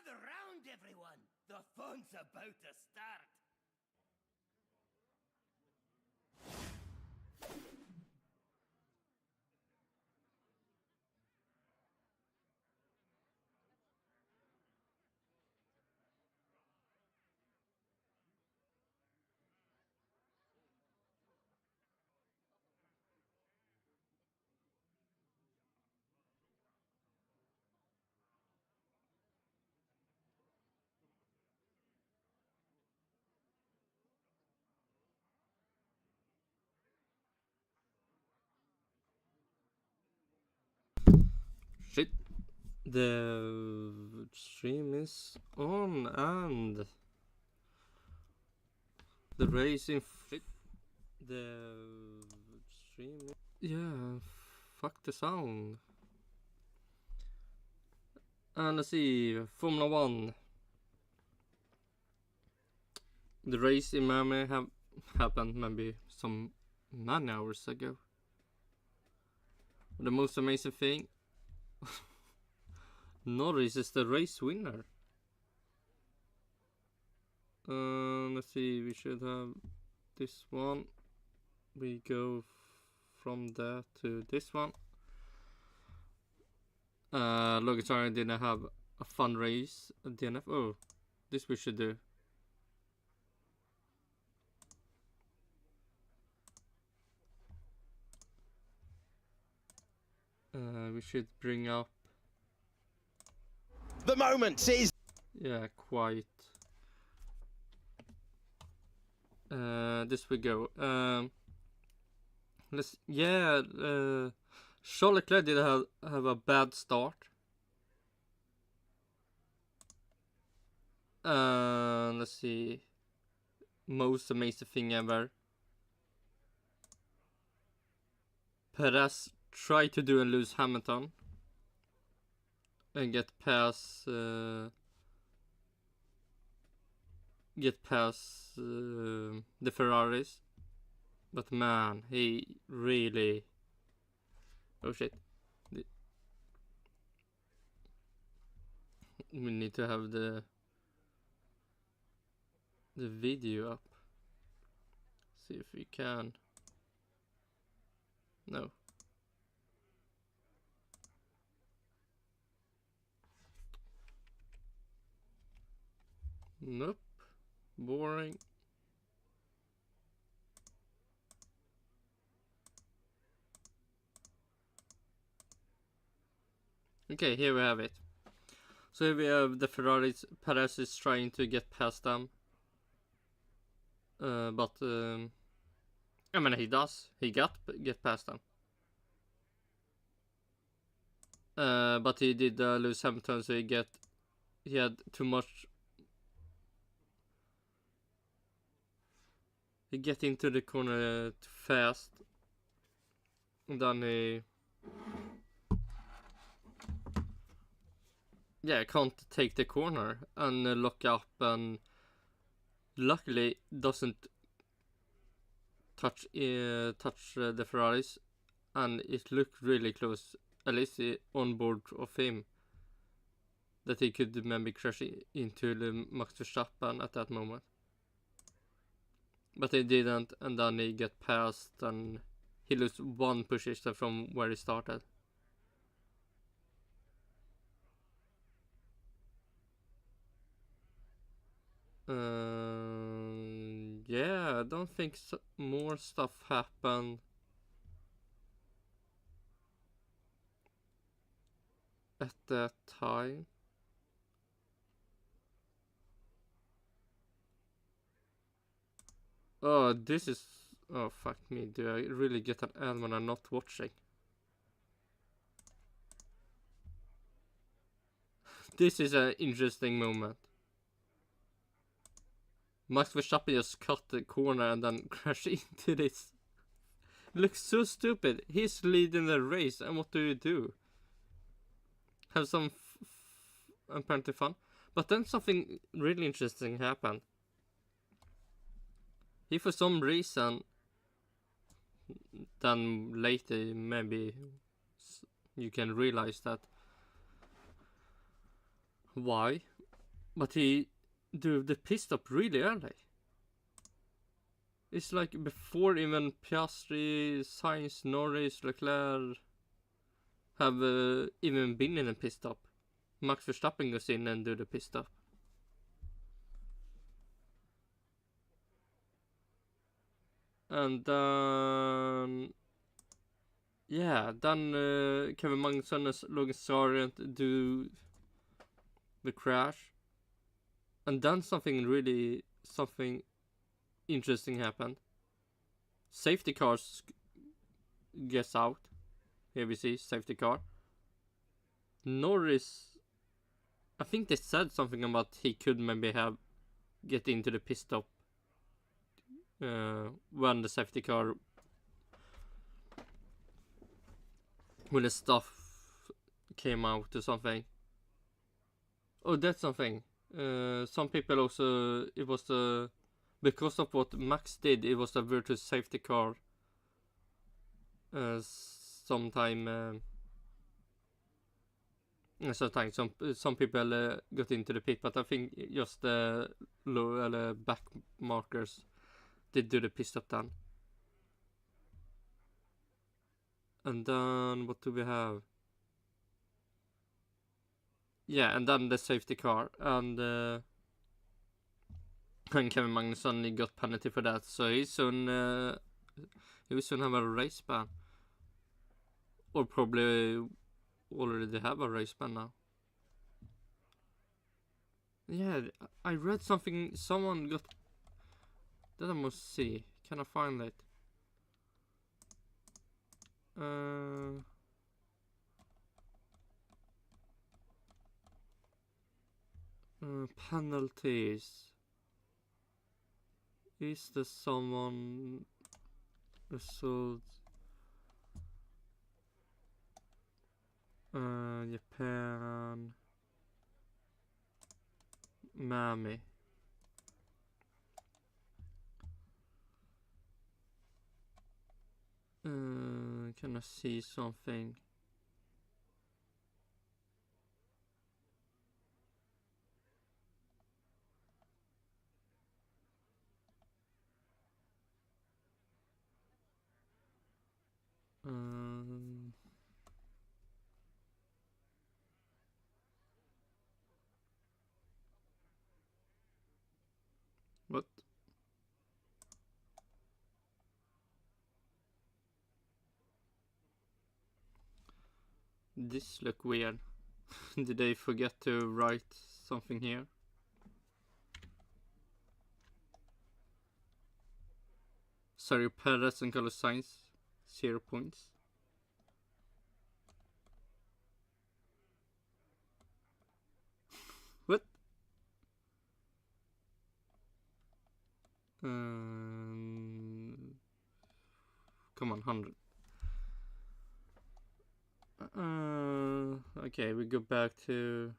Gather round, everyone. The fun's about to start. Shit. The stream is on and the racing. The stream. Yeah, fuck the sound. And let's see, Formula 1. The race in Miami have happened maybe some many hours ago. The most amazing thing, Norris is the race winner. Let's see, we should have this one. We go from that to this one. Logan didn't have a fun race at DNF. Oh, this we should do. We should bring up The moment is. yeah, quite. This we go. Let's Charles Leclerc did have a bad start. Let's see. Most amazing thing ever. Perez tried to do and lose Hamilton and get past the Ferraris, but man, he really. Oh shit! We need to have the video up. See if we can. No. Nope. Boring. Okay, here we have it. So here we have the Ferraris. Perez is trying to get past them. But I mean, he does. He get past them. But he did lose Hamilton, so he had too much. He get into the corner too fast, and then he can't take the corner and lock up, and luckily doesn't touch the Ferraris, and it looked really close, at least on board of him, that he could maybe crash into the Max Verstappen at that moment. But he didn't, and then he get past, and he lost one position from where he started. Yeah, I don't think more stuff happened at that time. Oh, this is... Oh, fuck me. Do I really get an ad when I'm not watching? This is an interesting moment. Max Verstappen just cut the corner and then crashed into this. Looks so stupid. He's leading the race, and what do you do? Have some apparently fun. But then something really interesting happened. He, for some reason, then later maybe you can realize that why. But he do the pit stop really early. It's like before even Piastri, Sainz, Norris, Leclerc have even been in a pit stop. Max Verstappen goes in and do the pit stop. And then... yeah, then Kevin Magnussen and Logan Sargent do the crash. And then something interesting happened. Safety cars gets out. Here we see safety car. Norris, I think they said something about he could maybe get into the pit stop when the safety car, when the stuff came out or something. Oh, that's something. Some people also, it was because of what Max did, it was a virtual safety car sometime some people got into the pit, but I think just the back markers did do the pit stop then. And then what do we have? Yeah, and then the safety car, and Kevin Magnussen, he got penalty for that, so he will soon have a race ban, or probably already have a race ban now. Yeah, I read something, someone got, that I must see, can I find it? Penalties. Is there someone result? Japan. Miami. Can I see something? What? This look weird. Did they forget to write something here? Sorry, Perez and Carlos Sainz, 0 points. What? Come on, 100. Okay, we go back to...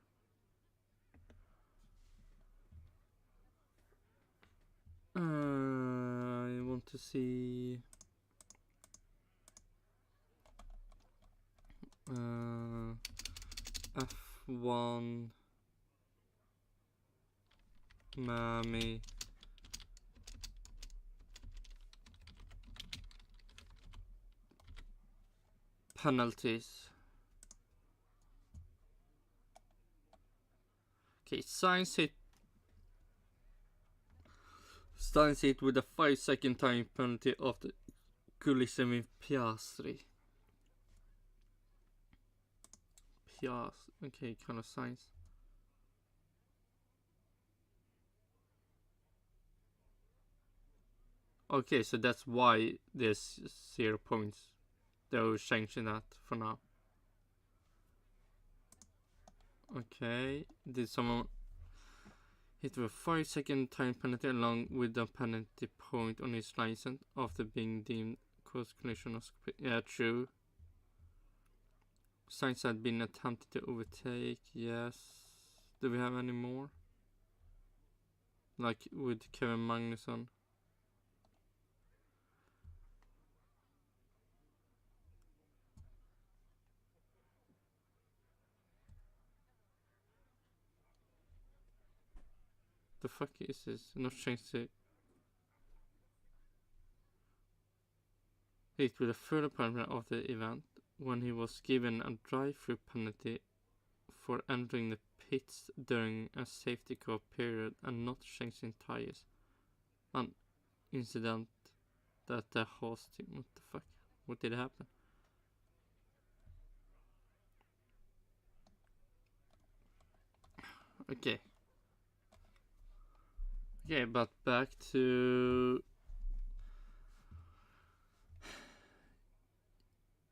I want to see... F1 Miami penalties. Okay, Sainz hit with a 5-second time penalty after collision with Piastri. Okay, kind of Sainz. Okay, so that's why there's 0 points. They're changing that for now. Okay, did someone hit with a 5-second time penalty along with a penalty point on his license after being deemed cause collision? Yeah, true. Sainz had been attempted to overtake, yes. Do we have any more? Like with Kevin Magnussen. the fuck is this? Not changed to it with a further parameter of the event when he was given a drive-through penalty for entering the pits during a safety car period and not changing tires. An incident that the haas team. What the fuck? What did happen? Okay. Okay, but back to...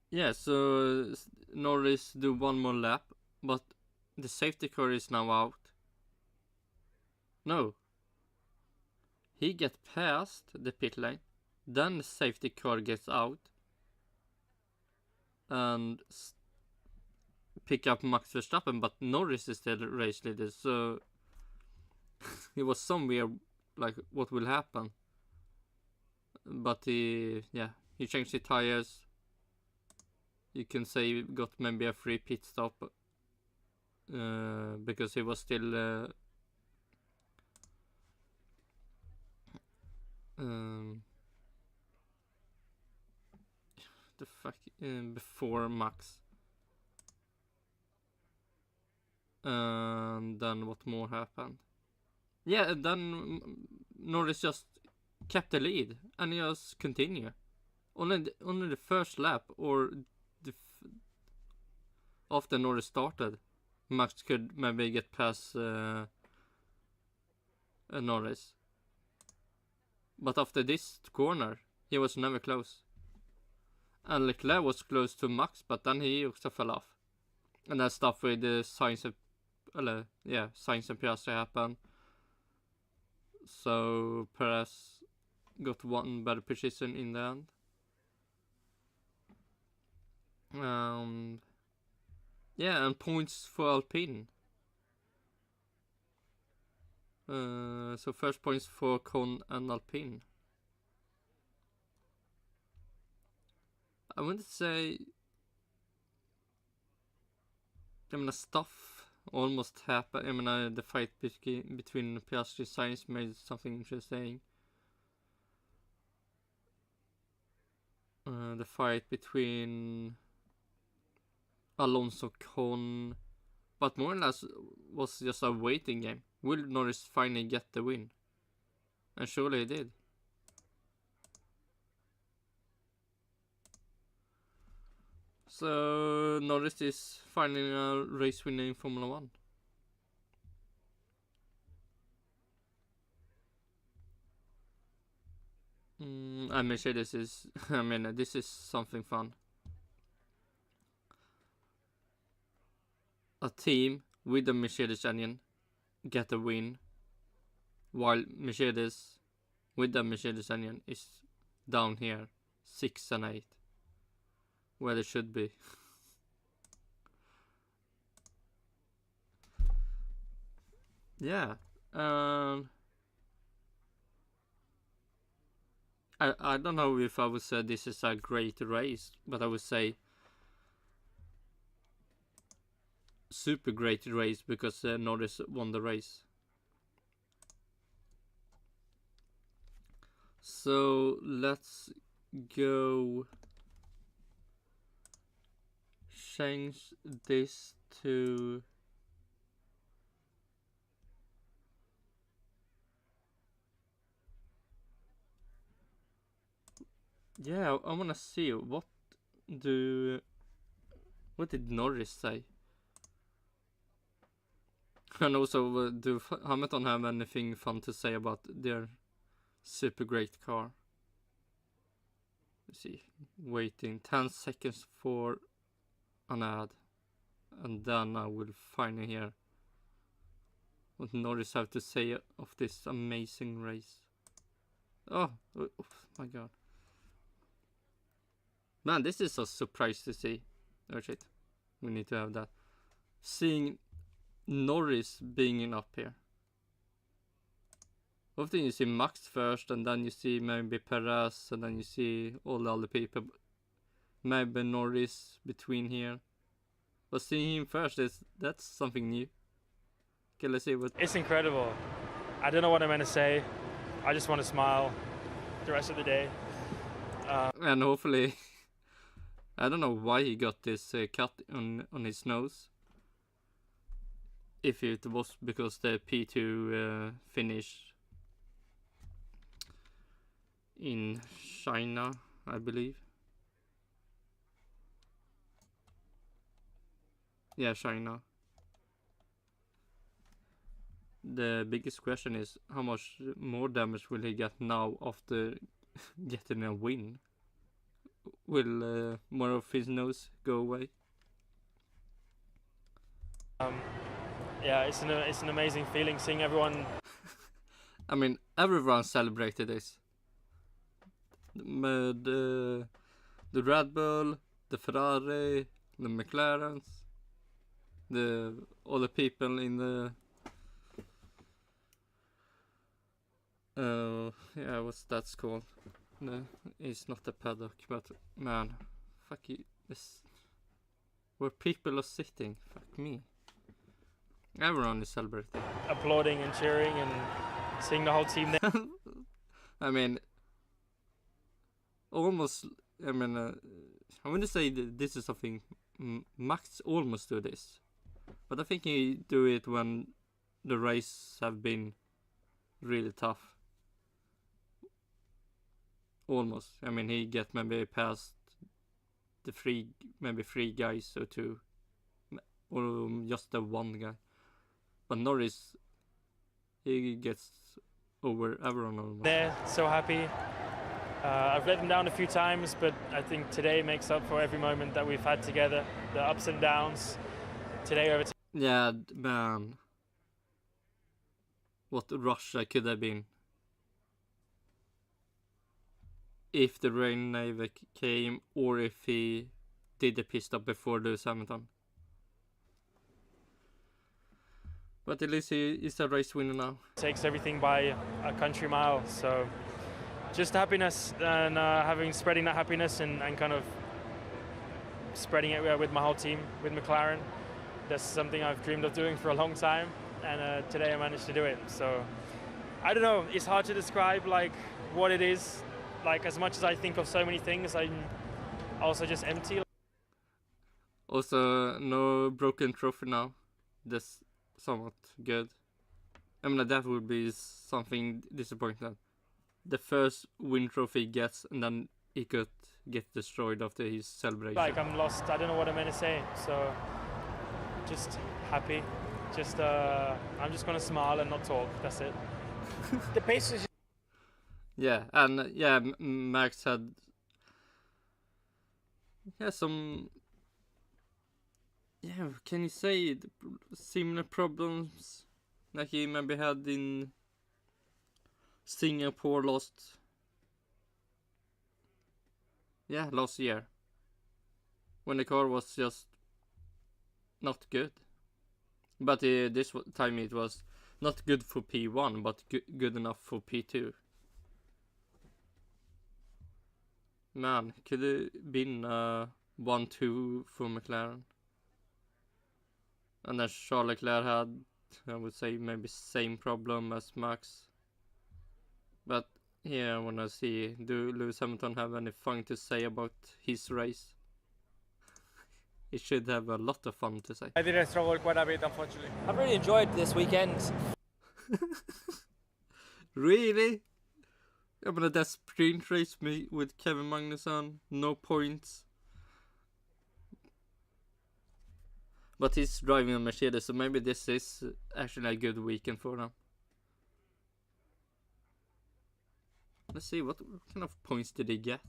Yeah, so Norris do one more lap, but the safety car is now out. No. He gets past the pit lane, then the safety car gets out and pick up Max Verstappen, but Norris is still race leader, so it was somewhere like what will happen. But he changed the tires. You can say he got maybe a free pit stop because he was still the fuck before Max. And then what more happened? Yeah, then Norris just kept the lead and he just continue. Only the first lap or after Norris started, Max could maybe get past Norris. But after this corner, he was never close. And Leclerc was close to Max, but then he also fell off. And that stuff with the Sainz and Piastri happened. So Perez got one better position in the end. And points for Alpine. So first points for Con and Alpine. I wouldn't say... stuff almost happened. The fight between Piastri and Sainz made something interesting. The fight between Alonso Con, but more or less was just a waiting game. Will Norris finally get the win? And surely he did. So Norris is finally a race winner in Formula 1. And Mercedes is, this is something fun. A team with the Mercedes engine get a win, while Mercedes with the Mercedes engine is down here 6 and 8, where they should be. Yeah. I don't know if I would say this is a great race, but I would say super great race because Norris won the race. So let's go change this to I wanna see what did Norris say? And also, do Hamilton have anything fun to say about their super great car? Let's see, waiting 10 seconds for an ad, and then I will finally hear what Norris have to say of this amazing race. Oh my god. Man, this is a surprise to see. Oh shit, we need to have that. Seeing Norris being up here. Often you see Max first, and then you see maybe Perez, and then you see all the other people. Maybe Norris between here. But seeing him first, that's something new. Okay, let's see what... It's incredible. I don't know what I'm going to say. I just want to smile the rest of the day. And hopefully, I don't know why he got this cut on his nose. If it was because the P2 finished in China, I believe. Yeah, China. The biggest question is how much more damage will he get now after getting a win? Will more of his nose go away? Yeah, it's an amazing feeling seeing everyone. I mean, everyone celebrated this. The Red Bull, the Ferrari, the McLarens, all the people in the yeah, what's that called? No, it's not the paddock, but man, fuck you. This where people are sitting. Fuck me. Everyone is celebrating. Applauding and cheering and seeing the whole team there. I mean, almost. I mean, I wouldn't say that this is something Max almost do this, but I think he do it when the race have been really tough. Almost. I mean, he get maybe past the three guys or two, or just the one guy. But Norris, he gets over everyone almost. They're so happy. I've let them down a few times, but I think today makes up for every moment that we've had together. The ups and downs. Today over. Yeah, man. What Russia could have been. If the rain never came, or if he did the pit stop before Lewis Hamilton. But at least he is a race winner now. Takes everything by a country mile, so just happiness and spreading that happiness and kind of spreading it with my whole team, with McLaren. That's something I've dreamed of doing for a long time, and today I managed to do it. So I don't know, it's hard to describe like what it is. Like, as much as I think of so many things, I'm also just empty. Also, no broken trophy now. That's somewhat good. I mean, that would be something disappointing. The first win trophy he gets, and then he could get destroyed after his celebration. Like, I'm lost. I don't know what I'm going to say. So, just happy. Just, I'm just going to smile and not talk. That's it. The pace is... Yeah, and yeah, Max had some, can you say similar problems like he maybe had in Singapore last year when the car was just not good. But this time it was not good for P1 but good enough for P2. Man, could it been 1-2 for McLaren? And then Charles Leclerc had, I would say, maybe same problem as Max. But yeah, I wanna see, do Lewis Hamilton have any fun to say about his race? He should have a lot of fun to say. I did struggle quite a bit, unfortunately. I've really enjoyed this weekend. Really? I mean, that sprint race with Kevin Magnussen, no points. But he's driving a Mercedes, so maybe this is actually a good weekend for them. Let's see, what kind of points did he get?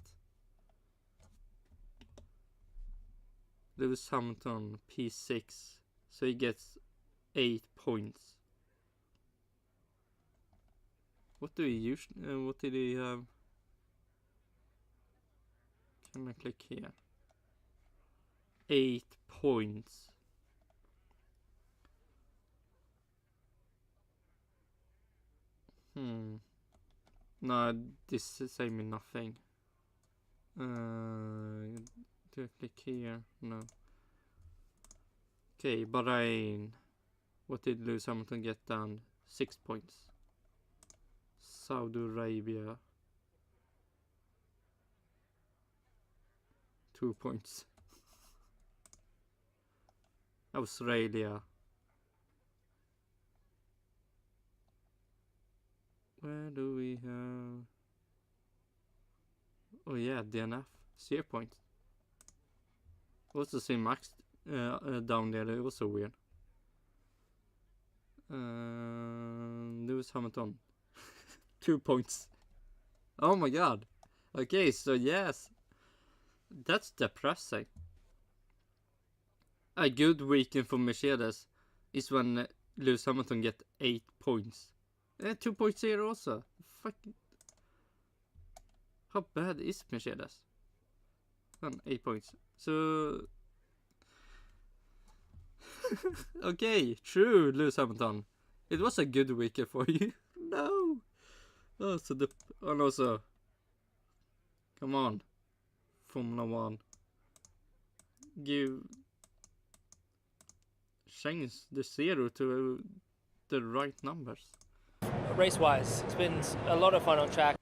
Lewis Hamilton, P6, so he gets 8 points. What do he use? What did he have? Can I click here? 8 points. No, this is saying me nothing. Do I click here? No. Okay, Bahrain. What did Lewis Hamilton get down? 6 points. Saudi Arabia. 2 points. Australia. Where do we have? Oh yeah, DNF. 0 points. What's the same max down there? It was so weird. Lewis Hamilton. 2 points. Oh my god. Okay, so yes. That's depressing. A good weekend for Mercedes is when Lewis Hamilton get 8 points. 2 points here also. Fuck. How bad is Mercedes? 8 points. So okay, true, Lewis Hamilton. It was a good weekend for you. No. Oh, so the and also, come on, Formula One. Give change the 0 to the right numbers. Race-wise, it's been a lot of fun on track.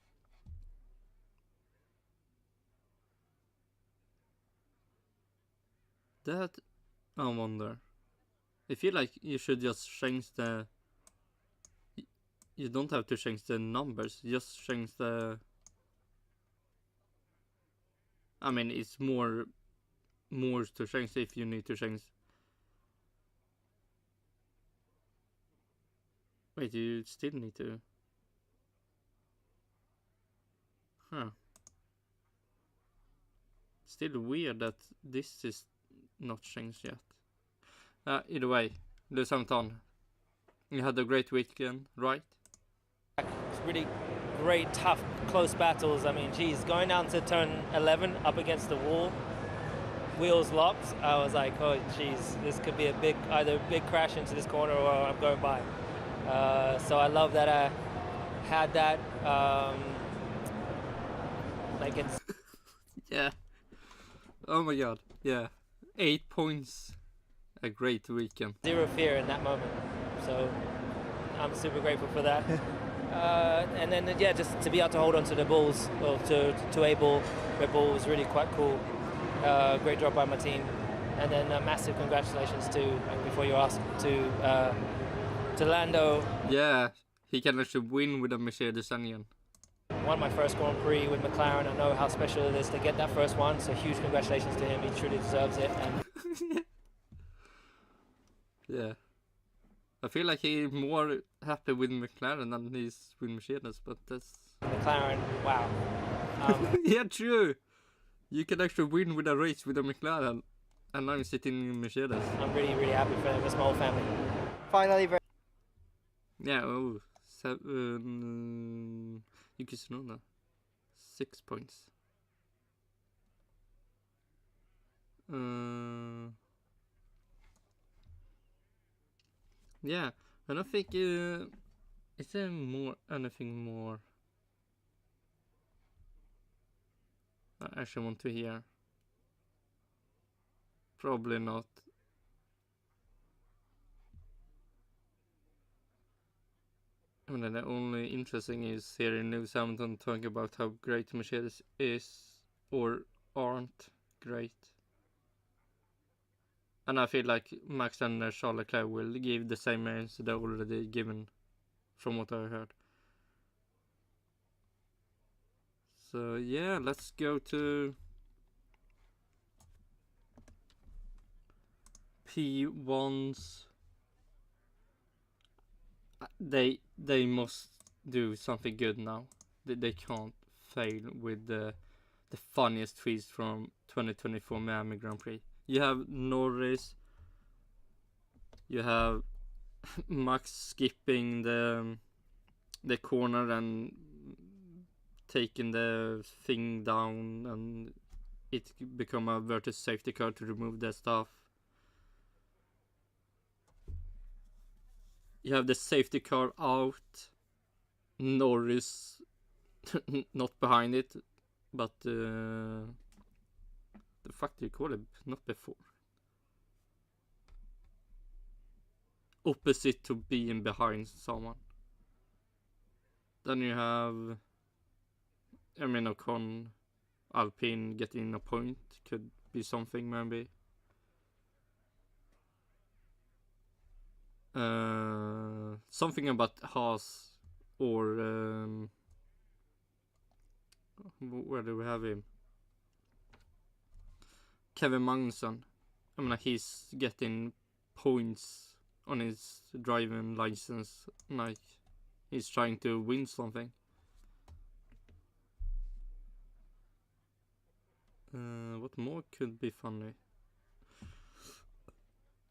That I wonder. I feel like you should just change the. You don't have to change the numbers. Just change the. I mean, it's more to change if you need to change. Wait, you still need to. Huh. Still weird that this is not changed yet. Either way, Lewis Hamilton, you had a great weekend, right? It's really great, tough, close battles. I mean, geez, going down to turn 11 up against the wall, wheels locked. I was like, oh, geez, this could be either a big crash into this corner or I'm going by. So I love that I had that. Like it's. Yeah. Oh my god. Yeah. 8 points. A great weekend. Zero fear in that moment. So I'm super grateful for that. And then, yeah, just to be able to hold on to the balls, or to a ball, Red Bull was really quite cool. Great job by my team. And then massive congratulations before you ask, to Lando. Yeah, he can actually win with a Mercedes engine. Won my first Grand Prix with McLaren. I know how special it is to get that first one, so huge congratulations to him. He truly deserves it. And yeah. I feel like he's more happy with McLaren than he's with Mercedes, but that's... McLaren, wow. Yeah, true. You can actually win with a race with a McLaren, and I'm sitting in Mercedes. I'm really, really happy for him. It's my whole family. Finally, Yeah, oh, 7... Yuki Tsunoda. 6 points. Yeah, I don't think... is there anything more I actually want to hear? Probably not. I mean, the only interesting is hearing Lewis Hamilton talking about how great Mercedes is or aren't great. And I feel like Max and Charles Leclerc will give the same answer they already given, from what I heard. So yeah, let's go to P1s. They must do something good now. They can't fail with the funniest tweets from 2024 Miami Grand Prix. You have Norris. You have Max skipping the corner and taking the thing down, and it become a vertical safety car to remove the stuff. You have the safety car out. Norris not behind it, but the fuck do you call it? Not before. Opposite to being behind someone. Then you have, I mean, Ocon, Alpine getting a point could be something maybe. Something about Haas or where do we have him? Kevin Magnussen. I mean, he's getting points on his driving license, like he's trying to win something. What more could be funny?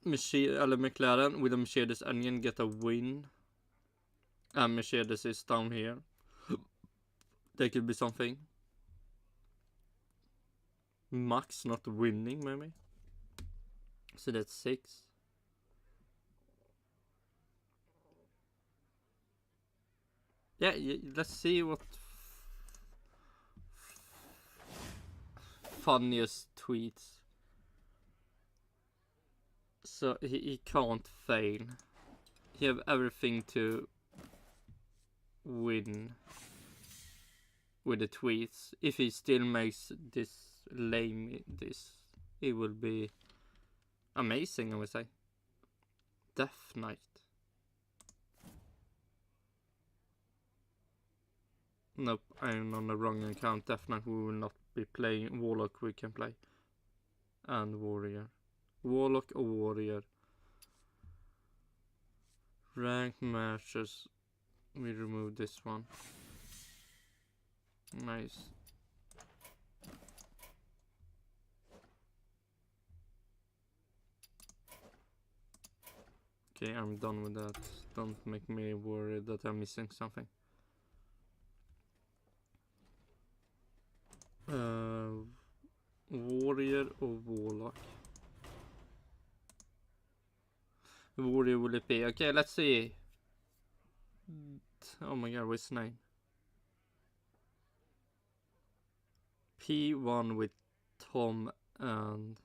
McLaren with a Mercedes engine get a win, and Mercedes is down here. There could be something. Max not winning maybe. So that's 6. Yeah, let's see what funniest tweets. So he can't fail. He have everything to win with the tweets. If he still makes this lame, it will be amazing, I would say. Death Knight. Nope, I'm on the wrong account. Death Knight, we will not be playing. Warlock we can play. And Warrior. Warlock or Warrior. Ranked matches. We remove this one. Nice. Okay, I'm done with that. Don't make me worried that I'm missing something. Warrior or Warlock? Warrior will it be? Okay, let's see. Oh my god, what's his name? P1 with Tom and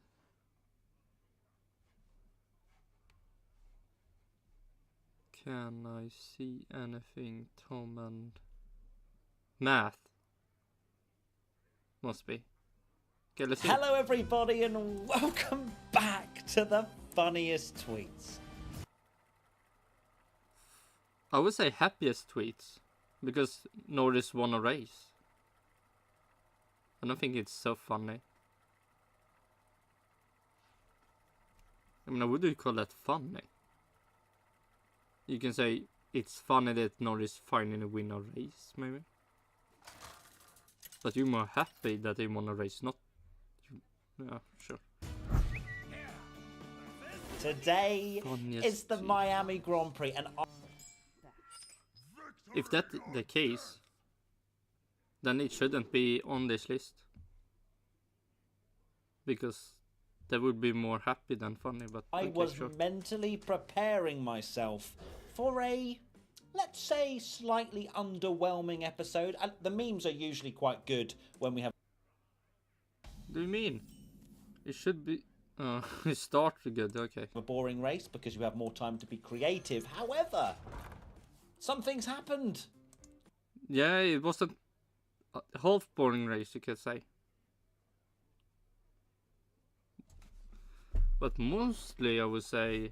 can I see anything? Tom and Math. Must be. Okay, let's see. Hello everybody and welcome back to the funniest tweets. I would say happiest tweets because Norris won a race. I don't think it's so funny. I mean, would you call that funny? You can say it's funny that Norris finally win a race, maybe. But you're more happy that they won a race, not... Yeah, sure. Today is the Miami Grand Prix and if that's the case, then it shouldn't be on this list. Because they would be more happy than funny, but... I okay, was sure. mentally preparing myself for a, let's say, slightly underwhelming episode. And the memes are usually quite good when we have... What do you mean? It should be... it started good, okay. a boring race because you have more time to be creative. However, something's happened. Yeah, it wasn't a half boring race, you could say. But mostly, I would say,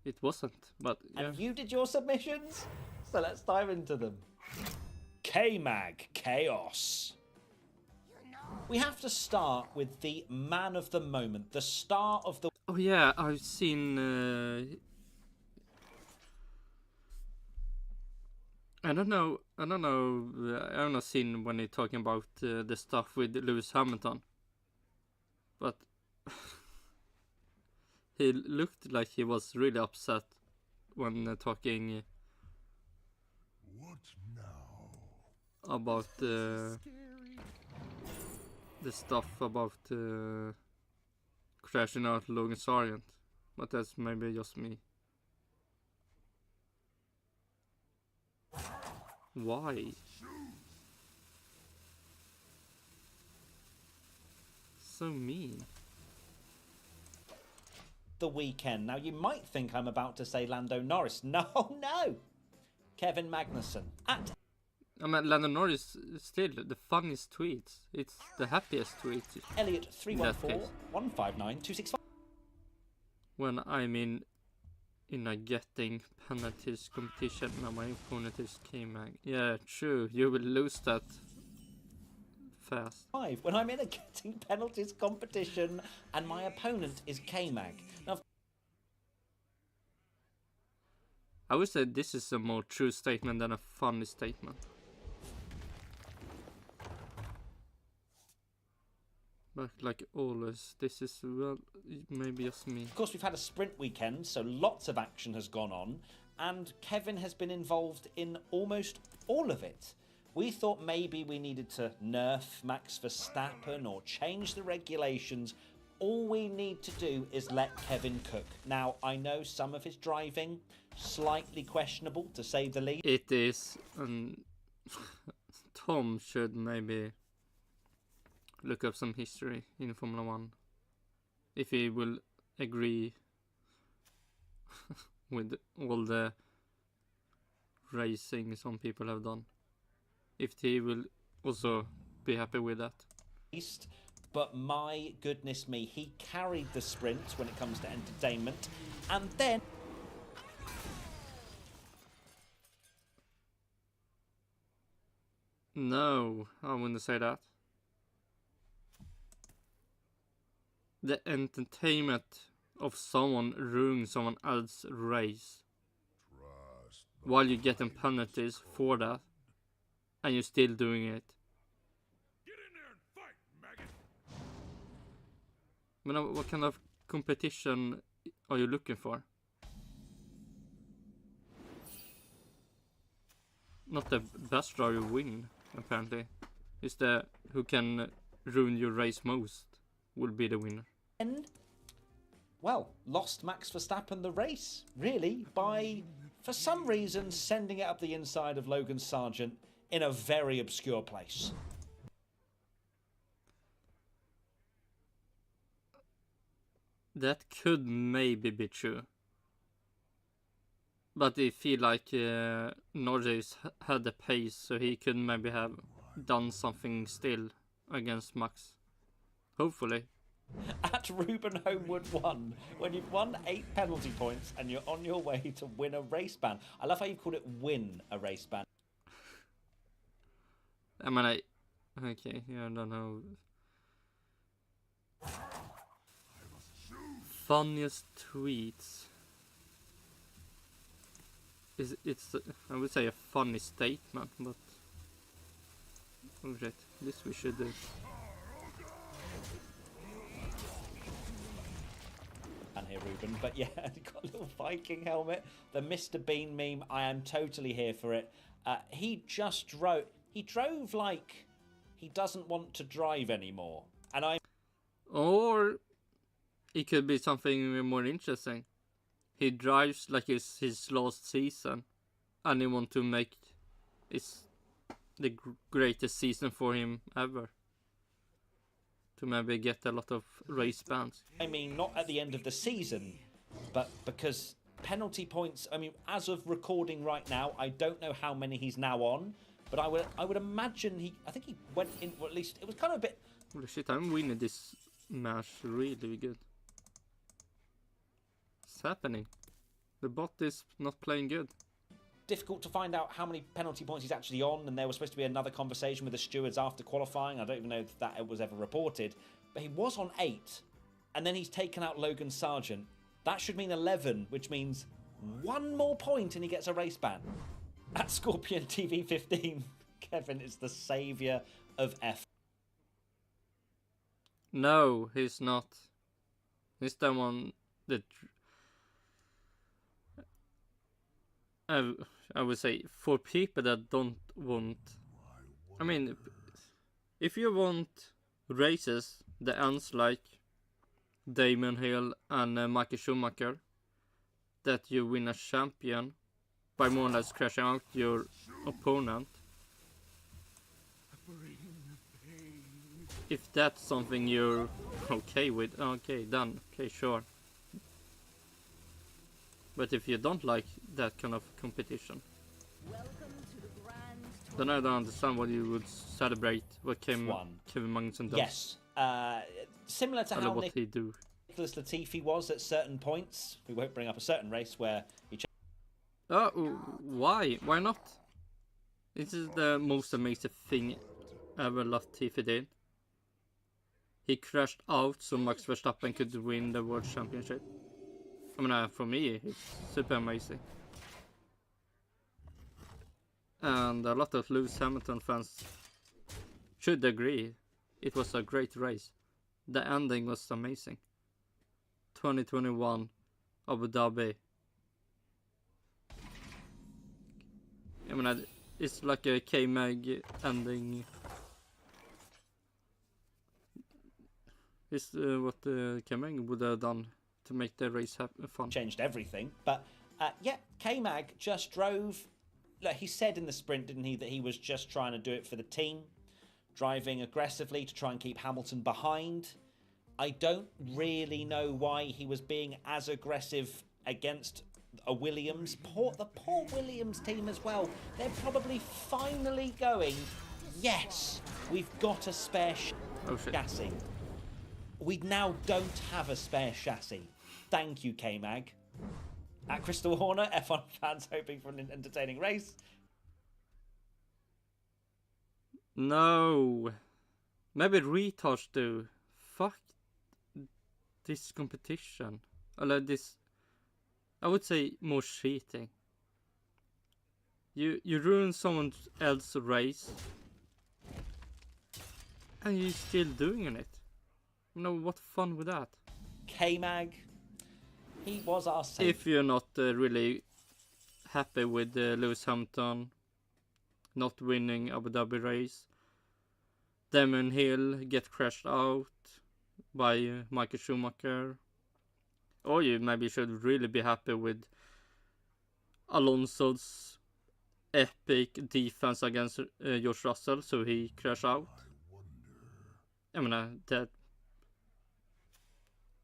it wasn't. But yeah. And you did your submissions? So let's dive into them. K-Mag Chaos. We have to start with the man of the moment, the star of the... Oh yeah, I've seen... I don't know. I've not seen when they're talking about the stuff with Lewis Hamilton. But he looked like he was really upset when talking What now? about the stuff about crashing out Logan Sargent. But that's maybe just me. Why? So mean. weekend. Now, you might think I'm about to say Lando Norris. No, no. Kevin Magnussen at I mean, Lando Norris is still the funniest tweets. It's the happiest tweets. Elliot In that 314 case. 159 265. When I'm in a getting penalties competition, now my opponent is K-Mag. Yeah, true. You will lose that fast. When I'm in a getting penalties competition and my opponent is K-Mag. Now, I would say this is a more true statement than a funny statement. But like always, this is, well, maybe just me. of course, we've had a sprint weekend, so lots of action has gone on, and Kevin has been involved in almost all of it. We thought maybe we needed to nerf Max Verstappen or change the regulations. All we need to do is let Kevin cook. Now, I know some of his driving, slightly questionable, to say the least. It is, Tom should maybe look up some history in Formula 1. If he will agree with all the racing some people have done. If he will also be happy with that. But my goodness me, he carried the sprint when it comes to entertainment. And then No, I wouldn't say that. The entertainment of someone ruining someone else's race while you're getting penalties for that, and you're still doing it. Get in there and fight, maggot! I mean, what kind of competition are you looking for? Not the best driver win, apparently. It's the who can ruin your race most will be the winner. Well, lost Max Verstappen the race, really, by, for some reason, sending it up the inside of Logan Sargent in a very obscure place. That could maybe be true. But I feel like Norris had the pace, so he could maybe have done something still against Max. Hopefully. At Ruben Homewood 1, when you've won 8 penalty points and you're on your way to win a race ban. I love how you called it win a race ban. I mean, okay, yeah, I don't know. Funniest tweets. It's I would say a funny statement, but oh shit, this we should do. And here, Ruben, but yeah, got a little Viking helmet. The Mr. Bean meme, I am totally here for it. He drove like he doesn't want to drive anymore. And Or it could be something more interesting. He drives like it's his last season, and he want to make it the greatest season for him ever. To maybe get a lot of race bans. I mean, not at the end of the season, but because penalty points, I mean, as of recording right now, I don't know how many he's now on, but I would imagine I think he went in, or at least it was kind of a bit. Holy shit, I'm winning this match really good. What's happening? The bot is not playing good. Difficult to find out how many penalty points he's actually on, and there was supposed to be another conversation with the stewards after qualifying. I don't even know if that was ever reported, but he was on 8, and then he's taken out Logan Sargent. That should mean 11, which means 1 more point and he gets a race ban. At Scorpion TV 15, Kevin is the saviour of F. No, he's not. He's the one that I would say for people that don't want. I mean, if you want races that ends like Damon Hill and Michael Schumacher, that you win a champion by more or less crashing out your opponent. If that's something you're okay with, okay, done, okay, sure. But if you don't like that kind of competition, Then I don't understand what you would celebrate what Kym Magnusson does. Yes. Similar to how What he do. Nicholas Latifi was at certain points. We won't bring up a certain race where he... Oh, why? Why not? This is the most amazing thing ever Latifi did. He crashed out so Max Verstappen could win the World Championship. I mean, for me, it's super amazing. And a lot of Lewis Hamilton fans should agree. It was a great race. The ending was amazing. 2021 Abu Dhabi. I mean, it's like a K-Mag ending. It's what K-Mag would have done to make the race fun. Changed everything. But yeah, K-Mag just drove... Like he said in the sprint, didn't he, that he was just trying to do it for the team. Driving aggressively to try and keep Hamilton behind. I don't really know why he was being as aggressive against a Williams. The poor Williams team as well. They're probably finally going, yes, we've got a spare chassis. We now don't have a spare chassis. Thank you, K-Mag. At Crystal Horner, F1 fans hoping for an entertaining race. No. Maybe retards do. Fuck this competition. I like this. I would say more cheating. You ruin someone else's race. And you're still doing it. No, what fun with that? K-Mag. He was our safe. If you're not really happy with Lewis Hamilton not winning Abu Dhabi race, Damon Hill get crashed out by Michael Schumacher, or you maybe should really be happy with Alonso's epic defense against George Russell, so he crashed out. I mean, that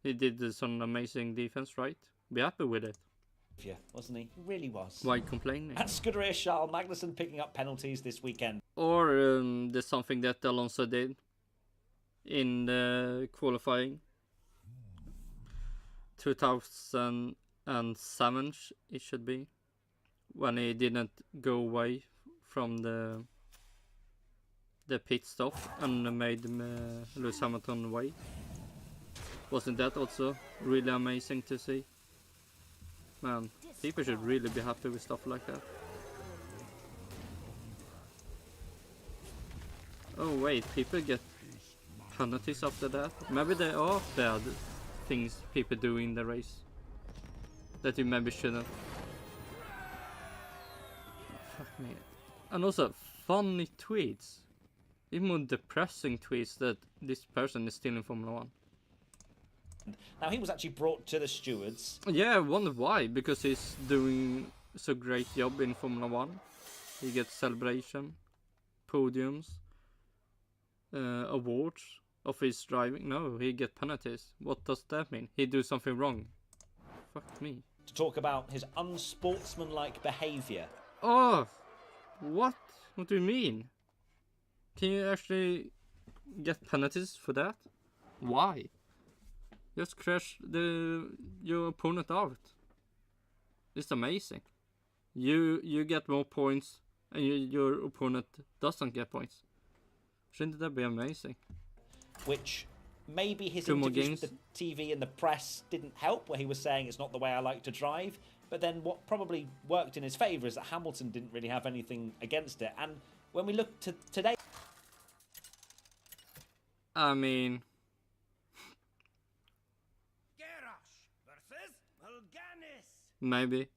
he did some amazing defense, right? Be happy with it. Yeah, wasn't he? He really was. Why complaining? At Scuderia Charles Magnussen picking up penalties this weekend. Or there's something that Alonso did in the qualifying. 2007 it should be, when he didn't go away from the pit stop and made Lewis Hamilton wait. Wasn't that also really amazing to see? Man, people should really be happy with stuff like that. Oh wait, people get penalties after that? Maybe there are bad things people do in the race that you maybe shouldn't. Fuck me. And also, funny tweets. Even more depressing tweets that this person is still in Formula 1. Now, he was actually brought to the stewards. Yeah, I wonder why. Because he's doing so great job in Formula 1. He gets celebration, podiums, awards of his driving. No, he get penalties. What does that mean? He do something wrong. Fuck me. To talk about his unsportsmanlike behaviour. Oh, what? What do you mean? Can you actually get penalties for that? Why? Just crash your opponent out. It's amazing. You get more points and your opponent doesn't get points. Shouldn't that be amazing? Which maybe his interviews with the TV and the press didn't help, where he was saying it's not the way I like to drive. But then what probably worked in his favour is that Hamilton didn't really have anything against it. And when we look to today... I mean... Maybe.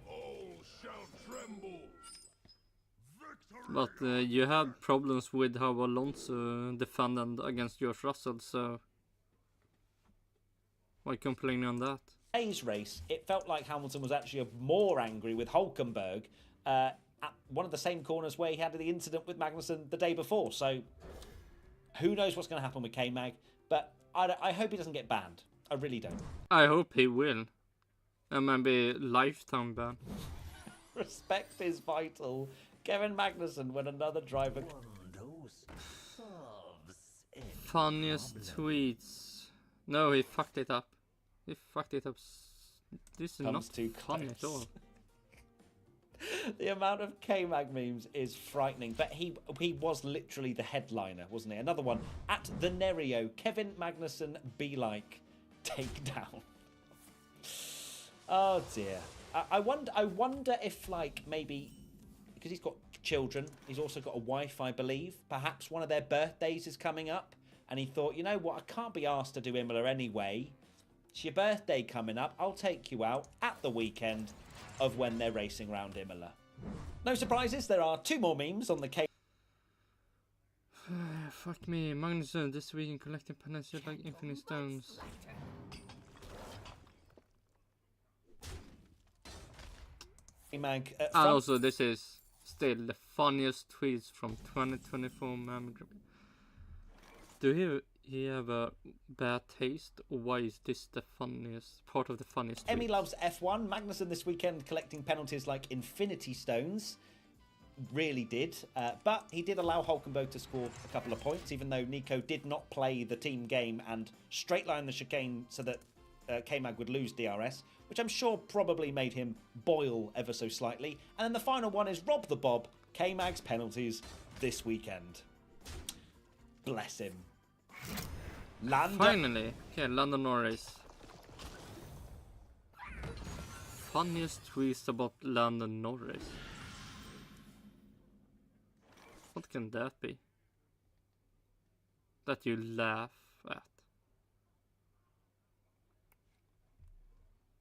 All shall tremble. But you had problems with how Alonso defended against George Russell, so why complain on that? Today's race, it felt like Hamilton was actually more angry with Hülkenberg at one of the same corners where he had the incident with Magnussen the day before. So who knows what's going to happen with K-Mag, but I hope he doesn't get banned. I really don't. I hope he will. And maybe lifetime ban. Respect is vital. Kevin Magnussen when another driver... Funniest tweets. No, he fucked it up. He fucked it up. This is not too funny at all. The amount of K-Mag memes is frightening, but he was literally the headliner, wasn't he? Another one, at the Nerio, Kevin Magnussen be like, take down. Oh dear. I wonder if, like, maybe, because he's got children, he's also got a wife, I believe. Perhaps one of their birthdays is coming up, and he thought, you know what, I can't be asked to do Imola anyway. It's your birthday coming up, I'll take you out at the weekend of when they're racing around Imola. No surprises, there are 2 more memes on the K. Fuck me, Magnussen this weekend collecting penalties like infinite stones. Mag, and also, this is still the funniest tweets from 2024 Mammogram. Do he have a bad taste, or why is this the funniest part of the funniest tweets? Emmy loves F1. Magnussen this weekend collecting penalties like infinity stones. Really did. But he did allow Hulkenberg to score a couple of points, even though Nico did not play the team game and straight line the chicane so that K-Mag would lose DRS, which I'm sure probably made him boil ever so slightly. And then the final one is Rob the Bob, K-Mag's penalties this weekend. Bless him. Lando. Finally, okay, Lando Norris. Funniest tweets about Lando Norris. What can that be? That you laugh at.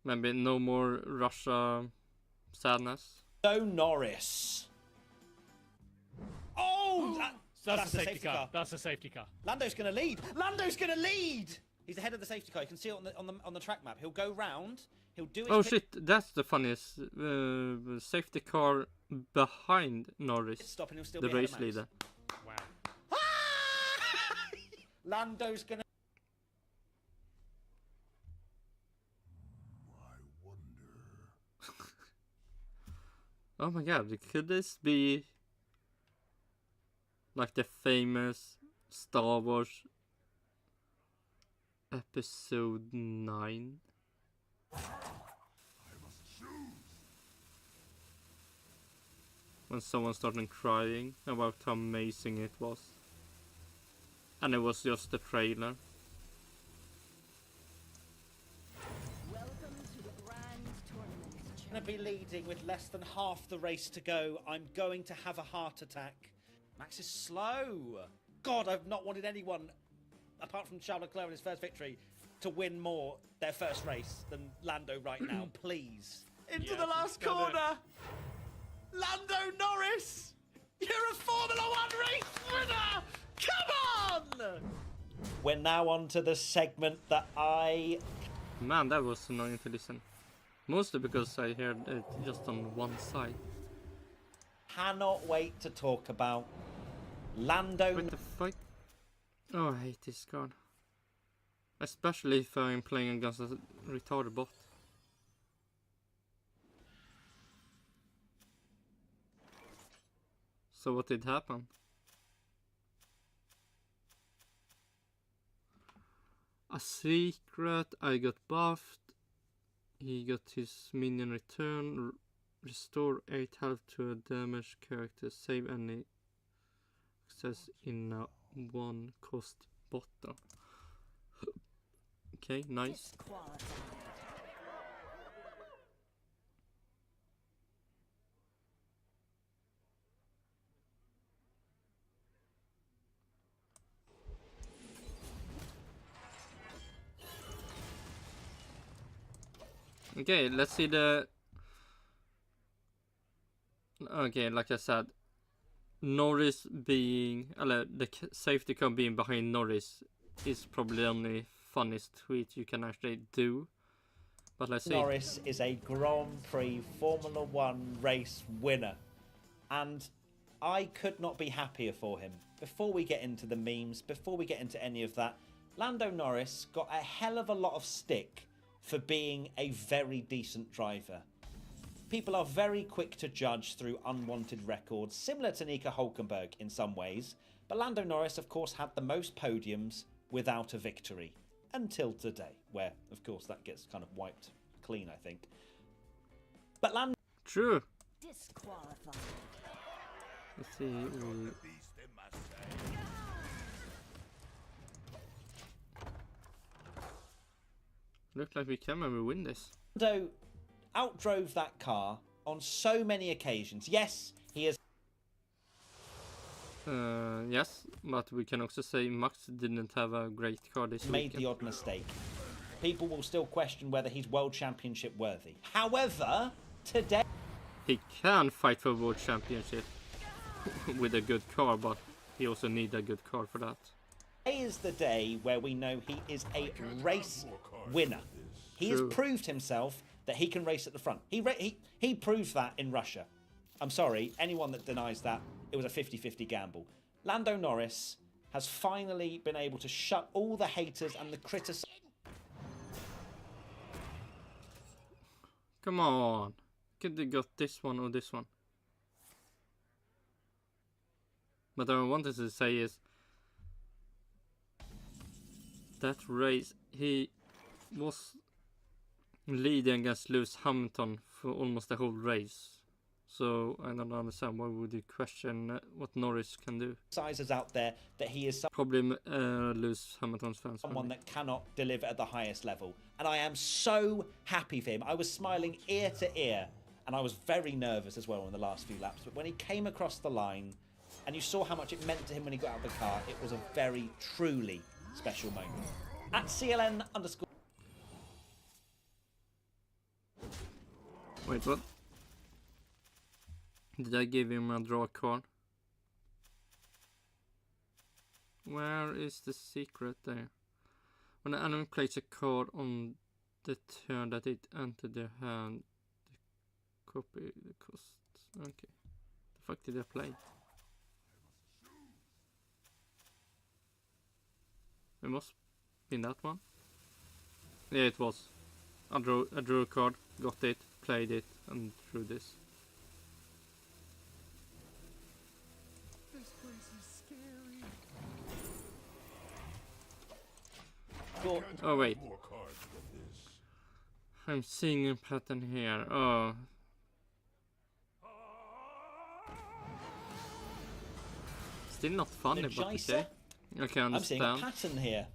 Maybe no more Russia sadness. No Norris. Oh! That's a safety car. That's a safety car. Lando's going to lead. Lando's going to lead. He's ahead of the safety car. You can see it on the track map. He'll go round. He'll do it. Oh shit! That's the funniest safety car behind Norris. Stop and he'll still the be race leader. Wow. Lando's going to. Oh my god! Could this be like the famous Star Wars Episode 9? When someone started crying about how amazing it was. And it was just the trailer. Going to be leading with less than half the race to go. I'm going to have a heart attack. Max is slow. God, I've not wanted anyone, apart from Charles Leclerc in his first victory, to win more their first race than Lando right now. Please. Into the last corner. Lando Norris. You're a Formula 1 race winner. Come on. We're now on to the segment that Man, that was annoying to listen. Mostly because I heard it just on one side. cannot wait to talk about. Lando. What the fuck? Oh, I hate this card. Especially if I'm playing against a retarded bot. So what did happen? A secret, I got buffed. He got his minion return. Restore 8 health to a damaged character. Save any access in a 1 cost bottom. Okay, nice. Okay, let's see the... Okay, like I said, Norris being... the safety car being behind Norris is probably the only funniest tweet you can actually do. But let's see. Norris is a Grand Prix Formula 1 race winner. And I could not be happier for him. Before we get into the memes, before we get into any of that, Lando Norris got a hell of a lot of stick for being a very decent driver. People are very quick to judge through unwanted records, similar to Nico Hülkenberg in some ways, but Lando Norris, of course, had the most podiums without a victory. Until today, where, of course, that gets kind of wiped clean, I think. But Lando... True. Disqualified. Let's see. Look like we can maybe win this. Lando outdrove that car on so many occasions. Yes, he has... Yes, but we can also say Max didn't have a great car this made weekend. the odd mistake. People will still question whether he's World Championship worthy. However, today... He can fight for World Championship with a good car, but he also needs a good car for that. Today is the day where we know he is a race winner. He has proved himself that he can race at the front. He proved that in Russia. I'm sorry, anyone that denies that, it was a 50-50 gamble. Lando Norris has finally been able to shut all the haters and the critics. Come on. Could have got this one or this one. But what I wanted to say is that race, he was leading against Lewis Hamilton for almost the whole race. So I don't understand why would you question what Norris can do. Sizes out there that he is Probably Lewis Hamilton's fans. someone that cannot deliver at the highest level. And I am so happy for him. I was smiling ear to ear, and I was very nervous as well in the last few laps. But when he came across the line, and you saw how much it meant to him when he got out of the car, it was a very, truly special moment. At CLN_. Wait, what? Did I give him a draw card? Where is the secret there? When the enemy places a card on the turn that it entered their hand, the copy the cost. Okay. The fuck did I play? It must be that one. Yeah, it was. I drew a card, got it, played it, and drew this. Oh wait, I'm seeing a pattern here. Oh, still not funny, but okay. Okay, I I'm seeing a understand. pattern here.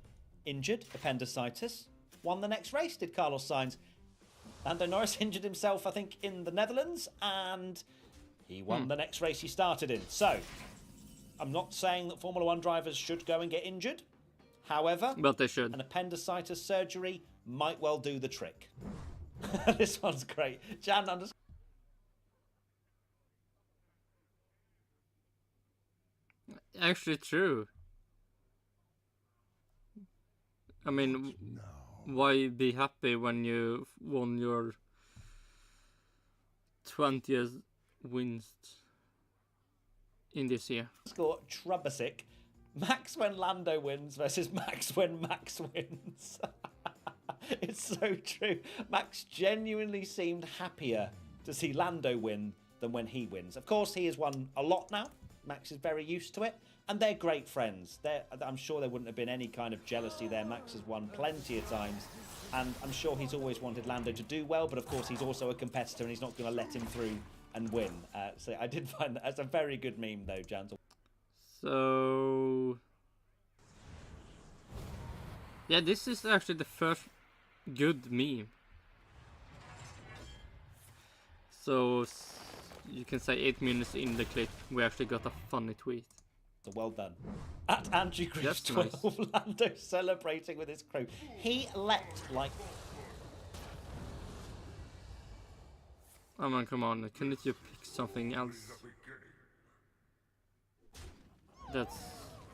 Injured, appendicitis. Won the next race, did Carlos Sainz. Lando Norris injured himself, I think, in the Netherlands, and he won the next race he started in. So, I'm not saying that Formula One drivers should go and get injured. However, But they should. an appendicitis surgery might well do the trick. This one's great. Jan understands. Actually true. I mean, why be happy when you won your 20th wins in this year? Score Trubasic. Max when Lando wins versus Max when Max wins. It's so true. Max genuinely seemed happier to see Lando win than when he wins. Of course, he has won a lot now. Max is very used to it. And they're great friends. I'm sure there wouldn't have been any kind of jealousy there. Max has won plenty of times. And I'm sure he's always wanted Lando to do well. But of course, he's also a competitor and he's not going to let him through and win. So I did find that as a very good meme, though, Jan. So yeah, this is actually the first good meme. So you can say 8 minutes in the clip, we actually got a funny tweet. So well done. At Andrew Greaves 12, nice. Lando celebrating with his crew. He leapt like... Oh man, come on, couldn't you pick something else? That's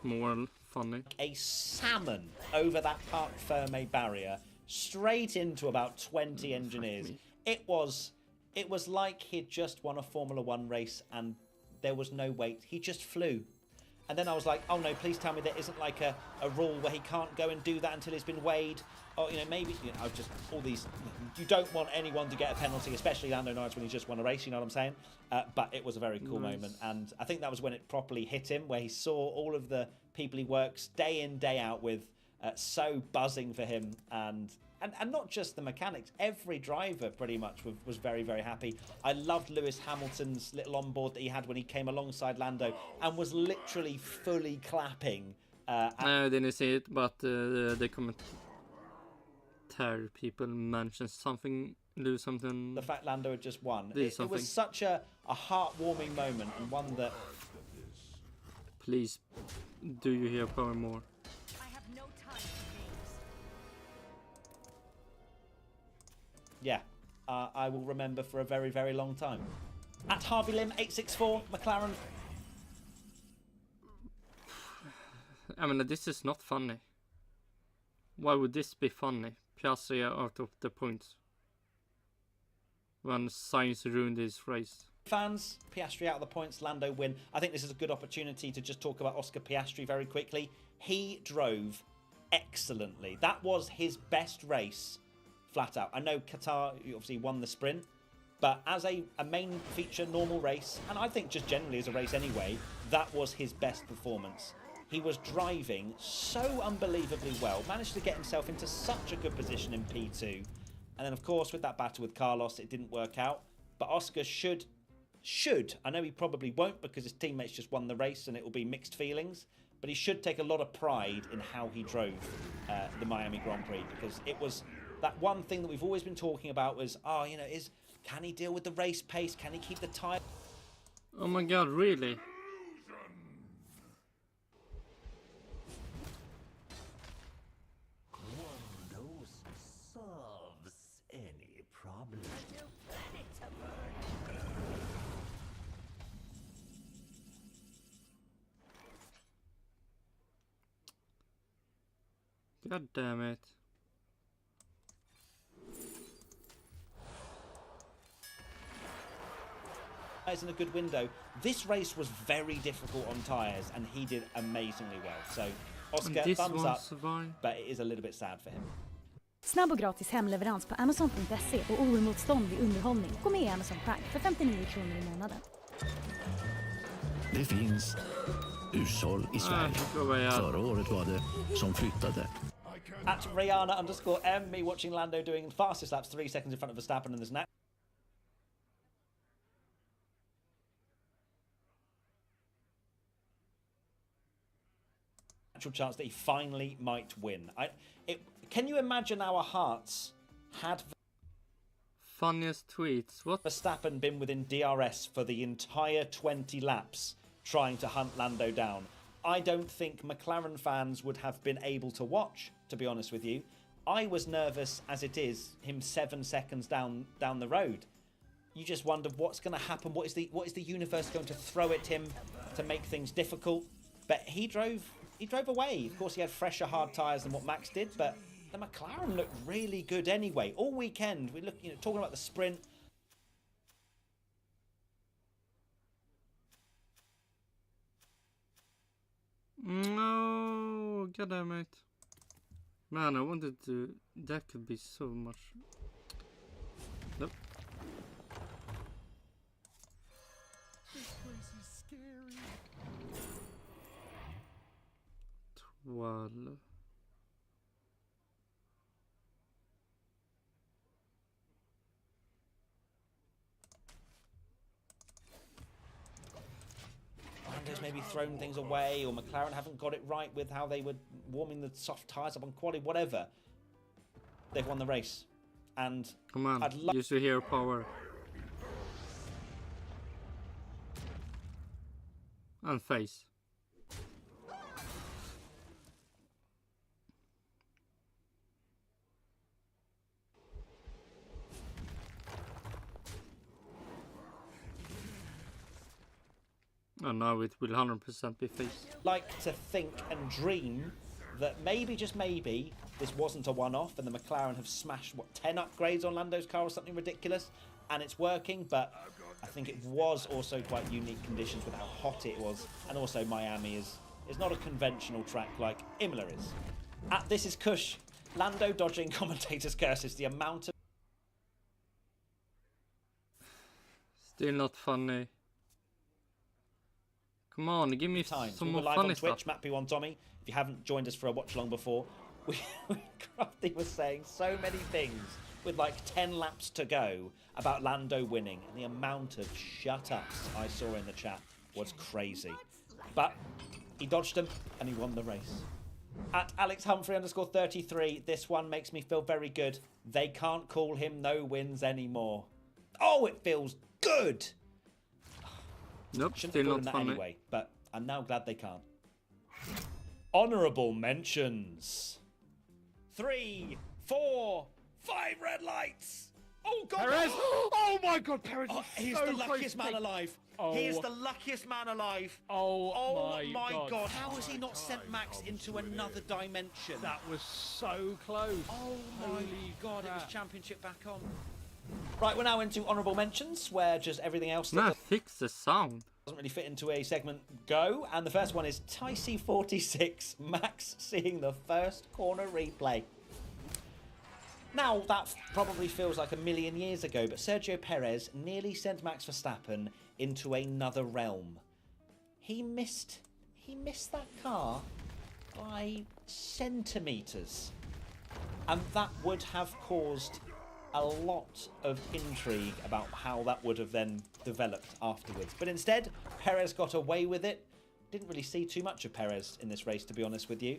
more funny. a salmon over that Parc Fermé barrier, straight into about 20 engineers. It was like he'd just won a Formula One race and there was no wait. He just flew. And then I was like, oh no, please tell me there isn't like a rule where he can't go and do that until he's been weighed. Or, you know, maybe, you know, just all these, you don't want anyone to get a penalty, especially Lando Norris when he just won a race, you know what I'm saying? But it was a very cool moment. And I think that was when it properly hit him, where he saw all of the people he works day in, day out with, so buzzing for him. And not just the mechanics, every driver pretty much was very, very happy. I loved Lewis Hamilton's little onboard that he had when he came alongside Lando and was literally fully clapping. I didn't see it, but the commentator people mentioned something, do something. The fact Lando had just won. It was such a heartwarming moment, and one that... Please, do you hear power more? I have no time for games. Yeah, I will remember for a very, very long time. At Harvey Lim 864, McLaren. I mean, this is not funny. Why would this be funny? Piastri out of the points when Sainz ruined his race. Fans, Piastri out of the points, Lando win. I think this is a good opportunity to just talk about Oscar Piastri very quickly. He drove excellently. That was his best race, flat out. I know Qatar obviously won the sprint, but as a main feature normal race, and I think just generally as a race anyway, that was his best performance. He was driving so unbelievably well, managed to get himself into such a good position in P2. And then, of course, with that battle with Carlos, it didn't work out. But Oscar should, I know he probably won't because his teammates just won the race and it will be mixed feelings, but he should take a lot of pride in how he drove the Miami Grand Prix, because it was that one thing that we've always been talking about was, you know, can he deal with the race pace? Can he keep the tire? Oh my god, really? God damn it. Tires in a good window. This race was very difficult on tyres and he did amazingly well. So Oscar, thumbs up, but it is a little bit sad for him. Snabb och gratis hemleverans på Amazon.se och oemotståndlig underhållning. Gå med i Amazon Prime för 59 kronor i månaden. Det finns hushåll i Sverige. Förra året var det som flyttade. At Rihanna_M, me watching Lando doing fastest laps 3 seconds in front of Verstappen, and there's an actual chance that he finally might win. Can you imagine our hearts had funniest tweets? What? Verstappen been within DRS for the entire 20 laps trying to hunt Lando down? I don't think McLaren fans would have been able to watch, to be honest with you. I was nervous as it is, him 7 seconds down the road. You just wonder what's going to happen. What is the universe going to throw at him to make things difficult? But he drove away. Of course, he had fresher hard tyres than what Max did, but the McLaren looked really good anyway. All weekend, we look, talking about the sprint. No, god damn it. Man, I wanted to... That could be so much... Nope. This place is scary. 12. Lando's maybe thrown things away, or McLaren haven't got it right with how they were warming the soft tyres up on quali, whatever. They've won the race. And come on, use your hero power. And face. And now it will 100% be face. Like to think and dream that maybe, just maybe, this wasn't a one-off and the McLaren have smashed, what, 10 upgrades on Lando's car or something ridiculous, and it's working, but I think it was also quite unique conditions with how hot it was, and also Miami is not a conventional track like Imola is. At This Is Kush, Lando dodging commentators' curses, the amount of... Still not funny. Come on, give me some more live funny on Twitch, stuff. Mappy1 Tommy. If you haven't joined us for a watch along before, Crafty was saying so many things with like 10 laps to go about Lando winning, and the amount of shut-ups I saw in the chat was crazy. But he dodged them and he won the race. At Alex Humphrey _33, this one makes me feel very good. They can't call him no wins anymore. Oh, it feels good. Nope, Shouldn't still have called not him that funny. anyway, but I'm now glad they can't. Honourable mentions. 3, 4, 5 red lights. Oh God! Perez! Oh my God, Perez! Oh, he's so the luckiest close. man alive. Oh. He is the luckiest man alive. Oh my God! How has he not sent Max into another dimension? That was so close. Oh my Holy God! It was crap. championship back on. Right, we're now into honourable mentions, where just everything else Nah, fix the sound. doesn't really fit into a segment go. And the first one is Ticey46, Max seeing the first corner replay. Now, that probably feels like a million years ago, but Sergio Perez nearly sent Max Verstappen into another realm. He missed that car by centimetres. And that would have caused a lot of intrigue about how that would have then developed afterwards. But instead, Perez got away with it. Didn't really see too much of Perez in this race, to be honest with you.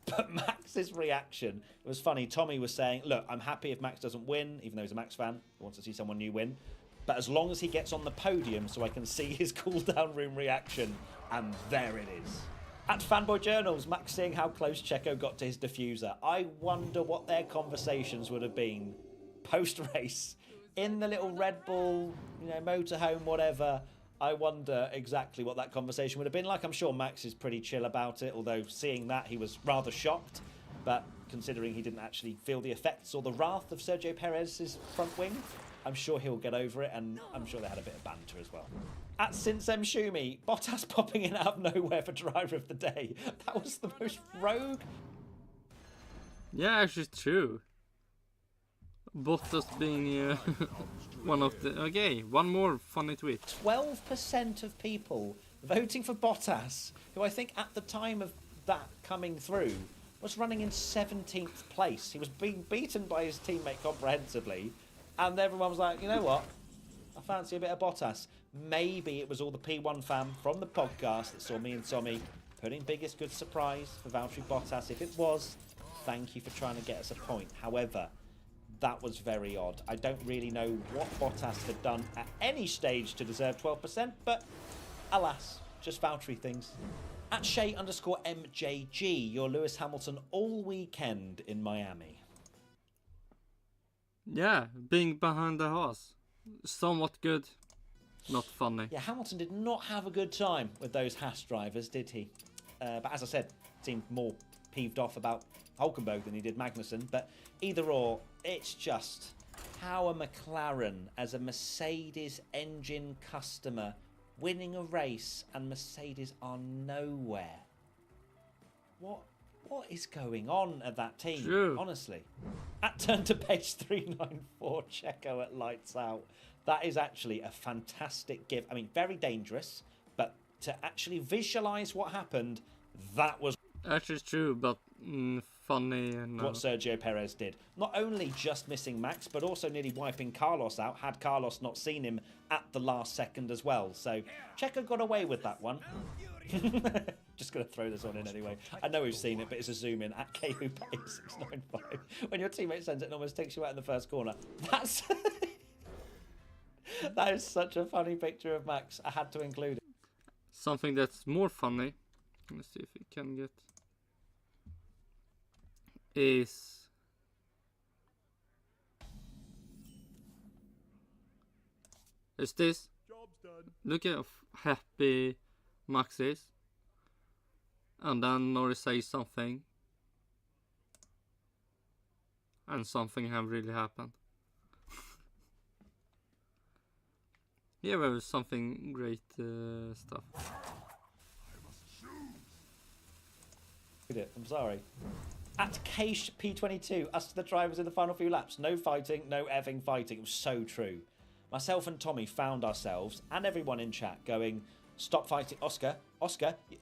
But Max's reaction, it was funny. Tommy was saying, look, I'm happy if Max doesn't win, even though he's a Max fan. He wants to see someone new win. But as long as he gets on the podium so I can see his cool-down room reaction. And there it is. At Fanboy Journals, Max seeing how close Checo got to his diffuser. I wonder what their conversations would have been post-race in the little Red Bull, motorhome, whatever. I wonder exactly what that conversation would have been like. I'm sure Max is pretty chill about it, although seeing that he was rather shocked. But considering he didn't actually feel the effects or the wrath of Sergio Perez's front wing, I'm sure he'll get over it, and I'm sure they had a bit of banter as well. At Sinsem Shumi, Bottas popping in out of nowhere for driver of the day. That was the most rogue. Yeah, actually true. Bottas being one of the... Okay, one more funny tweet. 12% of people voting for Bottas, who I think at the time of that coming through was running in 17th place. He was being beaten by his teammate comprehensively, and everyone was like, you know what? I fancy a bit of Bottas. Maybe it was all the P1 fam from the podcast that saw me and Tommy putting biggest good surprise for Valtteri Bottas. If it was, thank you for trying to get us a point. However, that was very odd. I don't really know what Bottas had done at any stage to deserve 12%, but alas, just Valtteri things. At Shay_MJG, your Lewis Hamilton all weekend in Miami. Yeah, being behind the Haas. Somewhat good, not funny. Yeah, Hamilton did not have a good time with those Haas drivers, did he? But as I said, seemed more peeved off about Hulkenberg than he did Magnussen. But either or, it's just how a McLaren, as a Mercedes engine customer, winning a race and Mercedes are nowhere. What is going on at that team? True. Honestly. At turn to page 394, Checo at lights out. That is actually a fantastic gift. I mean, very dangerous, but to actually visualise what happened, that was actually true, but funny. And what Sergio Perez did. Not only just missing Max, but also nearly wiping Carlos out, had Carlos not seen him at the last second as well. So Checo got away with that one. Just going to throw this on in anyway. I know we've seen it, but it's a zoom in at KUPay695. When your teammate sends it and almost takes you out in the first corner. That's... that is such a funny picture of Max. I had to include it. Something that's more funny, let's see if we can get, is this. Job's done. Look at how happy Max is. And then Norris says something. And something have really happened. Yeah, there was something great stuff. I'm sorry. At Keish P22, us to the drivers in the final few laps. No fighting, no effing fighting. It was so true. Myself and Tommy found ourselves, and everyone in chat, going, stop fighting. Oscar,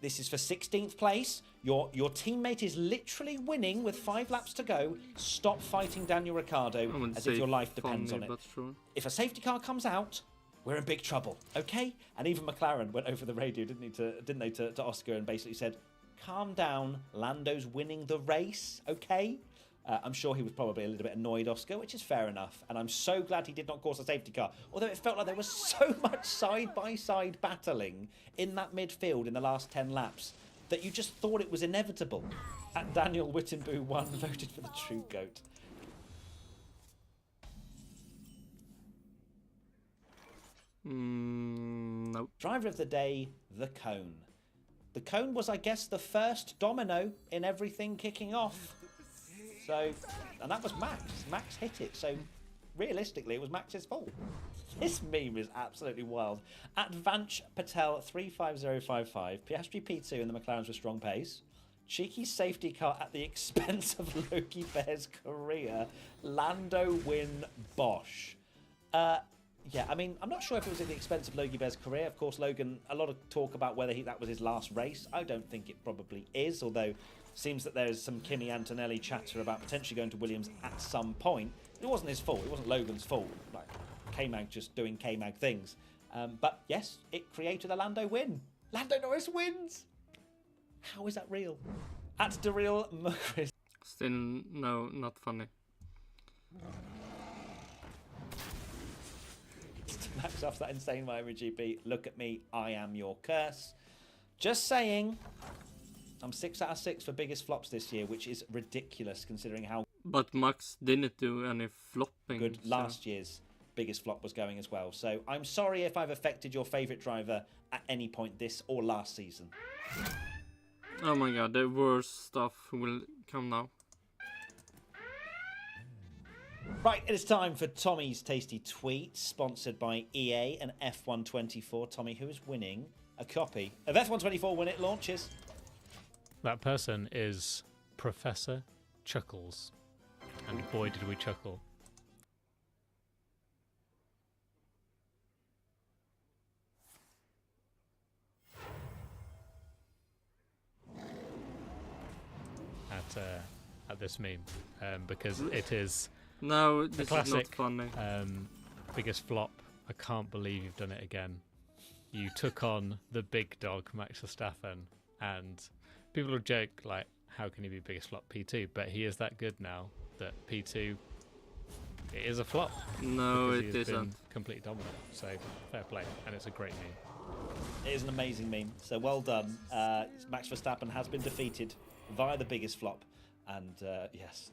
this is for 16th place. Your teammate is literally winning with 5 laps to go. Stop fighting Daniel Ricciardo as if your life depends on it. Sure. If a safety car comes out, we're in big trouble, okay? And even McLaren went over the radio, didn't they, to Oscar and basically said, calm down, Lando's winning the race, okay? I'm sure he was probably a little bit annoyed, Oscar, which is fair enough. And I'm so glad he did not cause a safety car. Although it felt like there was so much side-by-side battling in that midfield in the last 10 laps that you just thought it was inevitable. And Daniel Wittenboo 1 voted for the true GOAT. Nope. Driver of the day, the cone. The cone was, I guess, the first domino in everything kicking off. So, and that was Max. Max hit it. So, realistically, it was Max's fault. This meme is absolutely wild. At Vanch Patel 35055, Piastri P2 and the McLarens with strong pace. Cheeky safety car at the expense of Loki Bear's career. Lando win Bosch. Yeah, I mean, I'm not sure if it was at the expense of Logie Bear's career. Of course, Logan, a lot of talk about whether that was his last race. I don't think it probably is, although seems that there's some Kimi Antonelli chatter about potentially going to Williams at some point. It wasn't his fault. It wasn't Logan's fault. Like, K-Mag just doing K-Mag things. But yes, it created a Lando win. Lando Norris wins! How is that real? At Daryl Mukris. Still, no, not funny. Max off that insane Miami GP. Look at me, I am your curse. Just saying, I'm 6 out of 6 for biggest flops this year, which is ridiculous considering how But Max didn't do any flopping. good last year's biggest flop was going as well. So I'm sorry if I've affected your favourite driver at any point this or last season. Oh my god, the worst stuff will come now. Right, it is time for Tommy's Tasty Tweet, sponsored by EA and F124. Tommy, who is winning a copy of F124 when it launches? That person is Professor Chuckles. And boy, did we chuckle. At this meme, because it is no, this classic, is not funny. Biggest flop. I can't believe you've done it again. You took on the big dog, Max Verstappen, and people will joke like, how can he be biggest flop P2? But he is that good now that P2, it is a flop. No, it isn't. isn't. Completely dominant. So fair play, and it's a great meme. It is an amazing meme. So well done. Max Verstappen has been defeated via the biggest flop. And yes,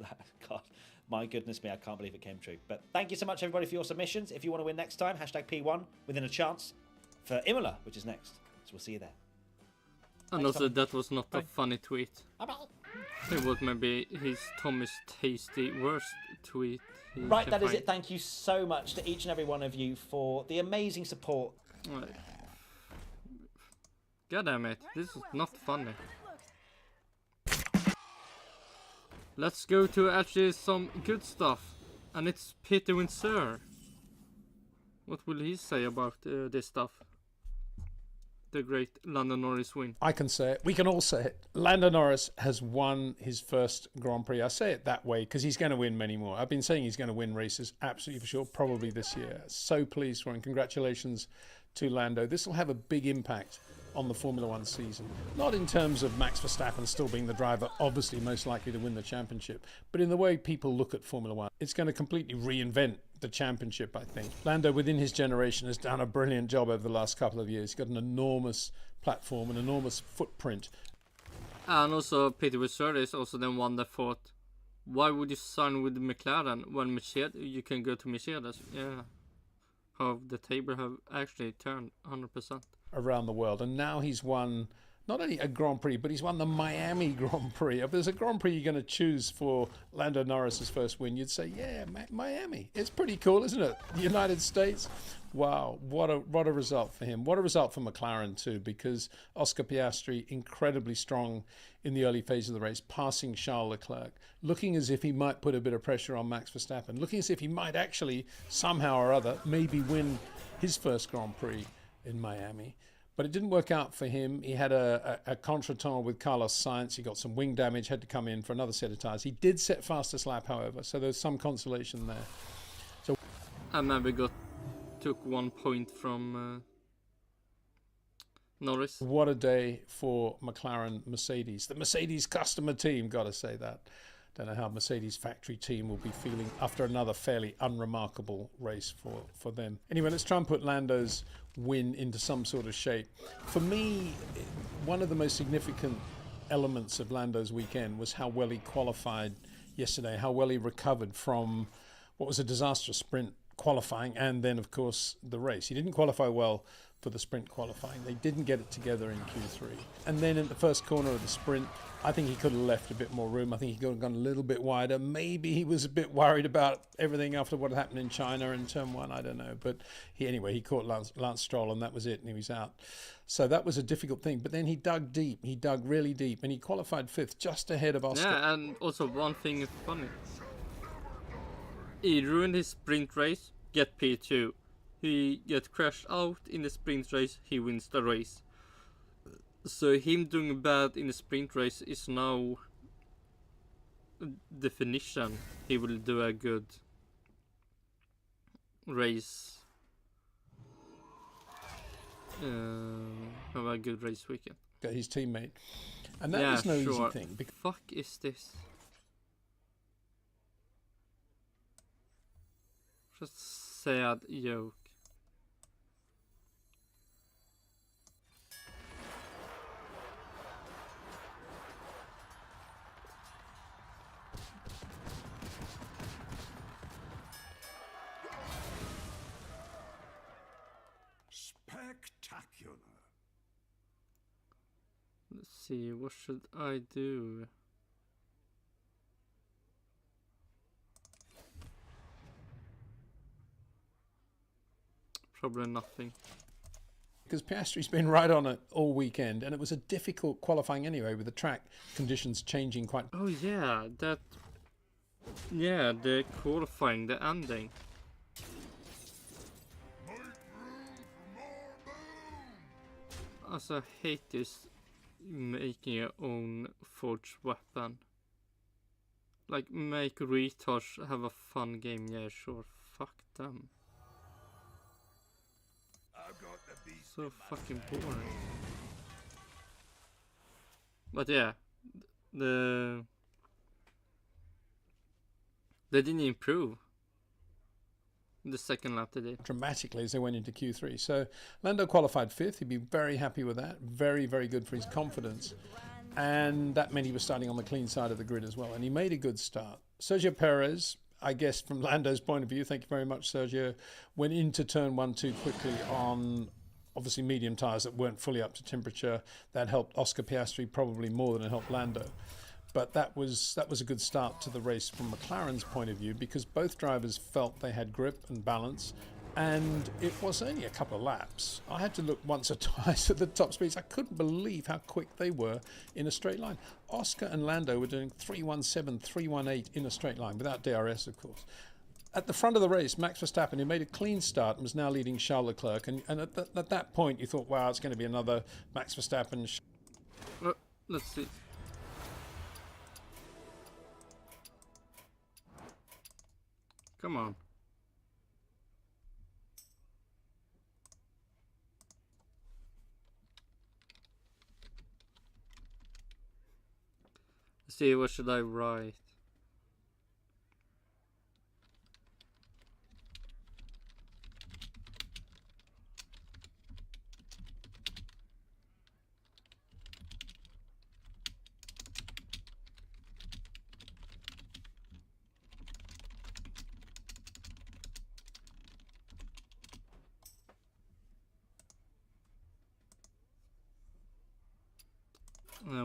God, my goodness me, I can't believe it came true. But thank you so much, everybody, for your submissions. If you want to win next time, hashtag P1 within a chance for Imola, which is next. So we'll see you there. And Thanks, also, Tom. that was not a funny tweet. Bye-bye. It was maybe his Tommy's tasty worst tweet. Right, that is it. Thank you so much to each and every one of you for the amazing support. God damn it, this is not funny. Let's go to actually some good stuff, and it's Peter Windsor. What will he say about this stuff? The great Lando Norris win. I can say it. We can all say it. Lando Norris has won his first Grand Prix. I say it that way because he's going to win many more. I've been saying he's going to win races, absolutely for sure, probably this year. So pleased for him. Congratulations to Lando. This will have a big impact on the Formula One season. Not in terms of Max Verstappen still being the driver, obviously most likely to win the championship, but in the way people look at Formula One. It's going to completely reinvent the championship, I think. Lando, within his generation, has done a brilliant job over the last couple of years. He's got an enormous platform, an enormous footprint. And also, Peter Windsor is also the one that thought, why would you sign with McLaren when Mercedes, you can go to Mercedes? Yeah. How the table have actually turned 100%. Around the world, and now he's won not only a Grand Prix, but he's won the Miami Grand Prix. If there's a Grand Prix you're going to choose for Lando Norris's first win, you'd say, yeah, Miami. It's pretty cool, isn't it? The United States, Wow, what a result for him. What a result for McLaren too, because Oscar Piastri incredibly strong in the early phase of the race, passing Charles Leclerc, looking as if he might put a bit of pressure on Max Verstappen, looking as if he might actually somehow or other maybe win his first Grand Prix in Miami. But it didn't work out for him. He had a contretemps with Carlos Sainz. He got some wing damage, had to come in for another set of tyres. He did set fastest lap, however, so there's some consolation there. So, and maybe took 1 point from Norris. What a day for McLaren Mercedes. The Mercedes customer team, gotta say that. Don't know how Mercedes factory team will be feeling after another fairly unremarkable race for them. Anyway, let's try and put Lando's win into some sort of shape. For me, one of the most significant elements of Lando's weekend was how well he qualified yesterday, how well he recovered from what was a disastrous sprint qualifying and then, of course, the race. He didn't qualify well for the sprint qualifying. They didn't get it together in Q3. And then in the first corner of the sprint, I think he could have left a bit more room. I think he could have gone a little bit wider. Maybe he was a bit worried about everything after what had happened in China in turn one. I don't know. But he caught Lance Stroll and that was it, and he was out. So that was a difficult thing. But then he dug deep. He dug really deep, and he qualified 5th, just ahead of Oscar. Yeah, and also one thing is funny. He ruined his sprint race, get P2. He get crashed out in the sprint race, he wins the race. So him doing bad in the sprint race is now definition. He will do a good race. Have a good race weekend. His teammate. And that was no easy thing. Fuck is this? Just sad joke. Spectacular. Let's see, what should I do? Probably nothing. Because Piastri's been right on it all weekend, and it was a difficult qualifying anyway, with the track conditions changing quite... Oh yeah, the qualifying, the ending. Also, I hate this making your own forged weapon. Like, make retards have a fun game, yeah, sure, fuck them. So fucking boring. But yeah, they didn't improve the second lap they did. Dramatically as they went into Q3. So Lando qualified 5th. He'd be very happy with that. Very, very good for his confidence. And that meant he was starting on the clean side of the grid as well. And he made a good start. Sergio Perez, I guess from Lando's point of view, thank you very much, Sergio, went into turn 1 too quickly on obviously medium tyres that weren't fully up to temperature. That helped Oscar Piastri probably more than it helped Lando. But that was a good start to the race from McLaren's point of view, because both drivers felt they had grip and balance, and it was only a couple of laps. I had to look once or twice at the top speeds. I couldn't believe how quick they were in a straight line. Oscar and Lando were doing 317, 318 in a straight line, without DRS, of course. At the front of the race, Max Verstappen, who made a clean start and was now leading Charles Leclerc, and at that point you thought, wow, it's going to be another Max Verstappen. Let's see. Come on. Let's see, what should I write?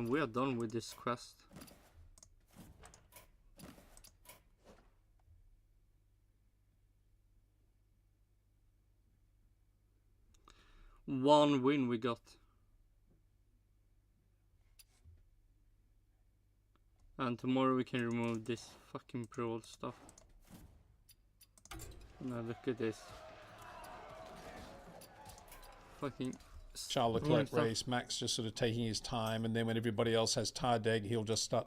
We are done with this quest. 1 win we got. And tomorrow we can remove this fucking brawl stuff. Now look at this. Fucking Charles Leclerc race, Max just sort of taking his time, and then when everybody else has tired egg, he'll just start.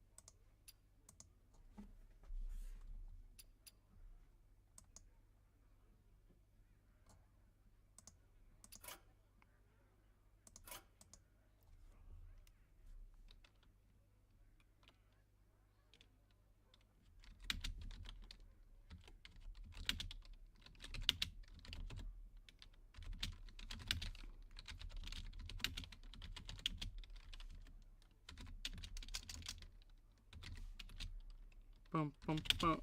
Bum, bum, bum.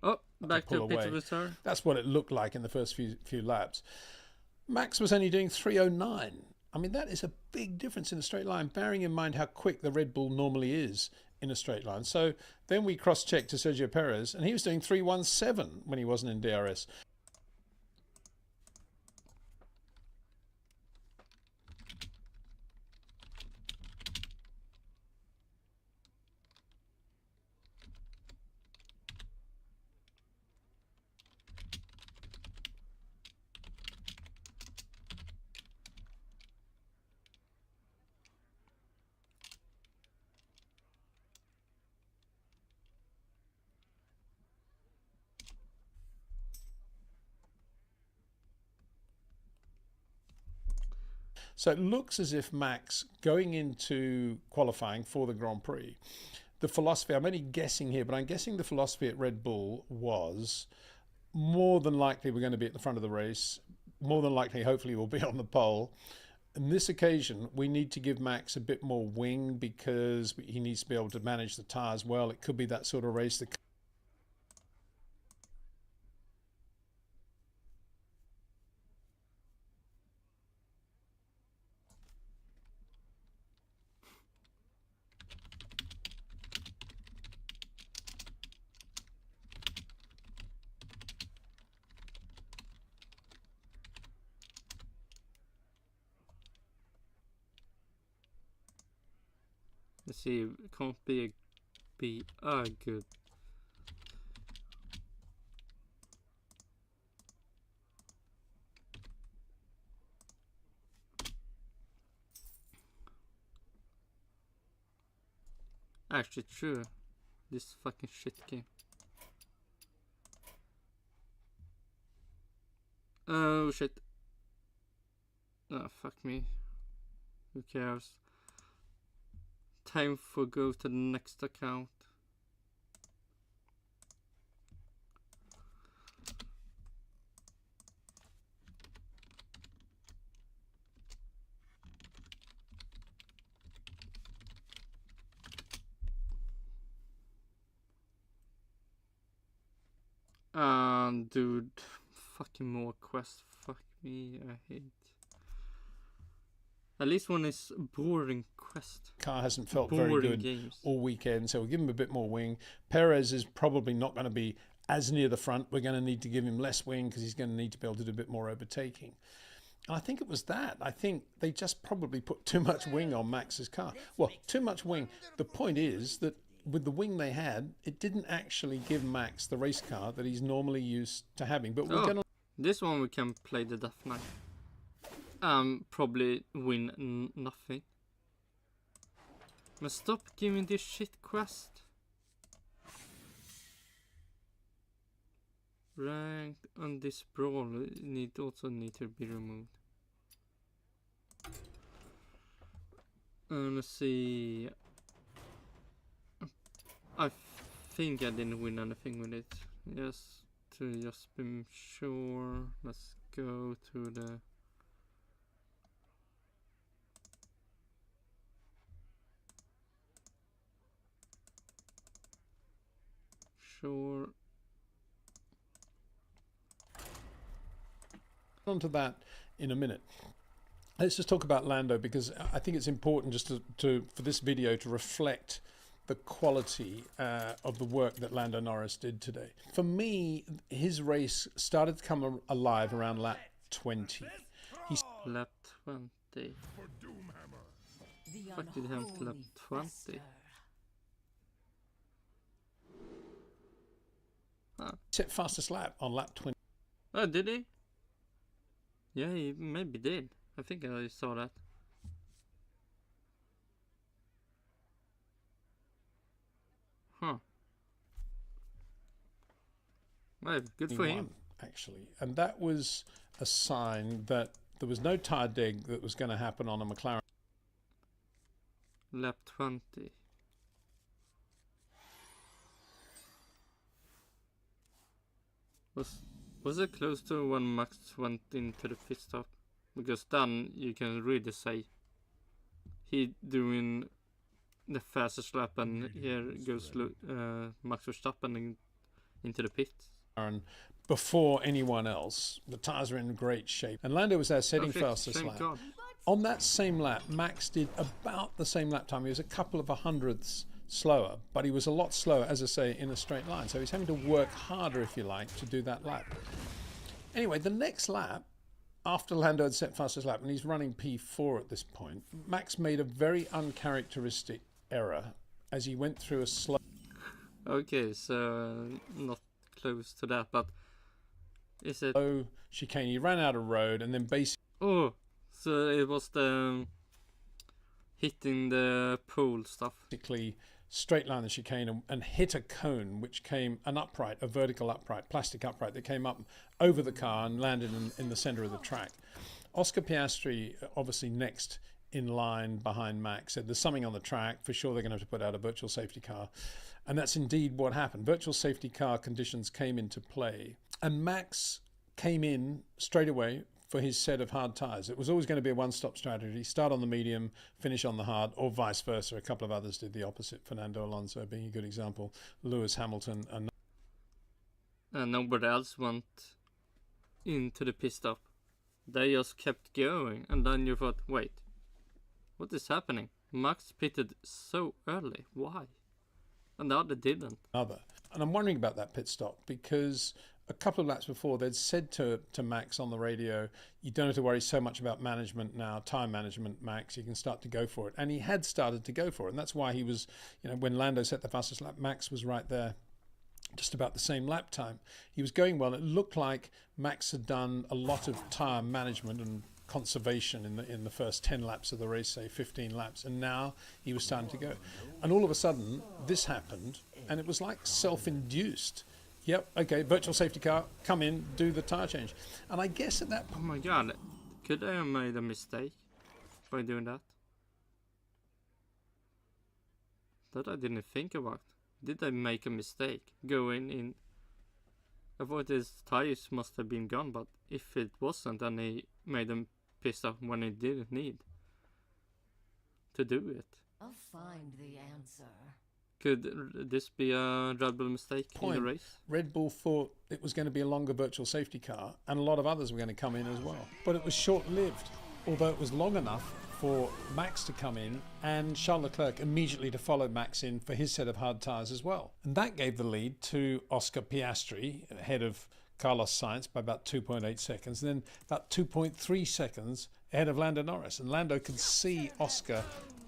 Oh, back to pit return. That's what it looked like in the first few laps. Max was only doing 3:09. I mean, that is a big difference in a straight line, bearing in mind how quick the Red Bull normally is in a straight line. So then we cross-checked to Sergio Perez, and he was doing 3:17 when he wasn't in DRS. So it looks as if Max, going into qualifying for the Grand Prix, the philosophy, I'm only guessing here, but I'm guessing the philosophy at Red Bull was more than likely we're going to be at the front of the race, more than likely, hopefully, we'll be on the pole. On this occasion, we need to give Max a bit more wing because he needs to be able to manage the tyres well. It could be that sort of race that... Let's see, it can't be good. Actually true. This fucking shit game. Oh shit. Oh fuck me. Who cares? Time for go to the next account. Dude, fucking more quests. Fuck me, I hate. At least one is boring quest. Car hasn't felt very good games all weekend, so we'll give him a bit more wing. Perez is probably not going to be as near the front. We're going to need to give him less wing because he's going to need to be able to do a bit more overtaking. And I think it was that. I think they just probably put too much wing on Max's car. Well, too much wing. The point is that with the wing they had, it didn't actually give Max the race car that he's normally used to having. But we're going to... This one we can play the Death Knight. Probably win nothing. But stop giving this shit quest. Ranked on this brawl also need to be removed. Let's see. I think I didn't win anything with it. Yes, to just be sure. Let's go to the sure. On to that in a minute. Let's just talk about Lando, because I think it's important just to for this video to reflect the quality of the work that Lando Norris did today. For me, his race started to come alive around lap 20. He's lap 20. Fuck did he have to lap 20? Huh. Set fastest lap on lap 20. Oh, did he? Yeah, he maybe did. I think I saw that. Huh. Well, good for him. Actually. And that was a sign that there was no tire dig that was going to happen on a McLaren. Lap 20. Was it close to when Max went into the pit stop? Because then you can really say he doing the fastest lap, and here goes Max Verstappen into the pit. Before anyone else, the tires are in great shape, and Lando was there setting fastest lap. God. On that same lap, Max did about the same lap time. He was a couple of hundredths slower, but he was a lot slower, as I say, in a straight line. So he's having to work harder, if you like, to do that lap. Anyway, the next lap, after Lando had set fastest lap, and he's running P4 at this point, Max made a very uncharacteristic error as he went through a slow... Okay, so not close to that, but is it... slow chicane. He ran out of road, and then basically... Oh, so it was the hitting the pole stuff. Basically straight line the chicane and hit a cone, which came an upright, a vertical upright, plastic upright that came up over the car and landed in the center of the track. Oscar Piastri, obviously next in line behind Max, said there's something on the track, for sure they're going to have to put out a virtual safety car. And that's indeed what happened. Virtual safety car conditions came into play, and Max came in straight away for his set of hard tyres. It was always going to be a one-stop strategy: start on the medium, finish on the hard, or vice versa. A couple of others did the opposite, Fernando Alonso being a good example, Lewis Hamilton, and nobody else went into the pit stop. They just kept going, and then you thought, wait, what is happening? Max pitted so early, why? And the other didn't. And I'm wondering about that pit stop, because a couple of laps before they'd said to Max on the radio, you don't have to worry so much about management now, time management, Max, you can start to go for it. And he had started to go for it, and that's why he was, when Lando set the fastest lap, Max was right there, just about the same lap time. He was going well. It looked like Max had done a lot of tyre management and conservation in the first 10 laps of the race, say 15 laps, and now he was starting to go. And all of a sudden this happened, and it was like self-induced. Yep, okay, virtual safety car, come in, do the tyre change. And I guess at that point... Oh my god, could I have made a mistake by doing that? That I didn't think about. Did I make a mistake going in? I thought his tires must have been gone, but if it wasn't, then he made them pissed off when he didn't need to do it. I'll find the answer. Could this be a Red Bull mistake in the race? Red Bull thought it was going to be a longer virtual safety car, and a lot of others were going to come in as well. But it was short-lived, although it was long enough for Max to come in and Charles Leclerc immediately to follow Max in for his set of hard tyres as well. And that gave the lead to Oscar Piastri, ahead of Carlos Sainz by about 2.8 seconds, and then about 2.3 seconds ahead of Lando Norris. And Lando could see Oscar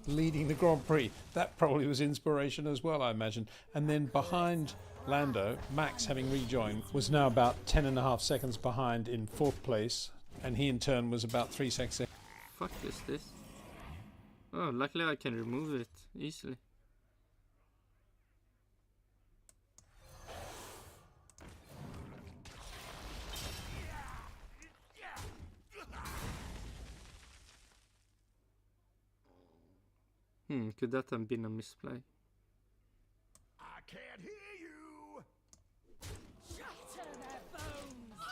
leading the Grand Prix. That probably was inspiration as well, I imagine. And then behind Lando, Max, having rejoined, was now about 10.5 seconds behind in 4th place, and he in turn was about 3 seconds. Fuck is this? Oh, luckily I can remove it easily. Could that have been a misplay? I can't hear you.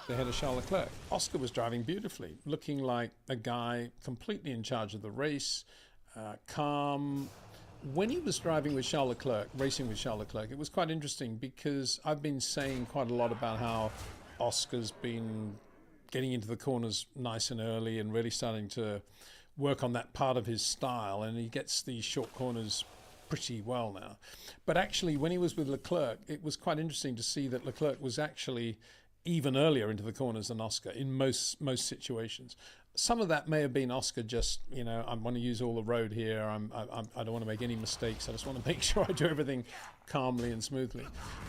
Ahead of Charles Leclerc. Oscar was driving beautifully, looking like a guy completely in charge of the race, calm. When he was driving with Charles Leclerc, racing with Charles Leclerc, it was quite interesting because I've been saying quite a lot about how Oscar's been getting into the corners nice and early and really starting to work on that part of his style, and he gets these short corners pretty well now. But actually, when he was with Leclerc, it was quite interesting to see that Leclerc was actually even earlier into the corners than Oscar in most situations. Some of that may have been Oscar just, you know, I want to use all the road here. I don't want to make any mistakes. I just want to make sure I do everything calmly and smoothly.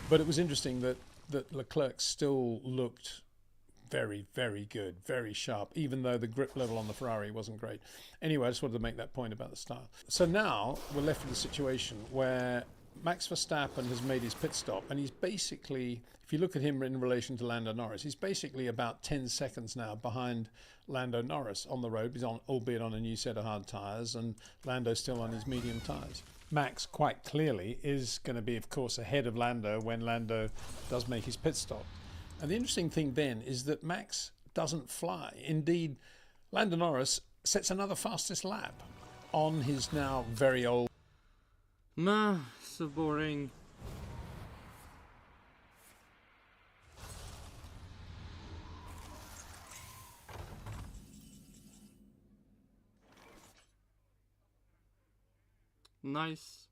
But it was interesting that Leclerc still looked very, very good, very sharp, even though the grip level on the Ferrari wasn't great. Anyway, I just wanted to make that point about the style. So now we're left with a situation where Max Verstappen has made his pit stop, and he's basically, if you look at him in relation to Lando Norris, he's basically about 10 seconds now behind Lando Norris on the road. He's on, albeit on a new set of hard tyres, and Lando's still on his medium tyres. Max quite clearly is going to be, of course, ahead of Lando when Lando does make his pit stop. And the interesting thing then is that Max doesn't fly. Indeed, Lando Norris sets another fastest lap on his now very old... Nah, so boring. Nice.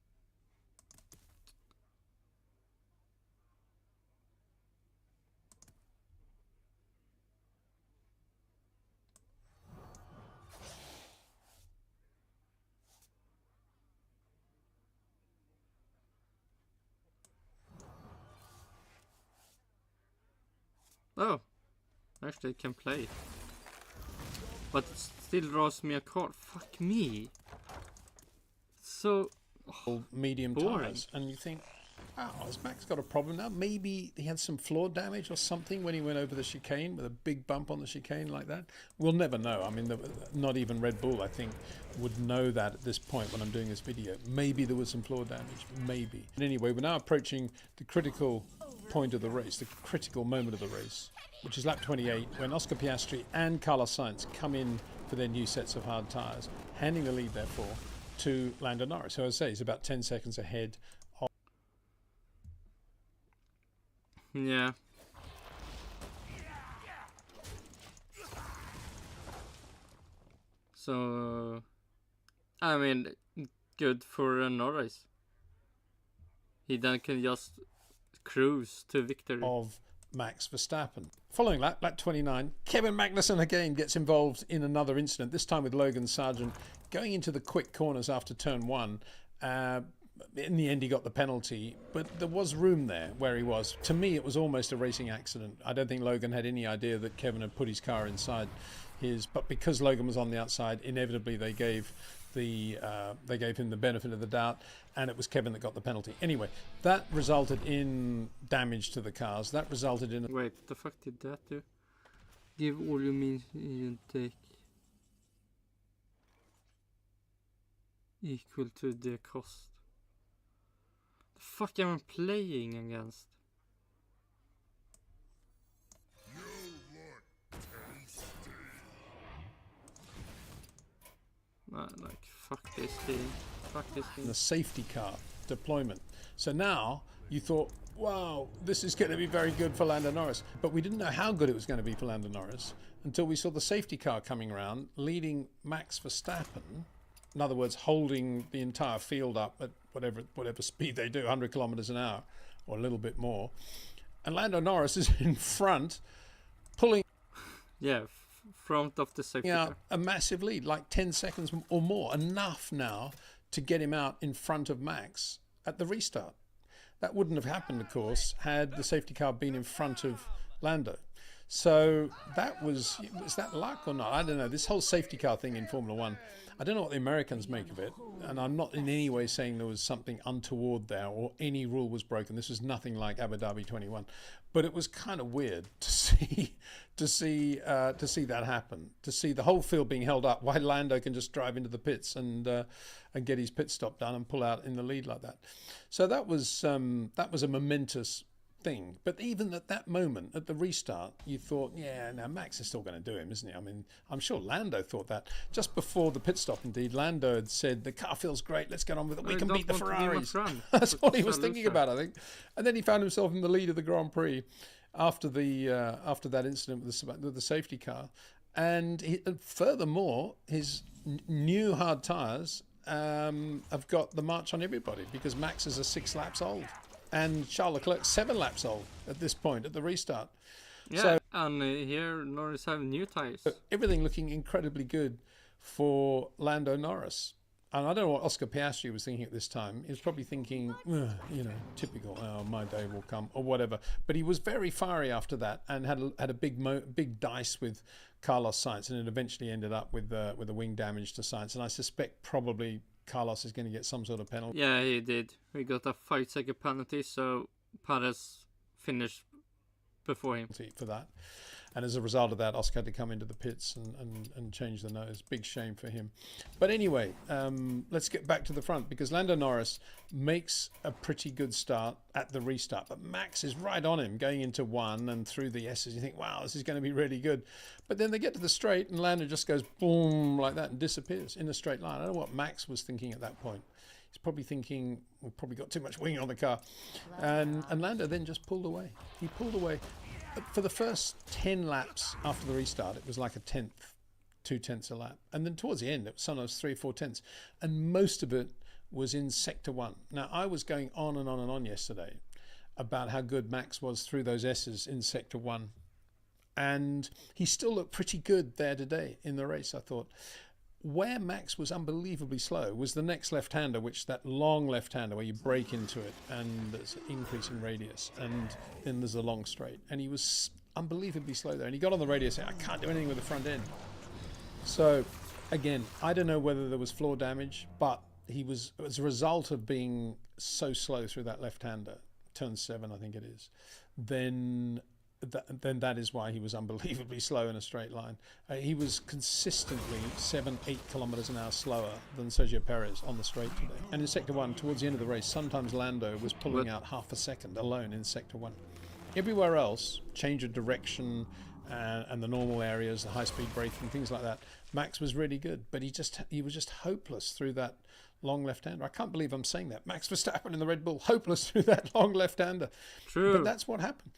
Oh, actually I can play. But it still draws me a card. Fuck me. So medium boring. tires, and you think, wow, has Max got a problem now? Maybe he had some floor damage or something when he went over the chicane with a big bump on the chicane like that. We'll never know. I mean, not even Red Bull, I think, would know that at this point when I'm doing this video. Maybe there was some floor damage, maybe. But anyway, we're now approaching the critical point of the race, the critical moment of the race, which is lap 28, when Oscar Piastri and Carlos Sainz come in for their new sets of hard tyres, handing the lead, therefore, to Lando Norris. So as I say, he's about 10 seconds ahead of... Yeah. So, I mean, good for Norris. He then can just cruise to victory. Of Max Verstappen. Following lap 29, Kevin Magnussen again gets involved in another incident, this time with Logan Sargent, going into the quick corners after turn one. In the end, he got the penalty, but there was room there where he was. To me, it was almost a racing accident. I don't think Logan had any idea that Kevin had put his car inside his, but because Logan was on the outside, inevitably they gave him the benefit of the doubt, and it was Kevin that got the penalty. Anyway, that resulted in damage to the cars. That resulted in... Wait, what the fuck did that do? Give all you mean you take equal to the cost. The fuck am I playing against? Like, fuck this game. Fuck this game. The safety car deployment. So now you thought, wow, this is going to be very good for Lando Norris. But we didn't know how good it was going to be for Lando Norris until we saw the safety car coming around, leading Max Verstappen. In other words, holding the entire field up at whatever speed they do, 100 kilometers an hour or a little bit more. And Lando Norris is in front, pulling... Yeah, front of the safety car. A massive lead, like 10 seconds or more. Enough now to get him out in front of Max at the restart. That wouldn't have happened, of course, had the safety car been in front of Lando. So that was that luck or not? I don't know. This whole safety car thing in Formula One, I don't know what the Americans make of it. And I'm not in any way saying there was something untoward there or any rule was broken. This was nothing like Abu Dhabi 21. But it was kind of weird to see that happen. To see the whole field being held up while Lando can just drive into the pits and get his pit stop done and pull out in the lead like that. So that was a momentous thing. But even at that moment, at the restart, you thought, yeah, now Max is still going to do him, isn't he? I mean, I'm sure Lando thought that. Just before the pit stop, indeed, Lando had said, the car feels great, let's get on with it, we can beat the Ferraris. That's what he was thinking about, I think. And then he found himself in the lead of the Grand Prix after that incident with the safety car. And furthermore, his new hard tyres have got the march on everybody because Max is 6 laps old. And Charles Leclerc 7 laps old at this point at the restart. Yeah, so, and here Norris have new tyres. Everything looking incredibly good for Lando Norris. And I don't know what Oscar Piastri was thinking at this time. He was probably thinking, typical, my day will come, or whatever. But he was very fiery after that and had a big dice with Carlos Sainz, and it eventually ended up with a wing damage to Sainz. And I suspect probably Carlos is going to get some sort of penalty. Yeah, he did. We got a 5-second penalty, so Perez finished before him. For that. And as a result of that, Oscar had to come into the pits and change the nose. Big shame for him. But anyway, let's get back to the front because Lando Norris makes a pretty good start at the restart. But Max is right on him going into 1 and through the S's. You think, wow, this is going to be really good. But then they get to the straight and Lando just goes boom like that and disappears in a straight line. I don't know what Max was thinking at that point. He's probably thinking, we've probably got too much wing on the car. And Lando then just pulled away. He pulled away. For the first 10 laps after the restart, it was like a 2/10 a lap. And then towards the end, it was sometimes 3 or 4 tenths. And most of it was in Sector 1. Now, I was going on and on and on yesterday about how good Max was through those S's in Sector 1. And he still looked pretty good there today in the race, I thought. Where Max was unbelievably slow was the next left-hander, that long left-hander where you brake into it and there's an increase in radius and then there's a long straight. And he was unbelievably slow there. And he got on the radio saying, I can't do anything with the front end. So, again, I don't know whether there was floor damage, but he was, as a result of being so slow through that left-hander, turn 7 I think it is, then that is why he was unbelievably slow in a straight line. He was consistently 7-8 kilometers an hour slower than Sergio Perez on the straight today. And in Sector 1, towards the end of the race, sometimes Lando was pulling out half a second alone in Sector 1. Everywhere else, change of direction and the normal areas, the high-speed braking, things like that, Max was really good. But he was just hopeless through that long left-hander. I can't believe I'm saying that. Max Verstappen in the Red Bull, hopeless through that long left-hander. True. But that's what happened.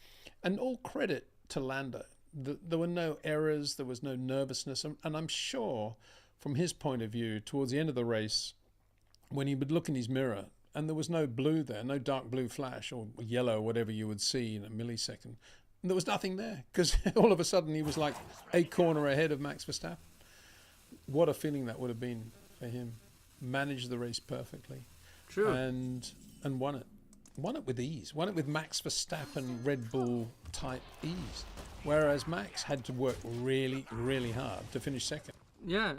And all credit to Lando. There were no errors, there was no nervousness. And I'm sure, from his point of view, towards the end of the race, when he would look in his mirror, and there was no blue there, no dark blue flash or yellow, whatever you would see in a millisecond, and there was nothing there, because all of a sudden he was like a corner ahead of Max Verstappen. What a feeling that would have been for him. Managed the race perfectly. True. And won it. Won it with ease. Won it with Max Verstappen Red Bull type ease. Whereas Max had to work really, really hard to finish second. Yeah.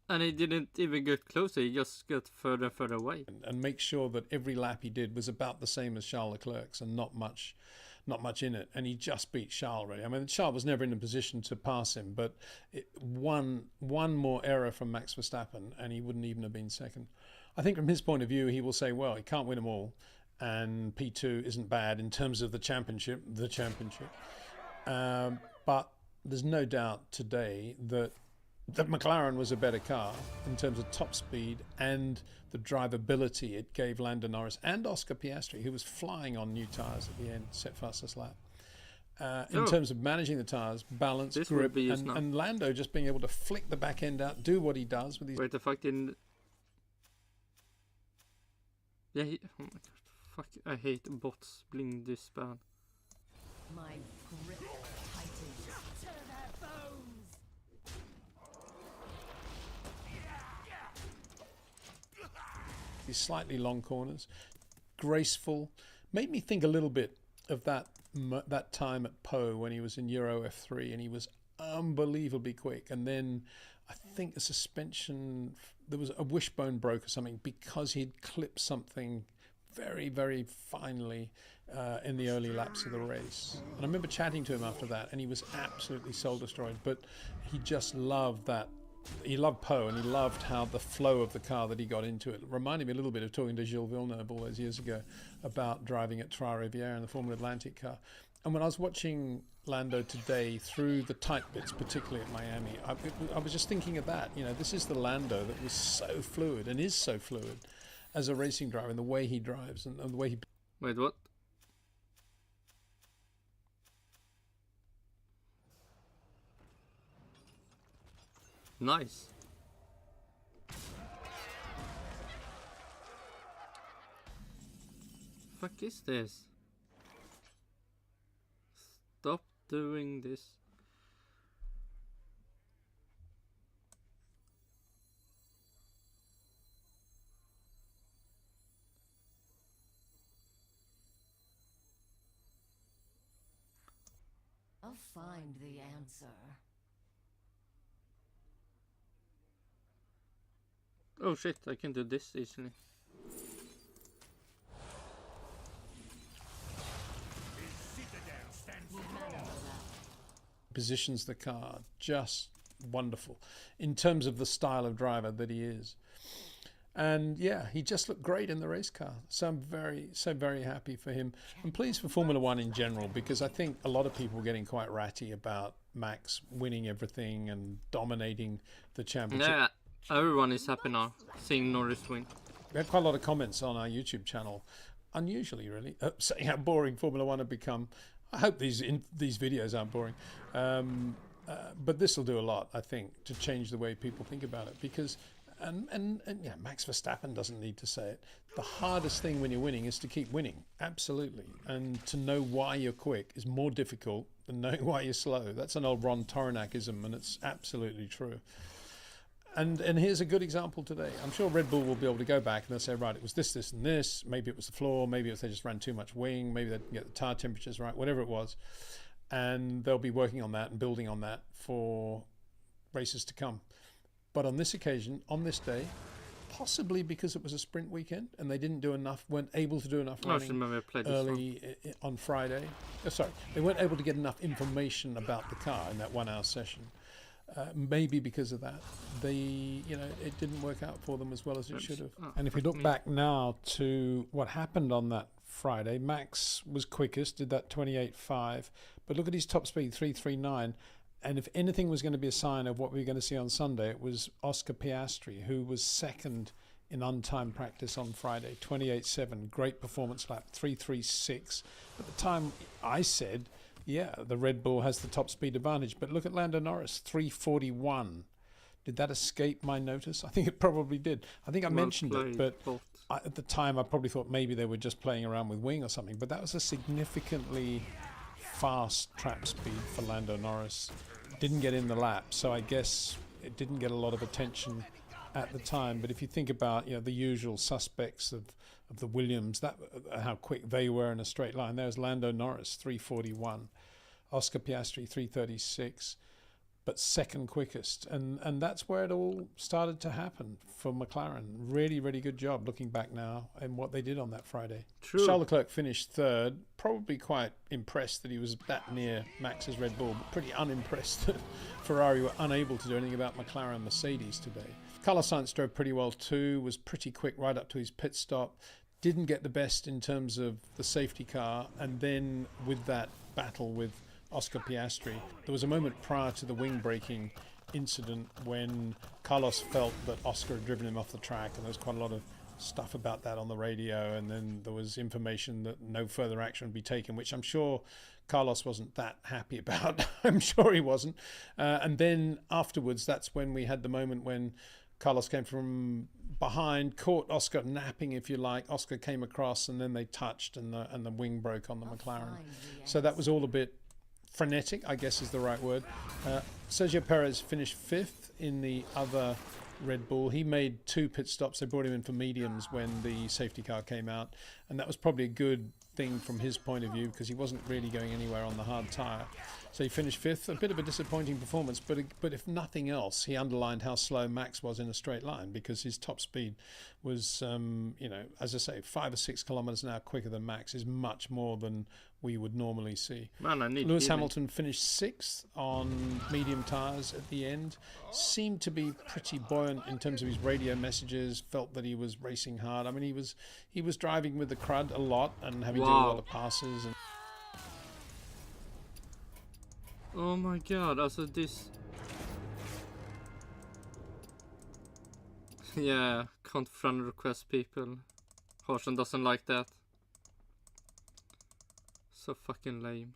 And he didn't even get closer. He just got further and further away. And make sure that every lap he did was about the same as Charles Leclerc's and not much in it. And he just beat Charles really. I mean, Charles was never in a position to pass him, but one more error from Max Verstappen and he wouldn't even have been second. I think from his point of view, he will say, well, he can't win them all. And P2 isn't bad in terms of the championship. But there's no doubt today that McLaren was a better car in terms of top speed and the drivability it gave Lando Norris and Oscar Piastri, who was flying on new tyres at the end, set fastest lap. In terms of managing the tyres, balance, grip, and Lando just being able to flick the back end out, do what he does with his... Wait, the fuck didn't... Yeah, oh my god. Fuck, I hate bots bling this bad. My grip tightens. These slightly long corners, graceful, made me think a little bit of that that time at Po when he was in Euro F3, and he was unbelievably quick. And then I think the suspension, there was a wishbone broke or something because he'd clipped something very, very finely in the early laps of the race. And I remember chatting to him after that, and he was absolutely soul destroyed. But he just loved that. He loved Po, and he loved how the flow of the car that he got into it reminded me a little bit of talking to Gilles Villeneuve all those years ago about driving at Trois Rivières in the Formula Atlantic car. And when I was watching Lando today through the tight bits, particularly at Miami, I was just thinking of that. You know, this is the Lando that was so fluid and is so fluid as a racing driver, and the way he drives and the way he... Wait, what? Nice. Fuck is this? Stop doing this. I'll find the answer. Oh shit, I can do this easily. Positions the car just wonderful in terms of the style of driver that he is. And yeah, he just looked great in the race car. So I'm very happy for him. I'm pleased for Formula One in general, because I think a lot of people were getting quite ratty about Max winning everything and dominating the championship. Yeah, everyone is happy now seeing Norris win. We had quite a lot of comments on our YouTube channel, unusually really, saying how boring Formula One had become. I hope these videos aren't boring. But this will do a lot, I think, to change the way people think about it, because and yeah, Max Verstappen doesn't need to say it. The hardest thing when you're winning is to keep winning, absolutely. And to know why you're quick is more difficult than knowing why you're slow. That's an old Ron Tornac-ism, and it's absolutely true. And here's a good example today. I'm sure Red Bull will be able to go back and they'll say, right, it was this, this, and this. Maybe it was the floor. Maybe it was they just ran too much wing. Maybe they didn't get the tire temperatures right. Whatever it was, and they'll be working on that and building on that for races to come. But on this occasion, on this day, possibly because it was a sprint weekend and they didn't do enough, weren't able to do enough running early on Friday. Oh, sorry, they weren't able to get enough information about the car in that 1 hour session. Maybe because of that, it didn't work out for them as well as it should have. And if we look back now to what happened on that Friday, Max was quickest, did that 28.5, but look at his top speed, 3.39. And if anything was going to be a sign of what we were going to see on Sunday, it was Oscar Piastri, who was second in untimed practice on Friday, 28.7, great performance lap, 3.36. At the time, I said, yeah, the Red Bull has the top speed advantage. But look at Lando Norris, 3.41. Did that escape my notice? I think it probably did. I think I mentioned it, but at the time I probably thought maybe they were just playing around with wing or something. But that was a significantly fast trap speed for Lando Norris. Didn't get in the lap, so I guess it didn't get a lot of attention at the time. But if you think about the usual suspects of the Williams, that how quick they were in a straight line. There's Lando Norris, 3.41, Oscar Piastri, 3.36, but second quickest, and that's where it all started to happen for McLaren. Really, really good job looking back now and what they did on that Friday. True. Charles Leclerc finished third, probably quite impressed that he was that near Max's Red Bull, but pretty unimpressed that Ferrari were unable to do anything about McLaren and Mercedes today. Carlos Sainz drove pretty well too, was pretty quick right up to his pit stop, didn't get the best in terms of the safety car, and then with that battle with Oscar Piastri, there was a moment prior to the wing braking incident when Carlos felt that Oscar had driven him off the track, and there was quite a lot of stuff about that on the radio, and then there was information that no further action would be taken, which I'm sure Carlos wasn't that happy about. I'm sure he wasn't. And then afterwards, that's when we had the moment when Carlos came from behind, caught Oscar napping, if you like. Oscar came across, and then they touched, and the wing broke on the McLaren. So that was all a bit frenetic, I guess is the right word. Sergio Perez finished fifth in the other Red Bull. He made 2 pit stops. They brought him in for mediums when the safety car came out, and that was probably a good thing from his point of view because he wasn't really going anywhere on the hard tyre. So he finished 5th. A bit of a disappointing performance, but if nothing else, he underlined how slow Max was in a straight line because his top speed was, you know, as I say, 5 or 6 kilometers an hour quicker than Max is much more than we would normally see. Man, I need Lewis Hamilton finished 6th on medium tyres at the end. Seemed to be pretty buoyant in terms of his radio messages. Felt that he was racing hard. I mean, he was driving with the crud a lot and having to do a lot of passes. And oh my god! Also this. Yeah, can't friend request people. Horsen doesn't like that. So fucking lame.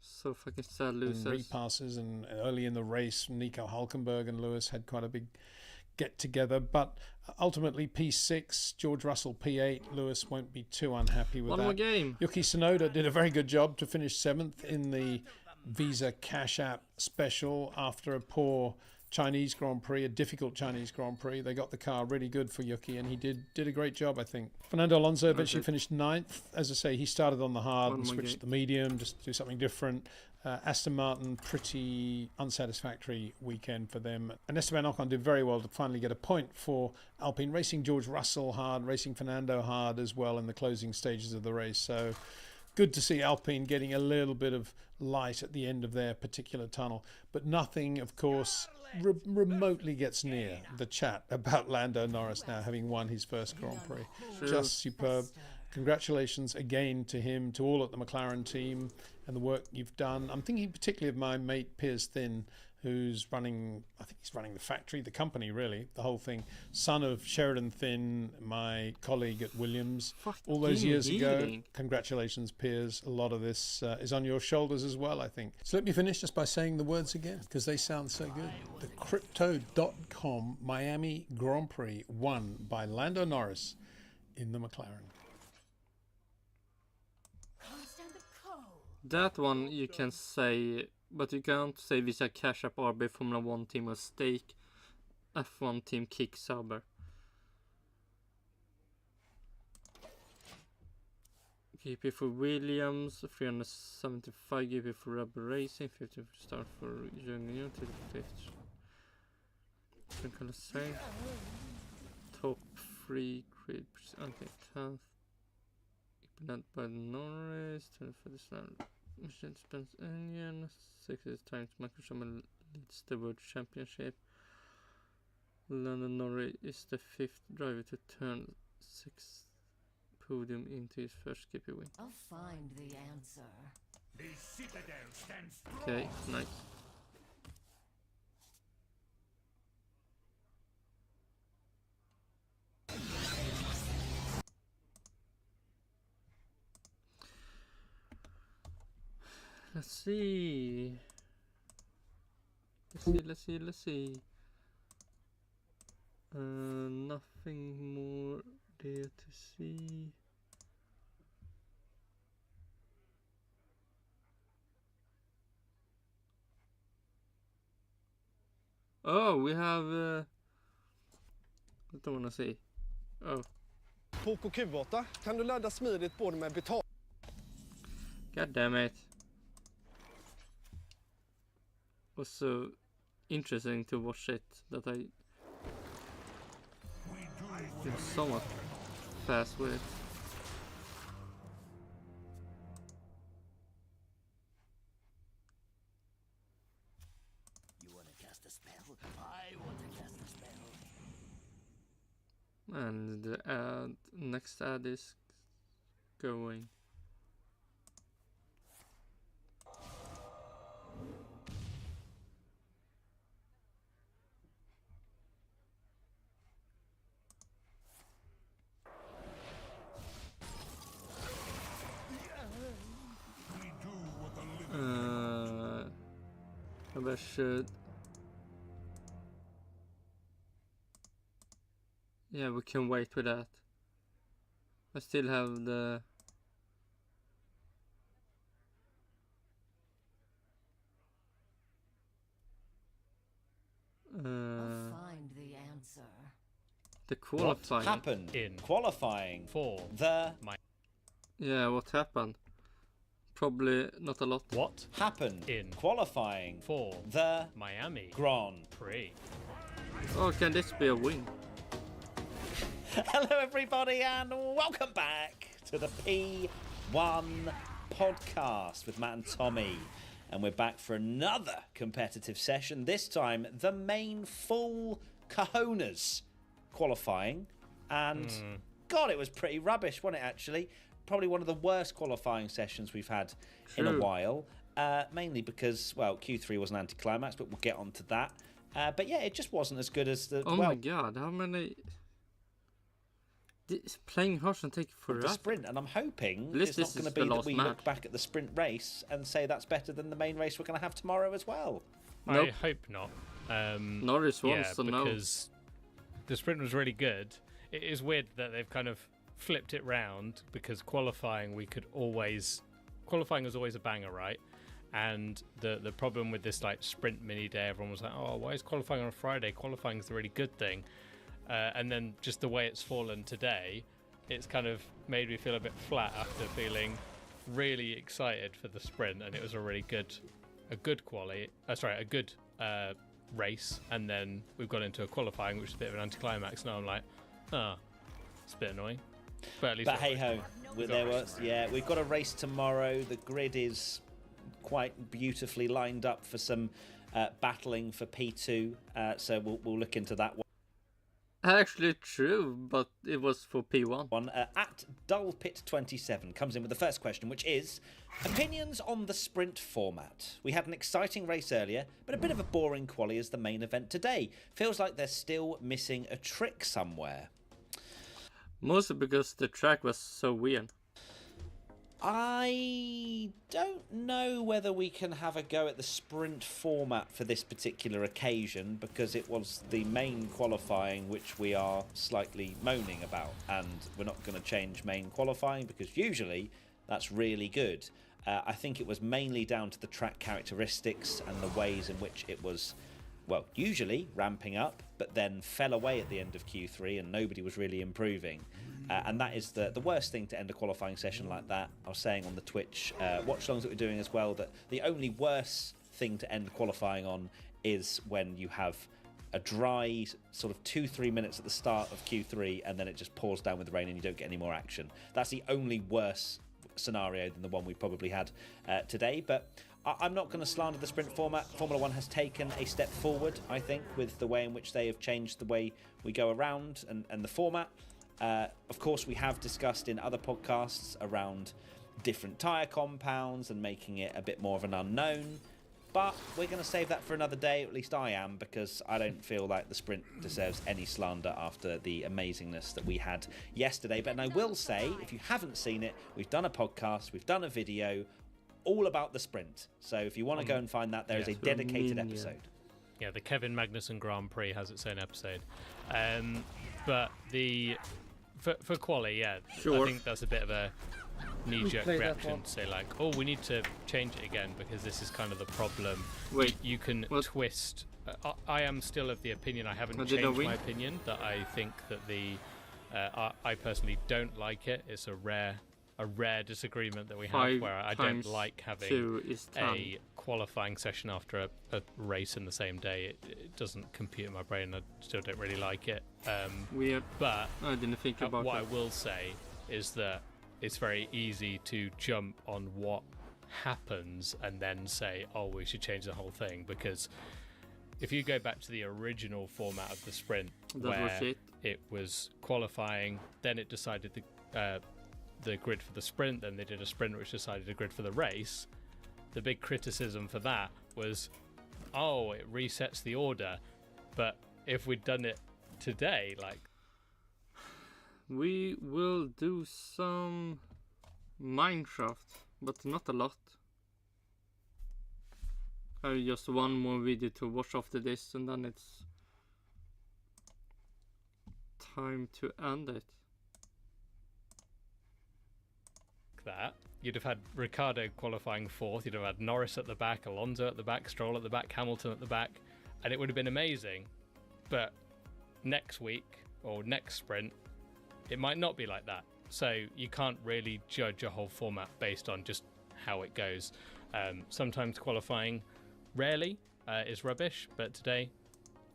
So fucking sad losers. And repasses, and early in the race, Nico Hulkenberg and Lewis had quite a big get together. But ultimately, P6, George Russell P8. Lewis won't be too unhappy with that. One more game. Yuki Tsunoda did a very good job to finish 7th in the Visa Cash App special after a poor Chinese Grand Prix, a difficult Chinese Grand Prix. They got the car really good for Yuki, and he did a great job, I think. Fernando Alonso eventually finished 9th. As I say, he started on the hard and switched to the medium just to do something different. Aston Martin, pretty unsatisfactory weekend for them. And Esteban Ocon did very well to finally get a point for Alpine, racing George Russell hard, racing Fernando hard as well in the closing stages of the race. So good to see Alpine getting a little bit of light at the end of their particular tunnel. But nothing, of course, remotely gets near the chat about Lando Norris now having won his first Grand Prix. Just superb. Congratulations again to him, to all at the McLaren team and the work you've done. I'm thinking particularly of my mate Piers Thin, who's running, I think he's running the factory, the company really, the whole thing. Son of Sheridan Thin, my colleague at Williams all those years ago. Congratulations, Piers. A lot of this is on your shoulders as well, I think. So let me finish just by saying the words again, because they sound so good. The Crypto.com Miami Grand Prix won by Lando Norris in the McLaren. That one you can say, but you can't say Visa Cash App RB Formula 1 team or Stake F1 team Kick Sauber. GP for Williams, 375 GP for Rubber Racing, 50 star for Junior to the 5th. Top 3 grid, okay, 10th. Led by Norris, 10 for the slam. Mercedes-Benz engine, 60 times Michael Schumacher leads the World Championship. Lando Norris is the 5th driver to turn 6th podium into his first GP win. I'll find the answer. The citadel stands strong. Okay, nice. Let's see. Nothing more there to see. Oh, we have I don't wanna see. Oh. På Q8 kan du ladda smidigt både med betal. God damn it. Was so interesting to watch it that I did so much fast with it. You want to cast a spell? I want to cast a spell. And the next ad is going. I should. Yeah, we can wait with that. I still have the. I'll find the answer. The qualifying. What happened in qualifying for the Yeah, what happened? Probably not a lot. What happened in qualifying for the Miami Grand Prix? Oh, can this be a win? Hello, everybody, and welcome back to the P1 podcast with Matt and Tommy. And we're back for another competitive session. This time, the main full cojones qualifying. And God, it was pretty rubbish, wasn't it, actually? Probably one of the worst qualifying sessions we've had in a while. Mainly because, well, Q3 was an anticlimax, but we'll get on to that. But yeah, it just wasn't as good as the... Oh my God, how many... This playing harsh and take forever. The sprint, and I'm hoping it's not going to be that we look back at the sprint race and say that's better than the main race we're going to have tomorrow as well. Nope. I hope not. Norris wants to know. Because the sprint was really good. It is weird that they've kind of flipped it round, because qualifying was always a banger, right? And the problem with this like sprint mini day, everyone was like, oh, why is qualifying on a Friday? Qualifying is the really good thing. And then just the way it's fallen today, it's kind of made me feel a bit flat after feeling really excited for the sprint, and it was a really good race, and then we've got into a qualifying, which is a bit of an anticlimax. Now I'm like, it's a bit annoying. But at least hey ho, we've got a race tomorrow. The grid is quite beautifully lined up for some battling for P2, so we'll look into that one. Actually true, but it was for P1. At Dullpit27 comes in with the first question, which is opinions on the sprint format. We had an exciting race earlier, but a bit of a boring quali as the main event today. Feels like they're still missing a trick somewhere. Mostly because the track was so weird. I don't know whether we can have a go at the sprint format for this particular occasion, because it was the main qualifying which we are slightly moaning about, and we're not going to change main qualifying because usually that's really good. I think it was mainly down to the track characteristics and the ways in which it was, well, usually ramping up, but then fell away at the end of Q3 and nobody was really improving. And that is the worst thing to end a qualifying session like that. I was saying on the Twitch watch-alongs that we're doing as well that the only worse thing to end qualifying on is when you have a dry sort of 2-3 minutes at the start of Q3 and then it just pours down with rain and you don't get any more action. That's the only worse scenario than the one we probably had today. But I'm not going to slander the sprint format. Formula 1 has taken a step forward, I think, with the way in which they have changed the way we go around and the format. Of course, we have discussed in other podcasts around different tyre compounds and making it a bit more of an unknown. But we're going to save that for another day, or at least I am, because I don't feel like the sprint deserves any slander after the amazingness that we had yesterday. But I will say, if you haven't seen it, we've done a podcast, we've done a video all about the sprint. So if you want to go and find that, there is a dedicated episode. Yeah, the Kevin Magnussen Grand Prix has its own episode. But for quali, sure. I think that's a bit of a knee-jerk reaction to say like, oh, we need to change it again because this is kind of the problem. Wait, you can twist. I am still of the opinion, I haven't changed my opinion, that I think that I personally don't like it. It's a rare disagreement that we have, where I don't like having a qualifying session after a race in the same day. It doesn't compute in my brain. I still don't really like it. Weird. But I didn't think about what that. I will say is that it's very easy to jump on what happens and then say, oh, we should change the whole thing, because if you go back to the original format of the sprint, where it was qualifying, then it decided the grid for the sprint, then they did a sprint which decided a grid for the race. The big criticism for that was, oh, it resets the order. But if we'd done it today, like, we will do some Minecraft, but not a lot. I have just one more video to watch after this, and then it's time to end it. That you'd have had Ricciardo qualifying fourth, you'd have had Norris at the back, Alonso at the back, Stroll at the back, Hamilton at the back, and it would have been amazing. But next week or next sprint, it might not be like that. So you can't really judge a whole format based on just how it goes. Sometimes qualifying, rarely, is rubbish, but today,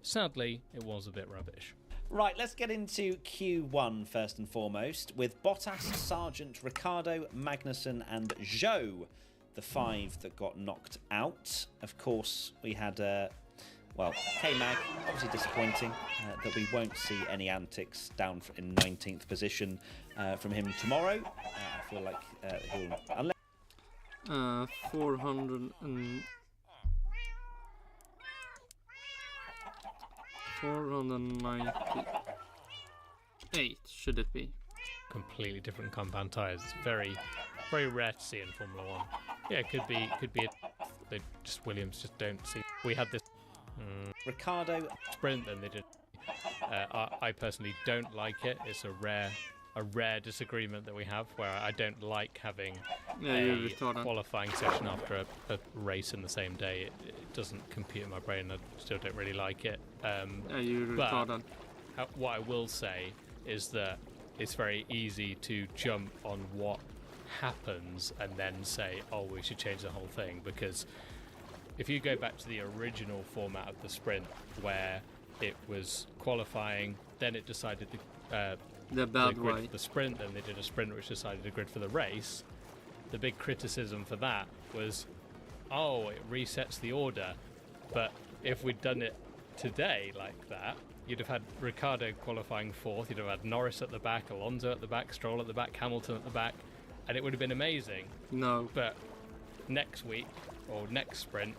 sadly, it was a bit rubbish. Right, let's get into Q1 first and foremost with Bottas, Sargent, Ricciardo, Magnussen and Zhou, the 5 that got knocked out. Of course, we had, K-Mag, obviously disappointing that we won't see any antics down in 19th position from him tomorrow. I feel like he'll... 498 should it be? Completely different compound tyres. It's very, very rare to see in Formula 1. Yeah, it could be. They just Williams just don't see. We had this Ricciardo sprint, and they did. I personally don't like it. It's a rare disagreement that we have, where I don't like having a qualifying session after a race in the same day. It doesn't compute in my brain. I still don't really like it. But what I will say is that it's very easy to jump on what happens and then say, oh, we should change the whole thing, because if you go back to the original format of the sprint, where it was qualifying, then it decided the bad grid way for the sprint, then they did a sprint which decided a grid for the race. The big criticism for that was, oh, it resets the order. But if we'd done it today like that, you'd have had Ricciardo qualifying 4th, you'd have had Norris at the back, Alonso at the back, Stroll at the back, Hamilton at the back, and it would have been amazing. No. But next week, or next sprint,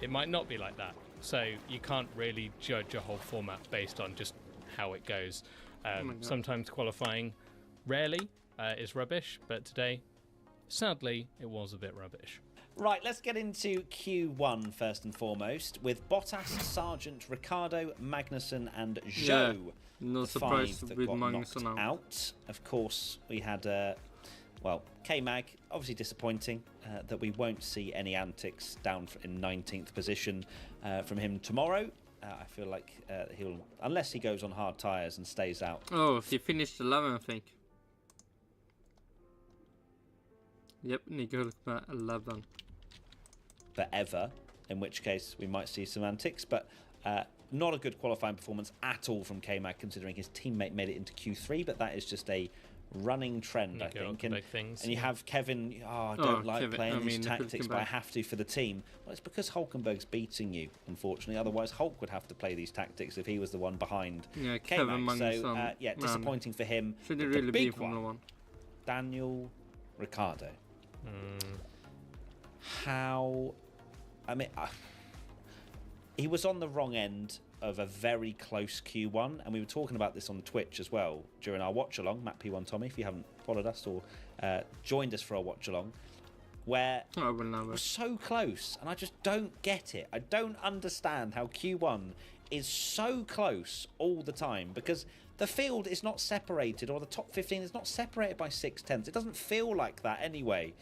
it might not be like that. So you can't really judge a whole format based on just how it goes. Sometimes qualifying, rarely, is rubbish, but today, sadly, it was a bit rubbish. Right, let's get into Q1 first and foremost with Bottas, Sargent, Ricciardo, Magnussen and Zhou. Yeah, no the surprise 5 that with got Magnussen knocked out. Of course, we had, K-Mag, obviously disappointing that we won't see any antics down in 19th position from him tomorrow. I feel like he'll, unless he goes on hard tyres and stays out. Oh, he finished 11th, I think. Yep, Nico Hulkberg 11. Forever, in which case we might see some antics, but not a good qualifying performance at all from K-Mag, considering his teammate made it into Q3, but that is just a running trend, I think. And you have Kevin, I don't like Kevin, playing these tactics, but I have to for the team. Well, it's because Hulkenberg's beating you, unfortunately. Otherwise, Hulk would have to play these tactics if he was the one behind Kevin K-Mag. So, disappointing for him. Should it really be Formula 1? Daniel Ricciardo. How... I mean, he was on the wrong end of a very close Q1, and we were talking about this on Twitch as well during our watch along. Matt P1 Tommy, if you haven't followed us or joined us for our watch along, where it was so close, and I just don't get it. I don't understand how Q1 is so close all the time, because the field is not separated, or the top 15 is not separated by 6/10. It doesn't feel like that anyway.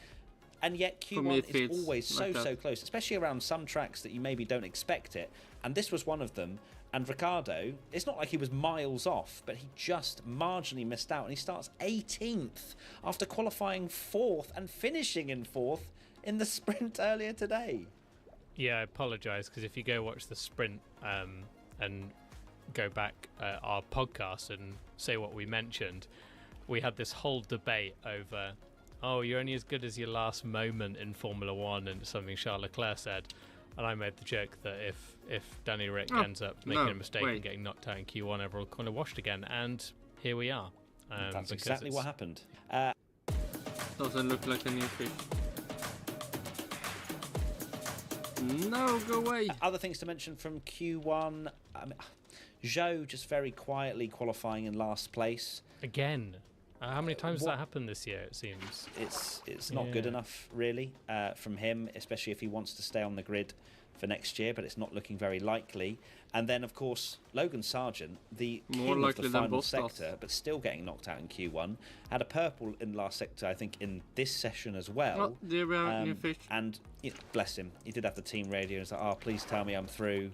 And yet Q1 is always so close, especially around some tracks that you maybe don't expect it. And this was one of them. And Ricciardo, it's not like he was miles off, but he just marginally missed out. And he starts 18th after qualifying 4th and finishing in 4th in the sprint earlier today. Yeah, I apologise, because if you go watch the sprint and go back our podcast and say what we mentioned, we had this whole debate over... oh, you're only as good as your last moment in Formula 1, and something Charles Leclerc said. And I made the joke that if Danny Rick ends up making a mistake and getting knocked out in Q1, everyone kind of washed again. And here we are. That's exactly what happened. Doesn't look like a new fish. No, go away. Other things to mention from Q1. Zhou just very quietly qualifying in last place. Again. How many times has that happened this year, it seems? It's not good enough, really, from him, especially if he wants to stay on the grid for next year, but it's not looking very likely. And then, of course, Logan Sargent, the king of the final sector, but still getting knocked out in Q1, had a purple in last sector, I think, in this session as well. New fish. And bless him, he did have the team radio. He's like, oh, please tell me I'm through.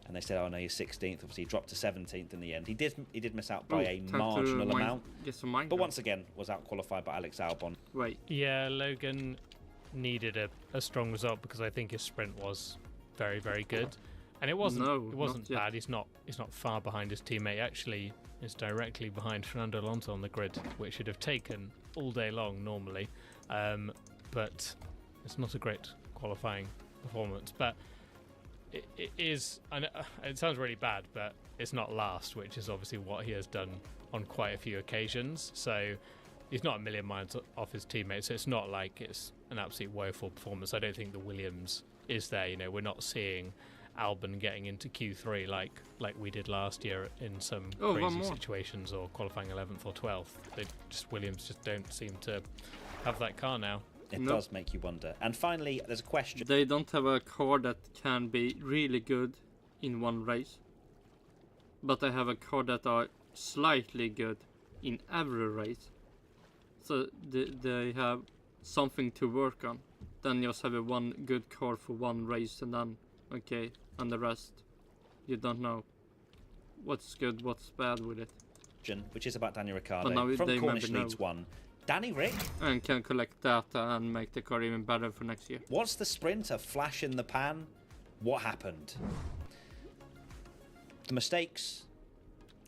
and they said, "Oh no, you're 16th." Obviously, he dropped to 17th in the end. He did miss out by a marginal amount, but once again was out qualified by Alex Albon. Wait. Yeah, Logan needed a strong result because I think his sprint was very, very good, and it wasn't bad. He's not far behind his teammate. Actually, is directly behind Fernando Alonso on the grid, which should have taken all day long normally, but it's not a great qualifying performance. But it is. I know, it sounds really bad, but it's not last, which is obviously what he has done on quite a few occasions. So he's not a million miles off his teammates. So it's not like it's an absolute woeful performance. I don't think the Williams is there. You know, we're not seeing Albon getting into Q3 like we did last year in some crazy situations, or qualifying 11th or 12th. Williams just don't seem to have that car now. It does make you wonder. And finally, there's a question. They don't have a car that can be really good in one race, but they have a car that are slightly good in every race. So they have something to work on. Then just have a one good car for one race, and then okay, and the rest you don't know what's good, what's bad with it. Which is about Daniel Ricciardo from Cornish Leads 1. Danny Rick. And can collect data and make the car even better for next year. Was the sprint a flash in the pan? What happened? The mistakes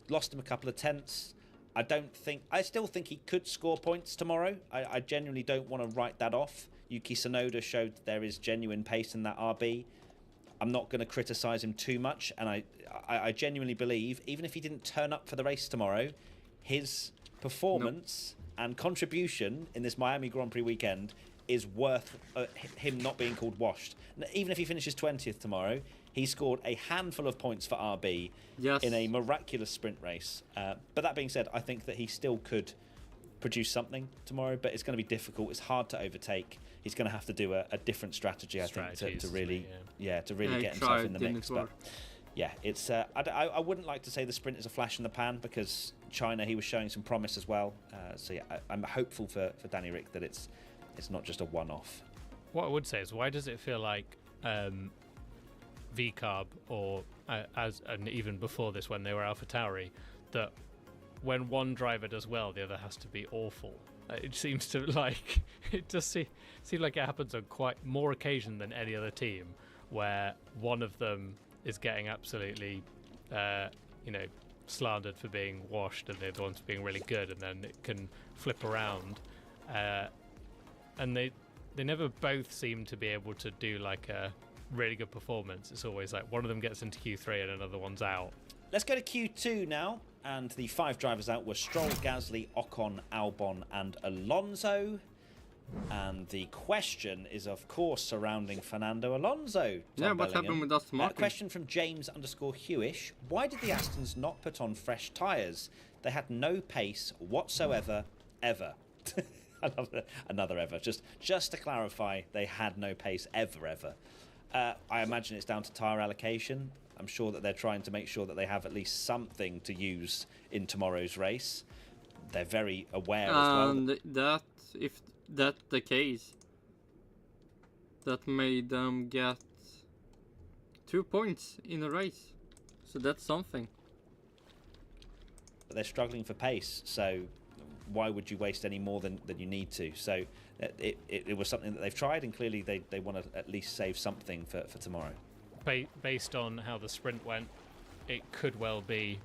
lost him a couple of tenths. I still think he could score points tomorrow. I genuinely don't want to write that off. Yuki Tsunoda showed there is genuine pace in that RB. I'm not going to criticise him too much, and I genuinely believe, even if he didn't turn up for the race tomorrow, his performance and contribution in this Miami Grand Prix weekend is worth him not being called washed. Even if he finishes 20th tomorrow, he scored a handful of points for RB in a miraculous sprint race. But that being said, I think that he still could produce something tomorrow, but it's going to be difficult. It's hard to overtake. He's going to have to do a different strategy, I think, to really get himself in the mix. But yeah, it's I wouldn't like to say the sprint is a flash in the pan, because China, he was showing some promise as well. So yeah, I'm hopeful for Danny Rick that it's not just a one-off. What I would say is, why does it feel like VCarb or and even before this when they were AlphaTauri, that when one driver does well, the other has to be awful? It seems to it does seem like it happens on quite more occasion than any other team, where one of them is getting absolutely slandered for being washed, and the other one's being really good, and then it can flip around, and they never both seem to be able to do like a really good performance. It's always like one of them gets into Q3 and another one's out. Let's go to Q2 now, and the 5 drivers out were Stroll, Gasly, Ocon, Albon and Alonso. And the question is, of course, surrounding Fernando Alonso. What happened with Aston Martin? Question from James_Hewish. Why did the Astons not put on fresh tyres? They had no pace whatsoever, ever. Another ever. Just to clarify, they had no pace ever. I imagine it's down to tyre allocation. I'm sure that they're trying to make sure that they have at least something to use in tomorrow's race. They're very aware as well. And if that's the case, that made them get 2 points in a race. So that's something. But they're struggling for pace, so why would you waste any more than you need to? So it was something that they've tried, and clearly they want to at least save something for tomorrow. Based on how the sprint went, it could well be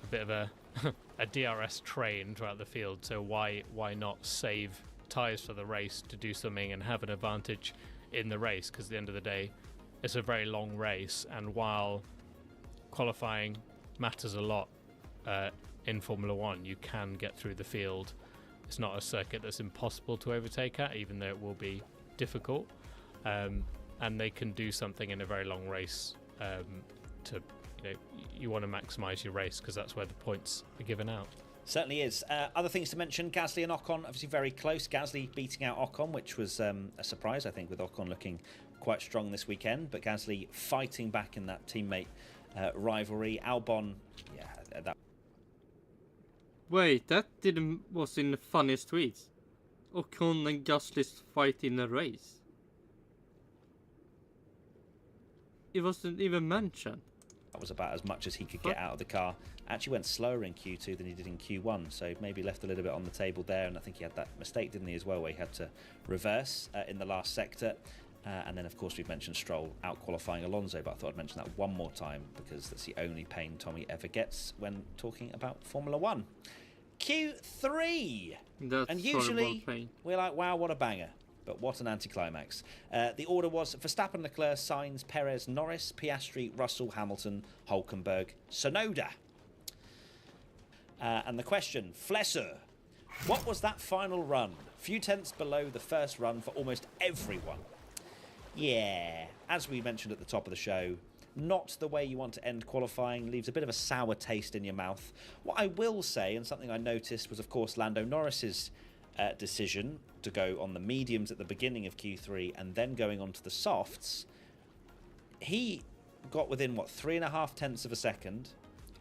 a bit of a DRS train throughout the field. So why not save tyres for the race to do something and have an advantage in the race? Because at the end of the day, it's a very long race, and while qualifying matters a lot in Formula 1, you can get through the field. It's not a circuit that's impossible to overtake at, even though it will be difficult. And they can do something in a very long race you want to maximise your race, because that's where the points are given out. Certainly is. Other things to mention, Gasly and Ocon, obviously very close. Gasly beating out Ocon, which was a surprise, I think, with Ocon looking quite strong this weekend. But Gasly fighting back in that teammate rivalry. Albon, that. Wait, that was in the funniest tweets. Ocon and Gasly's fight in a race. It wasn't even mentioned. That was about as much as he could get out of the car. Actually went slower in Q2 than he did in Q1, so maybe left a little bit on the table there. And I think he had that mistake, didn't he, as well, where he had to reverse in the last sector. And then, of course, we've mentioned Stroll out-qualifying Alonso, but I thought I'd mention that one more time because that's the only pain Tommy ever gets when talking about Formula 1. Q3! That's and usually we're like, wow, what a banger. But what an anticlimax. The order was Verstappen, Leclerc, Sainz, Perez, Norris, Piastri, Russell, Hamilton, Hülkenberg, Tsunoda. And the question, Flesser, what was that final run? Few tenths below the first run for almost everyone. Yeah, as we mentioned at the top of the show, not the way you want to end qualifying, leaves a bit of a sour taste in your mouth. What I will say, and something I noticed, was of course Lando Norris's decision to go on the mediums at the beginning of Q3 and then going on to the softs. He got within, 3.5 tenths of a second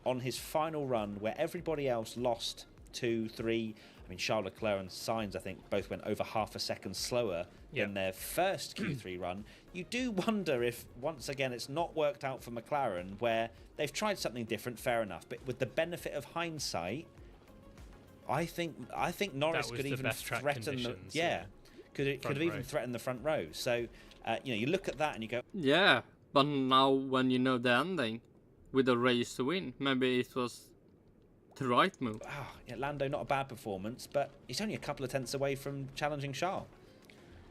on his final run where everybody else lost 2, 3. I mean, Charles Leclerc and Sainz, I think, both went over half a second slower than their first Q3 run. You do wonder if, once again, it's not worked out for McLaren, where they've tried something different, fair enough. But with the benefit of hindsight, I think Norris could even threaten could have even threatened the front row. So, you look at that and you go, yeah, but now when you know the ending, with a race to win, maybe it was the right move. Oh, yeah, Lando, not a bad performance, but he's only a couple of tenths away from challenging Charles.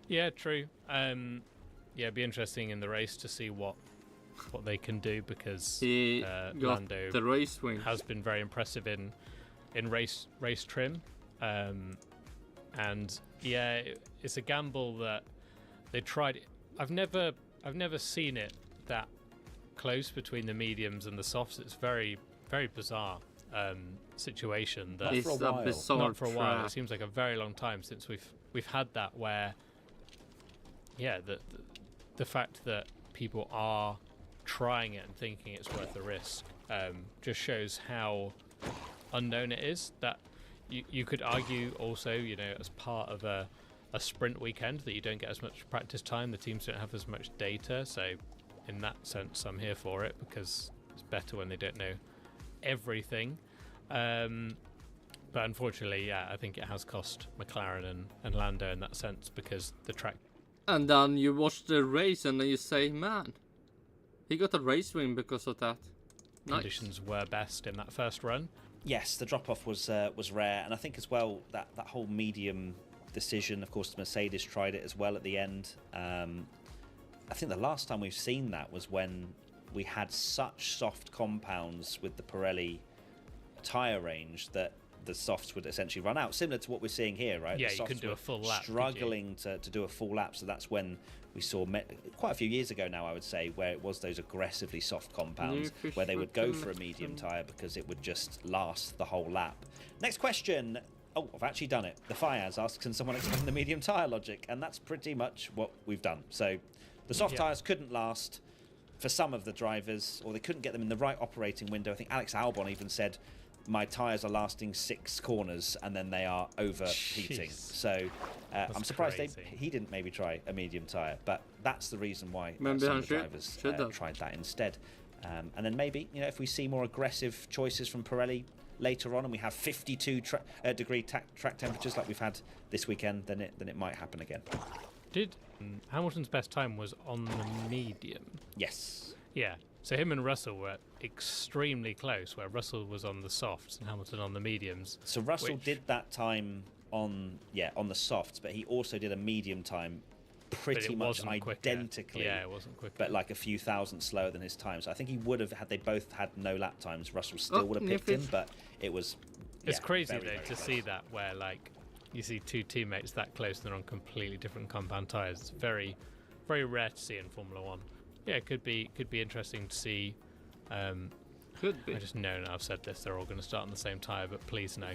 Yeah, true. It'd be interesting in the race to see what they can do, because Lando the race win. Has been very impressive in race trim, and yeah, it's a gamble that they tried. I've never seen it that close between the mediums and the softs. It's very, very bizarre situation. That it's a bizarre not for a while. It seems like a very long time since we've had that, where the fact that people are trying it and thinking it's worth the risk just shows how unknown it is. That you could argue also, as part of a sprint weekend, that you don't get as much practice time, the teams don't have as much data, so in that sense I'm here for it, because it's better when they don't know everything. But unfortunately, I think it has cost McLaren and Lando in that sense, because the track. And then you watch the race and then you say, man, he got a race win because of that. Conditions were best in that first run. Yes, the drop-off was rare, and I think as well that whole medium decision, of course, Mercedes tried it as well at the end. I think the last time we've seen that was when we had such soft compounds with the Pirelli tyre range that the softs would essentially run out, similar to what we're seeing here, right? Yeah, the you couldn't do a full lap. Struggling to do a full lap, so that's when we saw quite a few years ago now, I would say, where it was those aggressively soft compounds where they would go for a medium tyre because it would just last the whole lap. Next question. Oh, I've actually done it. The Fiaz asks, can someone explain the medium tyre logic? And that's pretty much what we've done. So the soft tyres couldn't last for some of the drivers, or they couldn't get them in the right operating window. I think Alex Albon even said, my tyres are lasting 6 corners and then they are overheating. So I'm surprised he didn't maybe try a medium tyre, but that's the reason why some of the drivers tried that instead. And then maybe, if we see more aggressive choices from Pirelli later on and we have 52 degree track temperatures like we've had this weekend, then it might happen again. Did Hamilton's best time was on the medium? Yes. Yeah. So him and Russell were extremely close, where Russell was on the softs and Hamilton on the mediums. So Russell did that time on the softs, but he also did a medium time pretty much identically. Yeah, it wasn't quick. But like a few thousandths slower than his time. So I think he would have, had they both had no lap times, Russell still would have picked him, but it was... It's crazy, though, to see that, where, like, you see two teammates that close and they're on completely different compound tyres. It's very, very rare to see in Formula 1. Yeah, it could be interesting to see. Could be. I just know now I've said this, they're all going to start on the same tyre, but please no.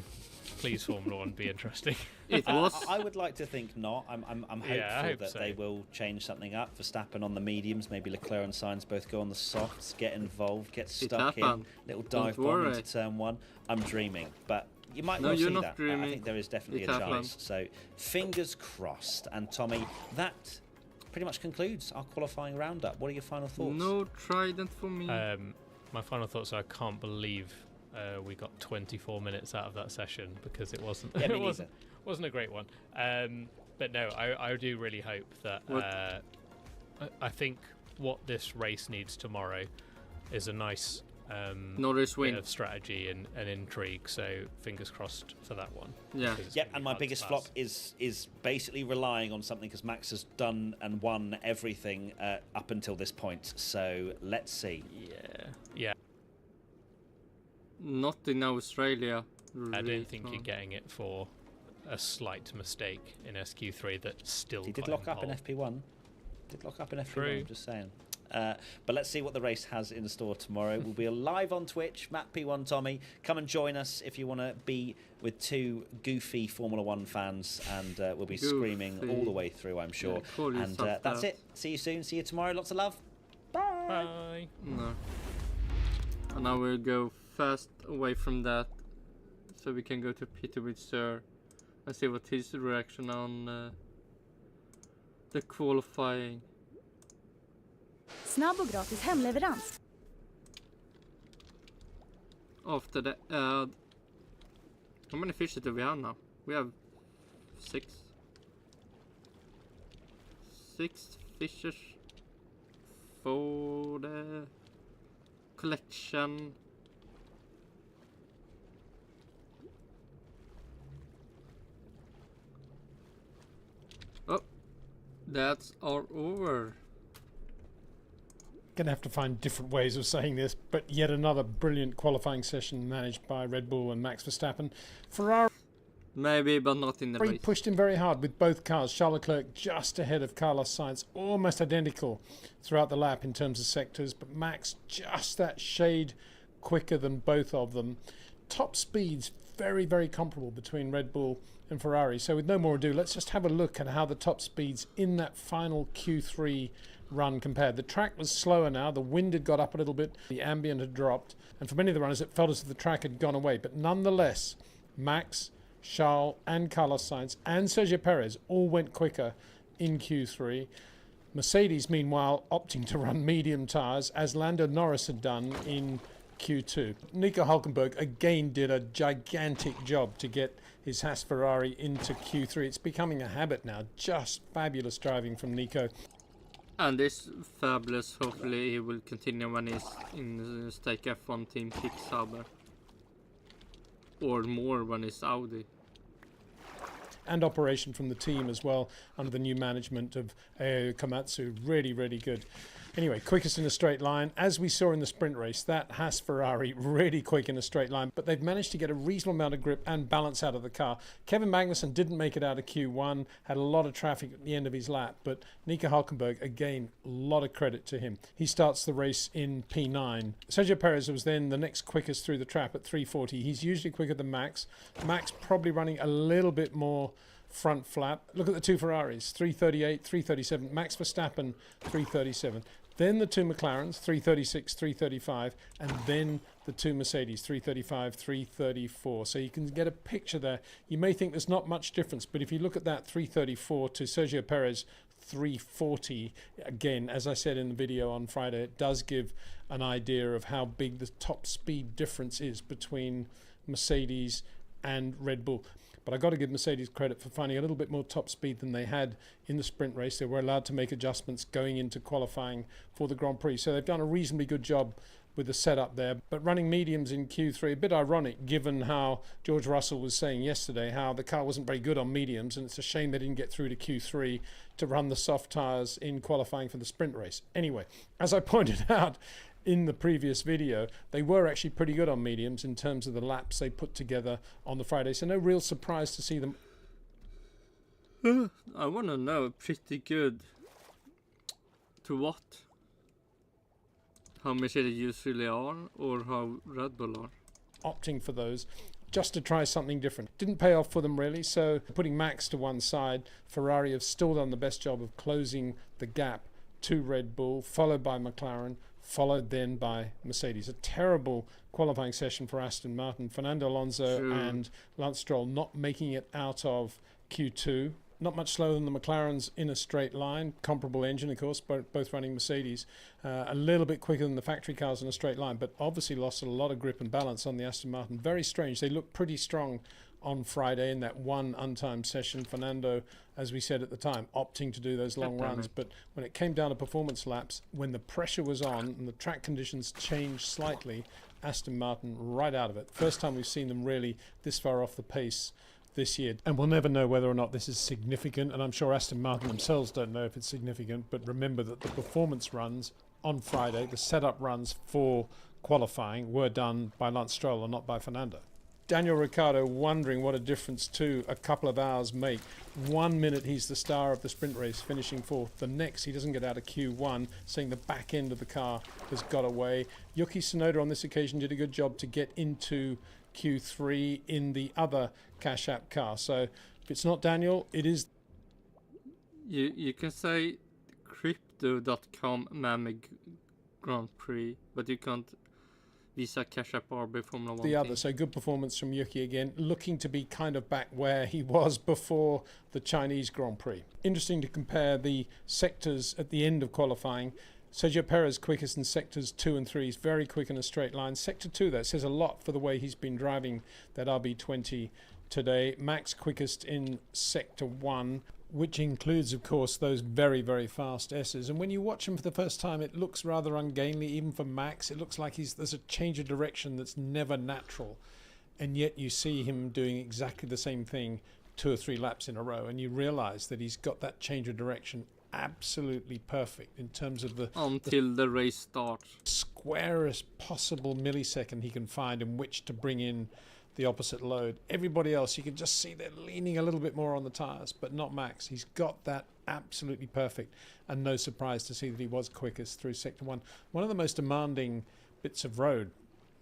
Please, Formula 1, be interesting. It was. I would like to think not. I'm hopeful that they will change something up. Verstappen on the mediums, maybe Leclerc and Sainz both go on the softs, get involved, get stuck in, little dive bomb into turn 1. I'm dreaming, but you might well see that. Dreaming. I think there is definitely a chance. So fingers crossed. And Tommy, that pretty much concludes our qualifying roundup. What are your final thoughts? No trident for me. my final thoughts are I can't believe we got 24 minutes out of that session, because it wasn't wasn't a great one. But no, I do really hope that I think what this race needs tomorrow is a nice Norris win bit of strategy and intrigue. So fingers crossed for that one. Yeah. Yep, and my biggest flop is basically relying on something, because Max has done and won everything up until this point. So let's see. Yeah. Not in Australia. I don't think you're getting it for a slight mistake in SQ3 that still. He did lock up in FP1. True. I'm just saying. But let's see what the race has in store tomorrow. We'll be live on Twitch. Matt P1 Tommy, come and join us if you want to be with two goofy Formula 1 fans, and we'll be screaming all the way through, I'm sure. Yeah, and that's it. See you soon. See you tomorrow. Lots of love. Bye. Bye. No. And now we'll go fast away from that, so we can go to Peter with Sir and see what his reaction on the qualifying. Snabb och gratis hemleverans. After the ad. How many fishes do we have now? We have 6 fishes for the collection. Oh, that's all over. Gonna have to find different ways of saying this, but yet another brilliant qualifying session managed by Red Bull and Max Verstappen. Ferrari maybe, but not in the race. Pushed him very hard with both cars. Charles Leclerc just ahead of Carlos Sainz, almost identical throughout the lap in terms of sectors, but Max just that shade quicker than both of them. Top speeds very, very comparable between Red Bull and Ferrari. So with no more ado, let's just have a look at how the top speeds in that final Q3 run compared. The track was slower now, the wind had got up a little bit, the ambient had dropped, and for many of the runners it felt as if the track had gone away, but nonetheless Max, Charles and Carlos Sainz and Sergio Perez all went quicker in Q3. Mercedes meanwhile opting to run medium tyres, as Lando Norris had done in Q2. Nico Hülkenberg again did a gigantic job to get his Haas Ferrari into Q3. It's becoming a habit now. Just fabulous driving from Nico. And this fabulous, hopefully he will continue when he's in the Stake F1 team Kick Sauber. Or more when it's Audi. And operation from the team as well under the new management of Komatsu. Really, really good. Anyway, quickest in a straight line. As we saw in the sprint race, that Haas Ferrari really quick in a straight line, but they've managed to get a reasonable amount of grip and balance out of the car. Kevin Magnussen didn't make it out of Q1, had a lot of traffic at the end of his lap, but Nico Hülkenberg, again, a lot of credit to him. He starts the race in P9. Sergio Perez was then the next quickest through the trap at 3:40. He's usually quicker than Max. Max probably running a little bit more front flap. Look at the two Ferraris, 3:38, 3:37. Max Verstappen, 3:37. Then the two McLarens, 3:36, 3:35, and then the two Mercedes, 3:35, 3:34. So you can get a picture there. You may think there's not much difference, but if you look at that 3:34 to Sergio Perez, 3:40, again, as I said in the video on Friday, it does give an idea of how big the top speed difference is between Mercedes and Red Bull. But I've got to give Mercedes credit for finding a little bit more top speed than they had in the sprint race. They were allowed to make adjustments going into qualifying for the Grand Prix. So they've done a reasonably good job with the setup there. But running mediums in Q3, a bit ironic given how George Russell was saying yesterday how the car wasn't very good on mediums, and it's a shame they didn't get through to Q3 to run the soft tyres in qualifying for the sprint race. Anyway, as I pointed out in the previous video, they were actually pretty good on mediums in terms of the laps they put together on the Friday, so no real surprise to see them. I want to know, pretty good to what? How Mercedes usually are, or how Red Bull are? Opting for those just to try something different. Didn't pay off for them really, so putting Max to one side, Ferrari have still done the best job of closing the gap to Red Bull, followed by McLaren, followed then by Mercedes. A terrible qualifying session for Aston Martin. Fernando Alonso and Lance Stroll not making it out of Q2. not much slower than the McLarens in a straight line. Comparable engine, of course, both running Mercedes. A little bit quicker than the factory cars in a straight line, but obviously lost a lot of grip and balance on the Aston Martin. Very strange. They looked pretty strong on Friday in that one untimed session. Fernando, as we said at the time, opting to do those long runs. But when it came down to performance laps, when the pressure was on and the track conditions changed slightly, Aston Martin right out of it. First time we've seen them really this far off the pace this year. And we'll never know whether or not this is significant, and I'm sure Aston Martin themselves don't know if it's significant, but remember that the performance runs on Friday, the setup runs for qualifying, were done by Lance Stroll and not by Fernando. Daniel Ricciardo wondering what a difference to a couple of hours make. 1 minute he's the star of the sprint race, finishing fourth. The next he doesn't get out of Q1, saying the back end of the car has got away. Yuki Tsunoda on this occasion did a good job to get into Q3 in the other Cash App car. So if it's not Daniel, it is. You can say crypto.com Mamig Grand Prix, but you can't Visa Cash App RB Formula 1 the other. So good performance from Yuki again, looking to be kind of back where he was before the Chinese Grand Prix. Interesting to compare the sectors at the end of qualifying. Sergio Perez quickest in sectors 2 and 3. He's very quick in a straight line. Sector 2, that says a lot for the way he's been driving that RB20 today. Max quickest in sector 1, which includes, of course, those very, very fast S's. And when you watch him for the first time, it looks rather ungainly, even for Max. It looks like there's a change of direction that's never natural. And yet you see him doing exactly the same thing 2 or 3 laps in a row, and you realize that he's got that change of direction absolutely perfect in terms of until the race starts. Squarest possible millisecond he can find in which to bring in the opposite load. Everybody else, you can just see they're leaning a little bit more on the tires, but not Max. He's got that absolutely perfect, and no surprise to see that he was quickest through sector 1. One of the most demanding bits of road,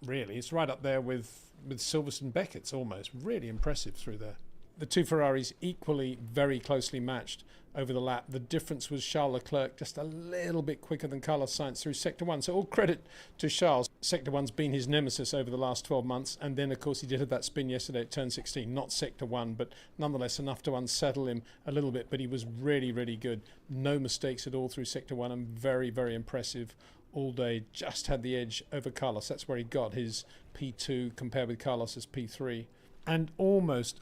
really. It's right up there with Silverstone Beckett's almost. Really impressive through there. The two Ferraris equally very closely matched over the lap. The difference was Charles Leclerc just a little bit quicker than Carlos Sainz through sector 1. So all credit to Charles. Sector 1's been his nemesis over the last 12 months. And then, of course, he did have that spin yesterday at turn 16. Not sector 1, but nonetheless enough to unsettle him a little bit. But he was really, really good. No mistakes at all through sector 1, and very, very impressive all day. Just had the edge over Carlos. That's where he got his P2 compared with Carlos's P3. And almost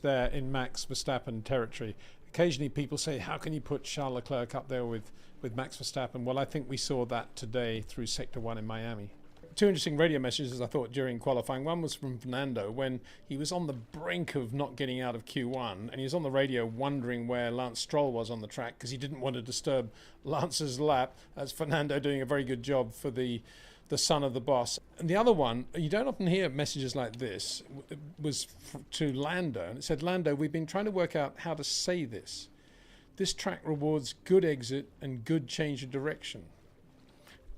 there in Max Verstappen territory. Occasionally people say, how can you put Charles Leclerc up there with Max Verstappen? Well, I think we saw that today through Sector 1 in Miami. 2 interesting radio messages, I thought, during qualifying. One was from Fernando when he was on the brink of not getting out of Q1, and he was on the radio wondering where Lance Stroll was on the track because he didn't want to disturb Lance's lap. That's Fernando doing a very good job for the son of the boss. And the other one, you don't often hear messages like this, was to Lando. And it said, Lando, we've been trying to work out how to say this. This track rewards good exit and good change of direction.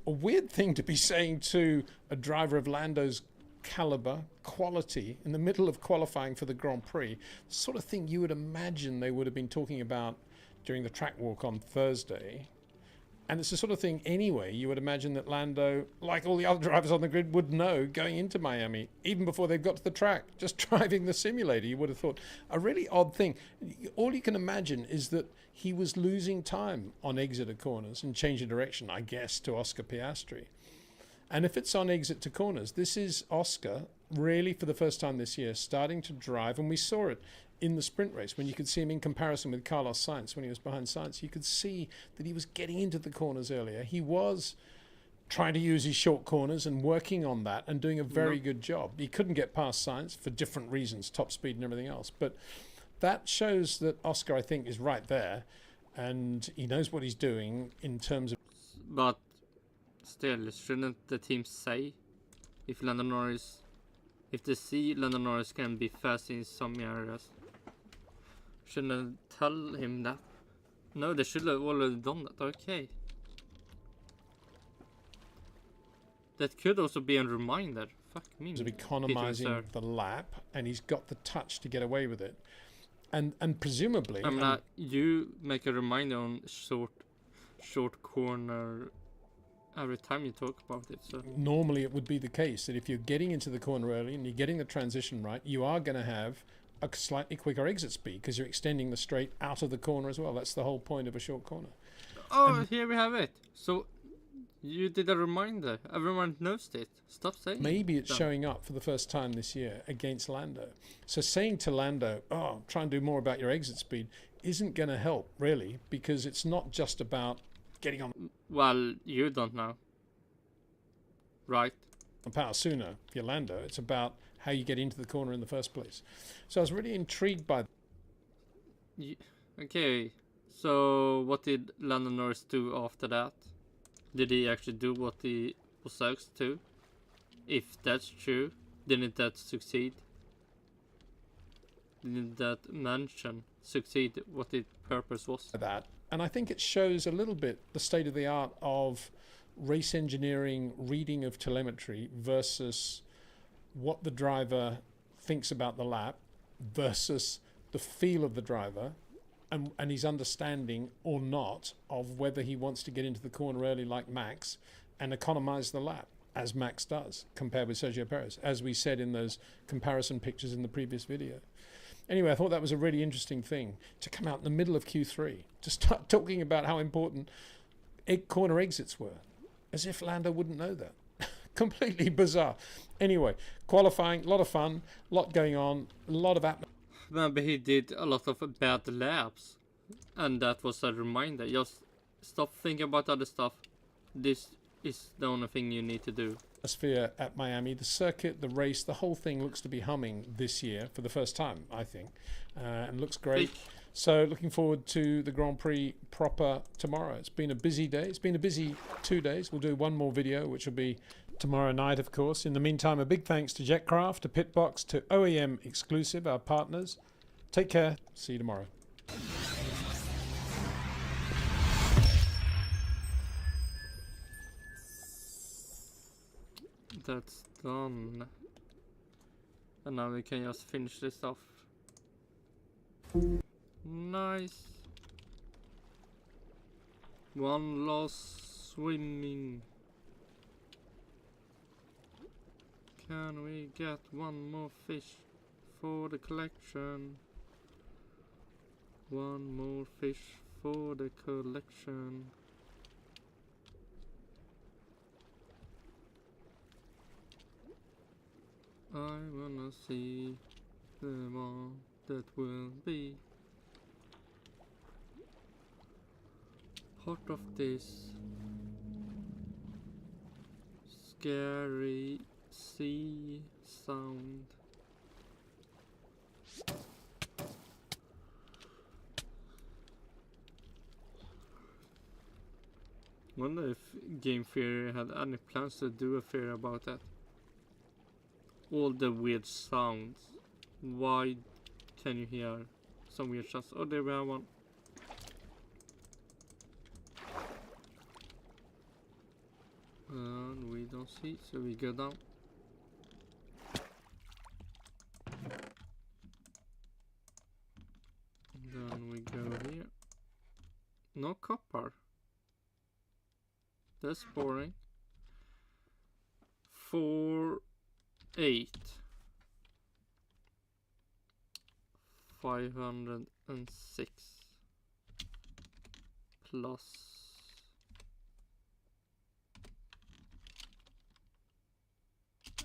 A weird thing to be saying to a driver of Lando's caliber, quality, in the middle of qualifying for the Grand Prix. The sort of thing you would imagine they would have been talking about during the track walk on Thursday. And it's the sort of thing, anyway, you would imagine that Lando, like all the other drivers on the grid, would know going into Miami, even before they've got to the track, just driving the simulator. You would have thought a really odd thing. All you can imagine is that he was losing time on exit of corners and changing direction, I guess, to Oscar Piastri. And if it's on exit to corners, this is Oscar really for the first time this year starting to drive, and we saw it in the sprint race when you could see him in comparison with Carlos Sainz when he was behind Sainz. You could see that he was getting into the corners earlier. He was trying to use his short corners and working on that and doing a very good job. He couldn't get past Sainz for different reasons, top speed and everything else. But that shows that Oscar, I think, is right there, and he knows what he's doing in terms of... But still, shouldn't the team say if they see Lando Norris can be fast in some areas? Shouldn't tell him that? No, they should have already done that. Okay. That could also be a reminder. Fuck me. Of economizing the lap, and he's got the touch to get away with it. And presumably... you make a reminder on short corner every time you talk about it. So normally it would be the case that if you're getting into the corner early and you're getting the transition right, you are going to have a slightly quicker exit speed because you're extending the straight out of the corner as well. That's the whole point of a short corner. Oh, here we have it. So you did a reminder. Everyone knows it. Stop saying Maybe it. it's showing up for the first time this year against Lando. So saying to Lando, oh, try and do more about your exit speed isn't going to help, really, because it's not just about getting on. Well, you don't know. Right. The power sooner if you're Lando. It's about how you get into the corner in the first place. So I was really intrigued by Okay. So what did Lando Norris do after that? Did he actually do what he was asked to? If that's true, didn't that succeed? Didn't that mansion succeed what its purpose was? that. And I think it shows a little bit the state of the art of race engineering, reading of telemetry versus what the driver thinks about the lap versus the feel of the driver and his understanding or not of whether he wants to get into the corner early like Max and economize the lap, as Max does, compared with Sergio Perez, as we said in those comparison pictures in the previous video. Anyway, I thought that was a really interesting thing to come out in the middle of Q3 to start talking about how important corner exits were, as if Lando wouldn't know that. Completely bizarre. Anyway, qualifying, a lot of fun, a lot going on, a lot of atmosphere. Maybe he did a lot of bad laps, and that was a reminder. Just stop thinking about other stuff. This is the only thing you need to do. Atmosphere at Miami, the circuit, the race, the whole thing looks to be humming this year for the first time, I think, and looks great. So looking forward to the Grand Prix proper tomorrow. It's been a busy day. It's been a busy 2 days. We'll do one more video, which will be tomorrow night, of course. In the meantime, a big thanks to Jetcraft, to Pitbox, to OEM Exclusive, our partners. Take care. See you tomorrow. That's done. And now we can just finish this off. Nice. One last swimming. Can we get one more fish for the collection? One more fish for the collection. I wanna see the one that will be part of this scary sea sound. Wonder if Game Theory had any plans to do a theory about that. All the weird sounds. Why can you hear some weird sounds? Oh, there we have one. And we don't see, so we go down. Then we go here. No copper. That's boring. 4, 8. 506 plus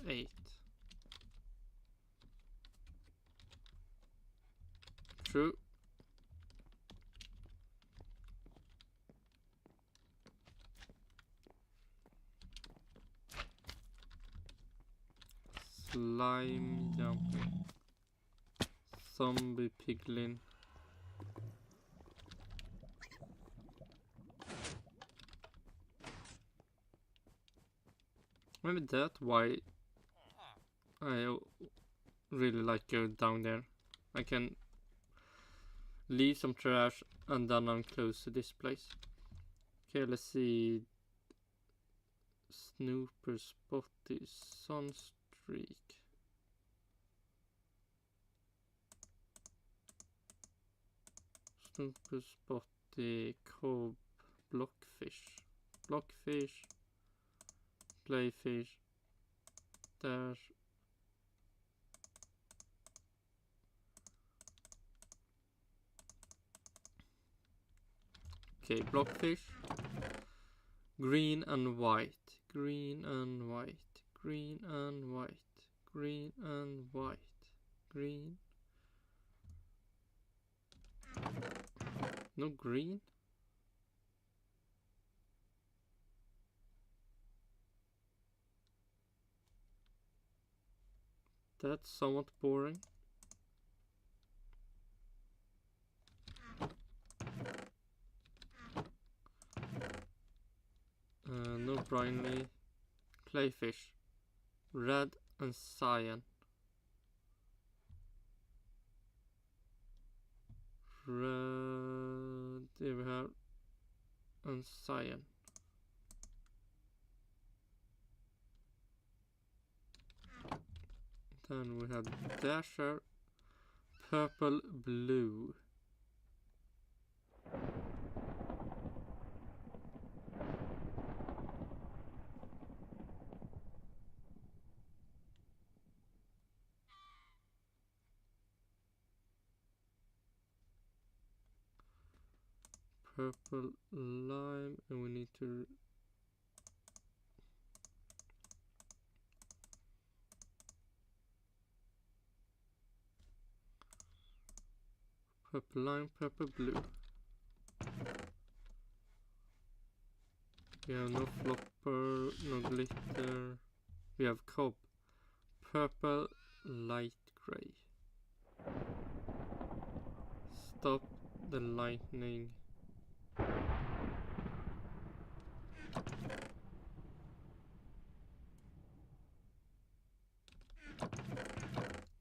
8. True. Slime jumping. Zombie piglin. Maybe that's why I really like going down there. I can leave some trash and then I'm close to this place. Okay, let's see. Snooper Spotty Sunstreak. Snooper Spotty Cob Blockfish. Blockfish. Playfish. Där. Okay, blockfish. Green and white. Green and white. Green and white. Green and white. Green. No green? That's somewhat boring. No briny. Clayfish. Red and cyan. Red, there we have, and cyan. Then we have dasher, purple, blue. Purple lime, and we need to purple lime, purple blue. We have no flopper, no glitter. We have cob, purple, light gray. Stop the lightning.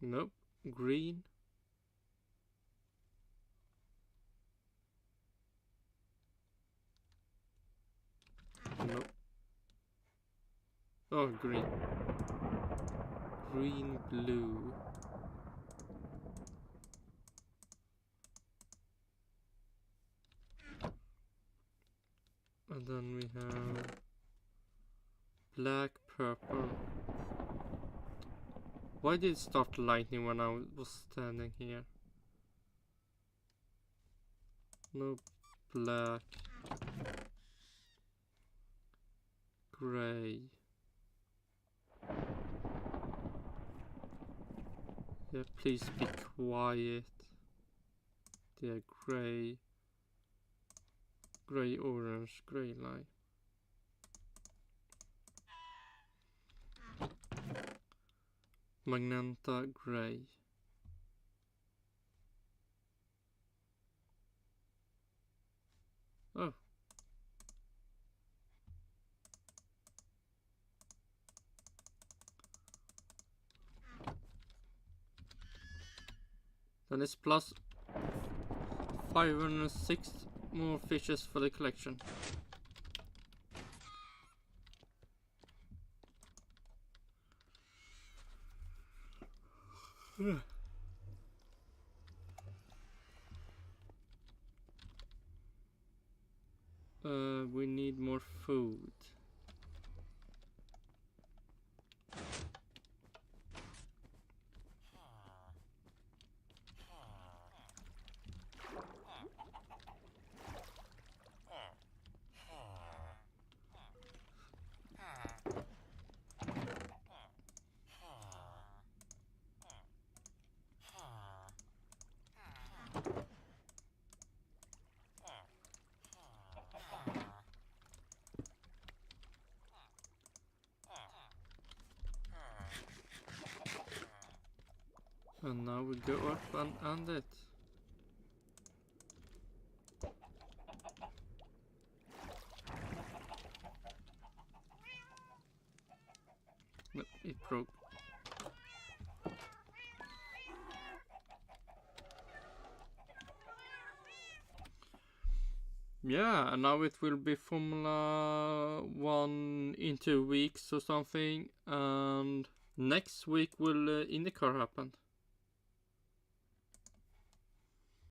Nope. Green. Nope. Oh, green. Green, blue. And then we have black, purple. Why did it start lightning when I was standing here? No, black, gray. Yeah, please be quiet. Yeah, gray. Gray, orange, gray light. Magenta, gray. Oh. Then it's plus 506 more fishes for the collection. We need more food. And now we go up and end it. No, it broke. Yeah, and now it will be Formula 1 in 2 weeks or something, and next week will IndyCar happen.